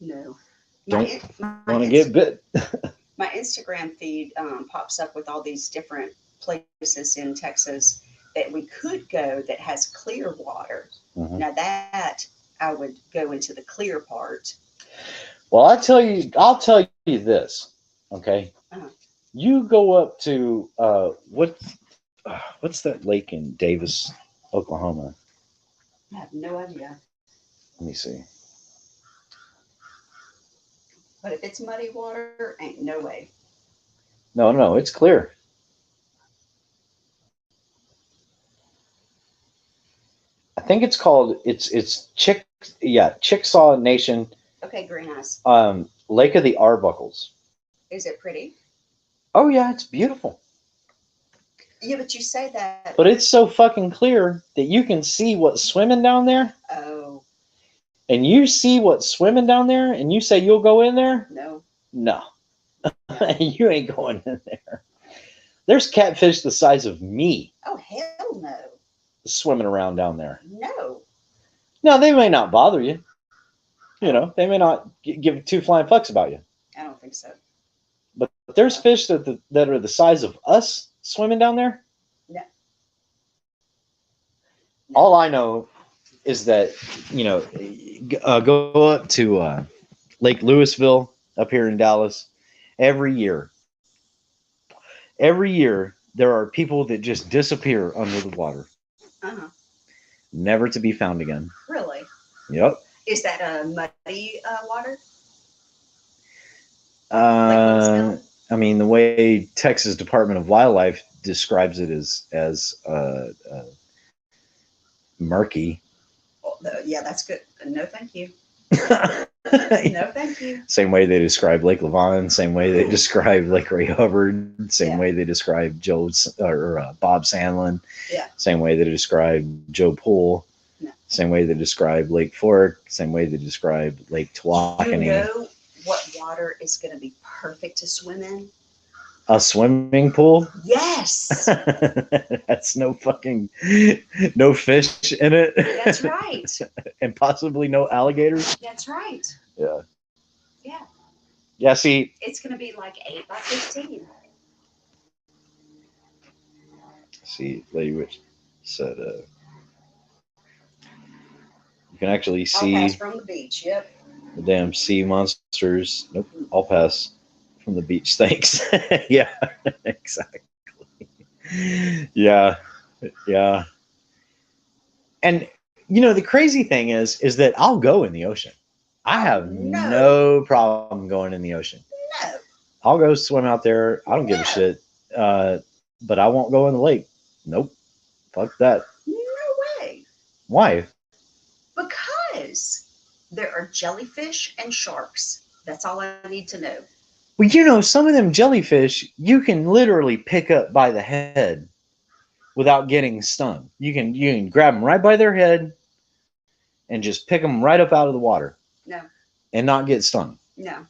No. Don't My Want to get bit? my Instagram feed pops up with all these different places in Texas that we could go that has clear water. Mhm. Now that I would go into the clear part. Well, I'll tell you this. Okay, Uh-huh. you go up to what's that lake in Davis, Oklahoma? I have no idea. Let me see. But if it's muddy water, ain't no way. No, it's clear. I think it's called it's Chickasaw Nation, Okay, green eyes. Lake of the Arbuckles. Is it pretty? Oh yeah, it's beautiful. Yeah, but you say that. But it's so fucking clear that you can see what's swimming down there, Oh, and you see what's swimming down there, and you say you'll go in there? no. No, you ain't going in there. There's catfish the size of me Oh, hell no. swimming around down there. No. Now they may not bother you. You know, they may not give two flying fucks about you. I don't think so. But there's fish that are the size of us swimming down there. No. All I know is that, you know, go up to Lake Louisville up here in Dallas every year. Every year, there are people that just disappear under the water, Uh-huh. never to be found again. Really? Yep. Is that a muddy water? I mean, the way Texas Department of Wildlife describes it as murky. Oh, yeah, that's good. No, thank you. No, thank you. Same way they describe Lake Levon, same way they describe Lake Ray Hubbard, same Yeah. way they describe Bob Sandlin, Yeah. same way they describe Joe Poole, No. same way they describe Lake Fork, same way they describe Lake You Tawakoni. know what water is going to be perfect to swim in? A swimming pool? Yes. That's no fish in it. That's right. And possibly no alligators. That's right. Yeah. Yeah. Yeah, see, It's going to be like 8 by 15. Lady Witch said you can actually I'll see pass from the beach. Yep. the damn sea monsters. Nope, I'll pass from the beach. Thanks. Yeah, exactly. Yeah. And you know, the crazy thing is that I'll go in the ocean. I have no problem going in the ocean. No. I'll go swim out there. I don't give a shit. But I won't go in the lake. Nope. Fuck that. No way. Why? Because there are jellyfish and sharks. That's all I need to know. Well, you know, some of them jellyfish you can literally pick up by the head without getting stung. You can grab them right by their head and just pick them right up out of the water. No. And not get stung. No.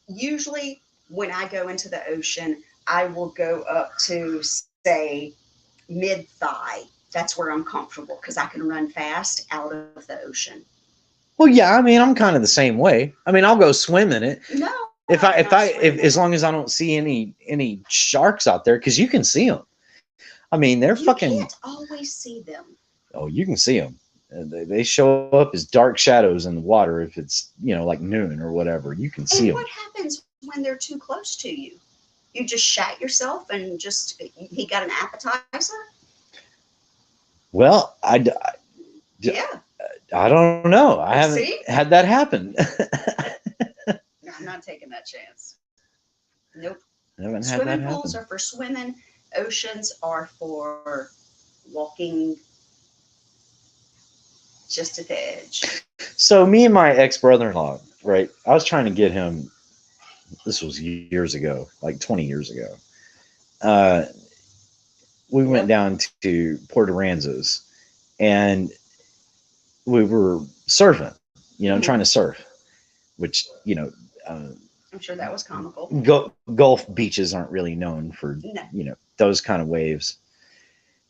Usually when I go into the ocean, I will go up to, say, mid-thigh. That's where I'm comfortable because I can run fast out of the ocean. Well, yeah, I mean, I'm kind of the same way. I mean, I'll go swim in it. No. If as long as I don't see any sharks out there, because you can see them. I mean, they're You fucking. can't always see them. Oh, you can see them. They show up as dark shadows in the water if it's, you know, like noon or whatever. You can see And them. what happens when they're too close to you? You just shat yourself and he got an appetizer? Well, Yeah. I don't know. I haven't See? had that happen. No, I'm not taking that chance. Nope. I haven't had that Swimming happen. pools are for swimming. Oceans are for walking just at the edge. So me and my ex-brother-in-law, right? I was trying to get him. This was years ago, like 20 years ago. We went down to Port Aransas, and we were surfing. trying to surf, which, I'm sure that was comical. Gulf beaches aren't really known for, No. those kind of waves,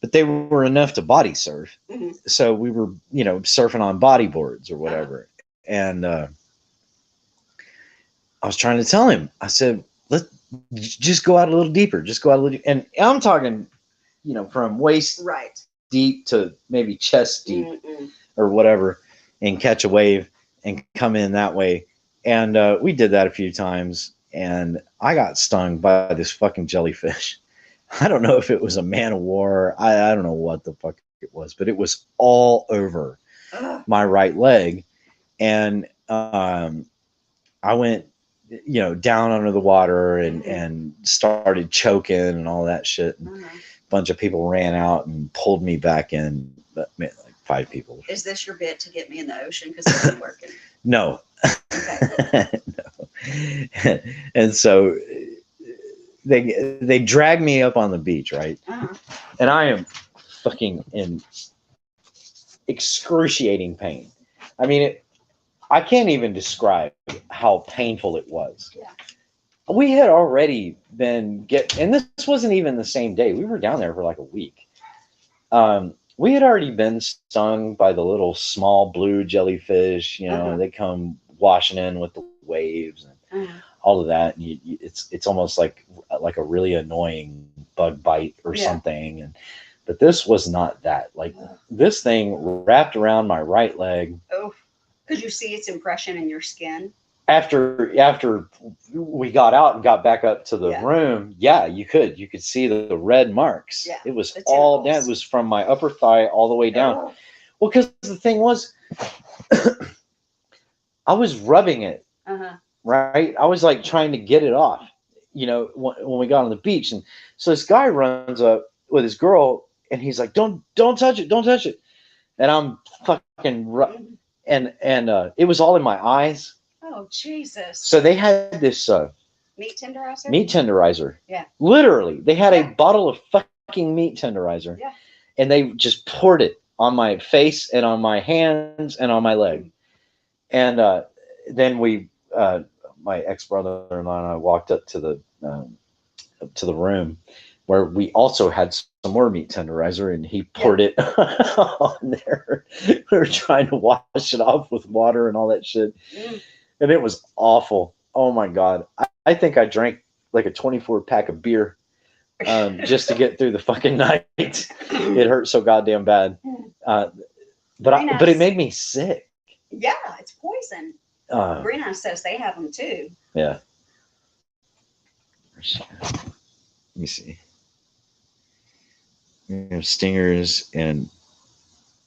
but they were enough to body surf. hmm So we were, surfing on bodyboards or whatever. And I was trying to tell him, I said, let's just go out a little deeper, just go out a little. And I'm talking, from waist Right. deep to maybe chest deep Mm-mm. or whatever, and catch a wave and come in that way. And we did that a few times, and I got stung by this fucking jellyfish. I don't know if it was a man of war. I don't know what the fuck it was, but it was all over my right leg. And I went, down under the water and started choking and all that shit. And a bunch of people ran out and pulled me back in. But, man, like 5 people. Is this your bit to get me in the ocean? Because it's been working. No. Okay. No. And so they drag me up on the beach, right? And I am fucking in excruciating pain. I mean, I can't even describe how painful it was. Yeah. We had already been and this wasn't even the same day. We were down there for like a week. We had already been stung by the little small blue jellyfish. They come washing in with the waves and all of that. And it's almost like a really annoying bug bite or something. But this was not that. Like this thing wrapped around my right leg. Oh, could you see its impression in your skin? After we got out and got back up to the room, you could see the red marks. Yeah, it was all down. It was from my upper thigh all the way down. Oh. Well, because the thing was, I was rubbing it, right? I was like trying to get it off, when we got on the beach. And so this guy runs up with his girl and he's like, don't touch it. Don't touch it. And I'm fucking, and it was all in my eyes. Oh, Jesus. So they had this meat tenderizer? Meat tenderizer. Yeah. Literally, they had a bottle of fucking meat tenderizer. Yeah. And they just poured it on my face and on my hands and on my leg. And then my ex-brother-in-law and I walked up to the room where we also had some more meat tenderizer, and he poured it on there. We were trying to wash it off with water and all that shit. And it was awful. Oh my God. I think I drank like a 24 pack of beer just to get through the fucking night. It hurt so goddamn bad. But it made me sick. Yeah, it's poison. Green Eye says they have them too. Yeah. Let me see. We have stingers and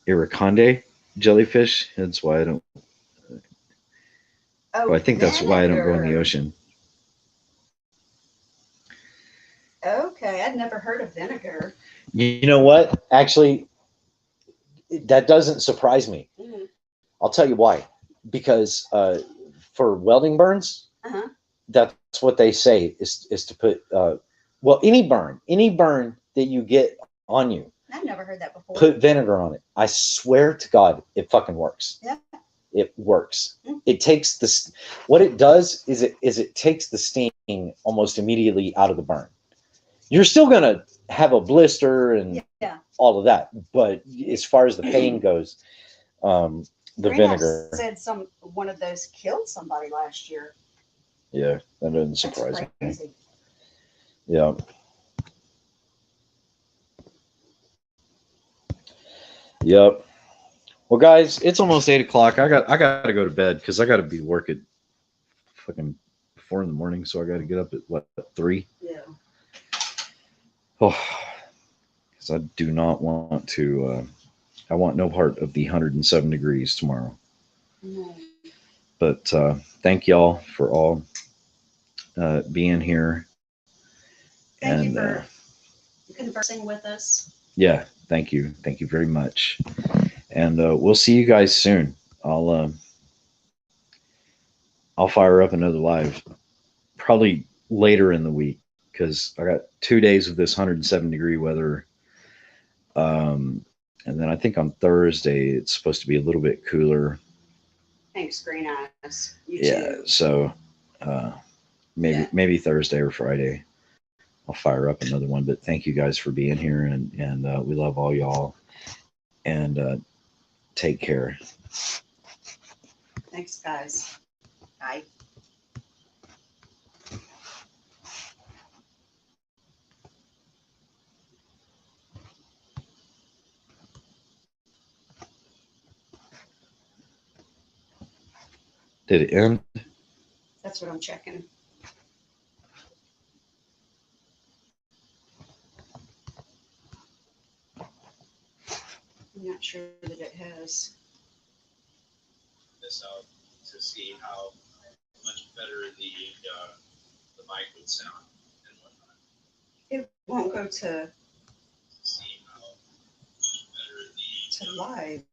iraconda jellyfish. That's why I don't. Oh, I think that's why I don't go in the ocean. Okay, I'd never heard of vinegar. You know what? Actually, that doesn't surprise me. I'll tell you why. Because for welding burns, that's what they say is to put. Any burn that you get on you. I've never heard that before. Put vinegar on it. I swear to God, it fucking works. Yeah. It works. It takes what it does is it takes the sting almost immediately out of the burn. You're still gonna have a blister and all of that, but as far as the pain goes, the vinegar said one of those killed somebody last year. Yeah, that doesn't surprise me. Yeah. Yep. Well, guys, it's almost 8 o'clock. I got to go to bed because I got to be work at fucking 4 in the morning. So I got to get up at 3. Yeah. Oh, because I do not want to. I want no part of the 107 degrees tomorrow. But thank y'all for all being here. Thank you for conversing with us. Yeah, thank you. Thank you very much. And we'll see you guys soon. I'll fire up another live probably later in the week because I got 2 days of this 107 degree weather. And then I think on Thursday it's supposed to be a little bit cooler. Thanks, Green Eyes. You Yeah. too. So maybe Yeah. maybe Thursday or Friday, I'll fire up another one. But thank you guys for being here, and we love all y'all. And take care. Thanks, guys. Bye. Did it end? That's what I'm checking. I'm not sure that it has. This out to see how much better the mic would sound and whatnot. It won't go to To see how much better live.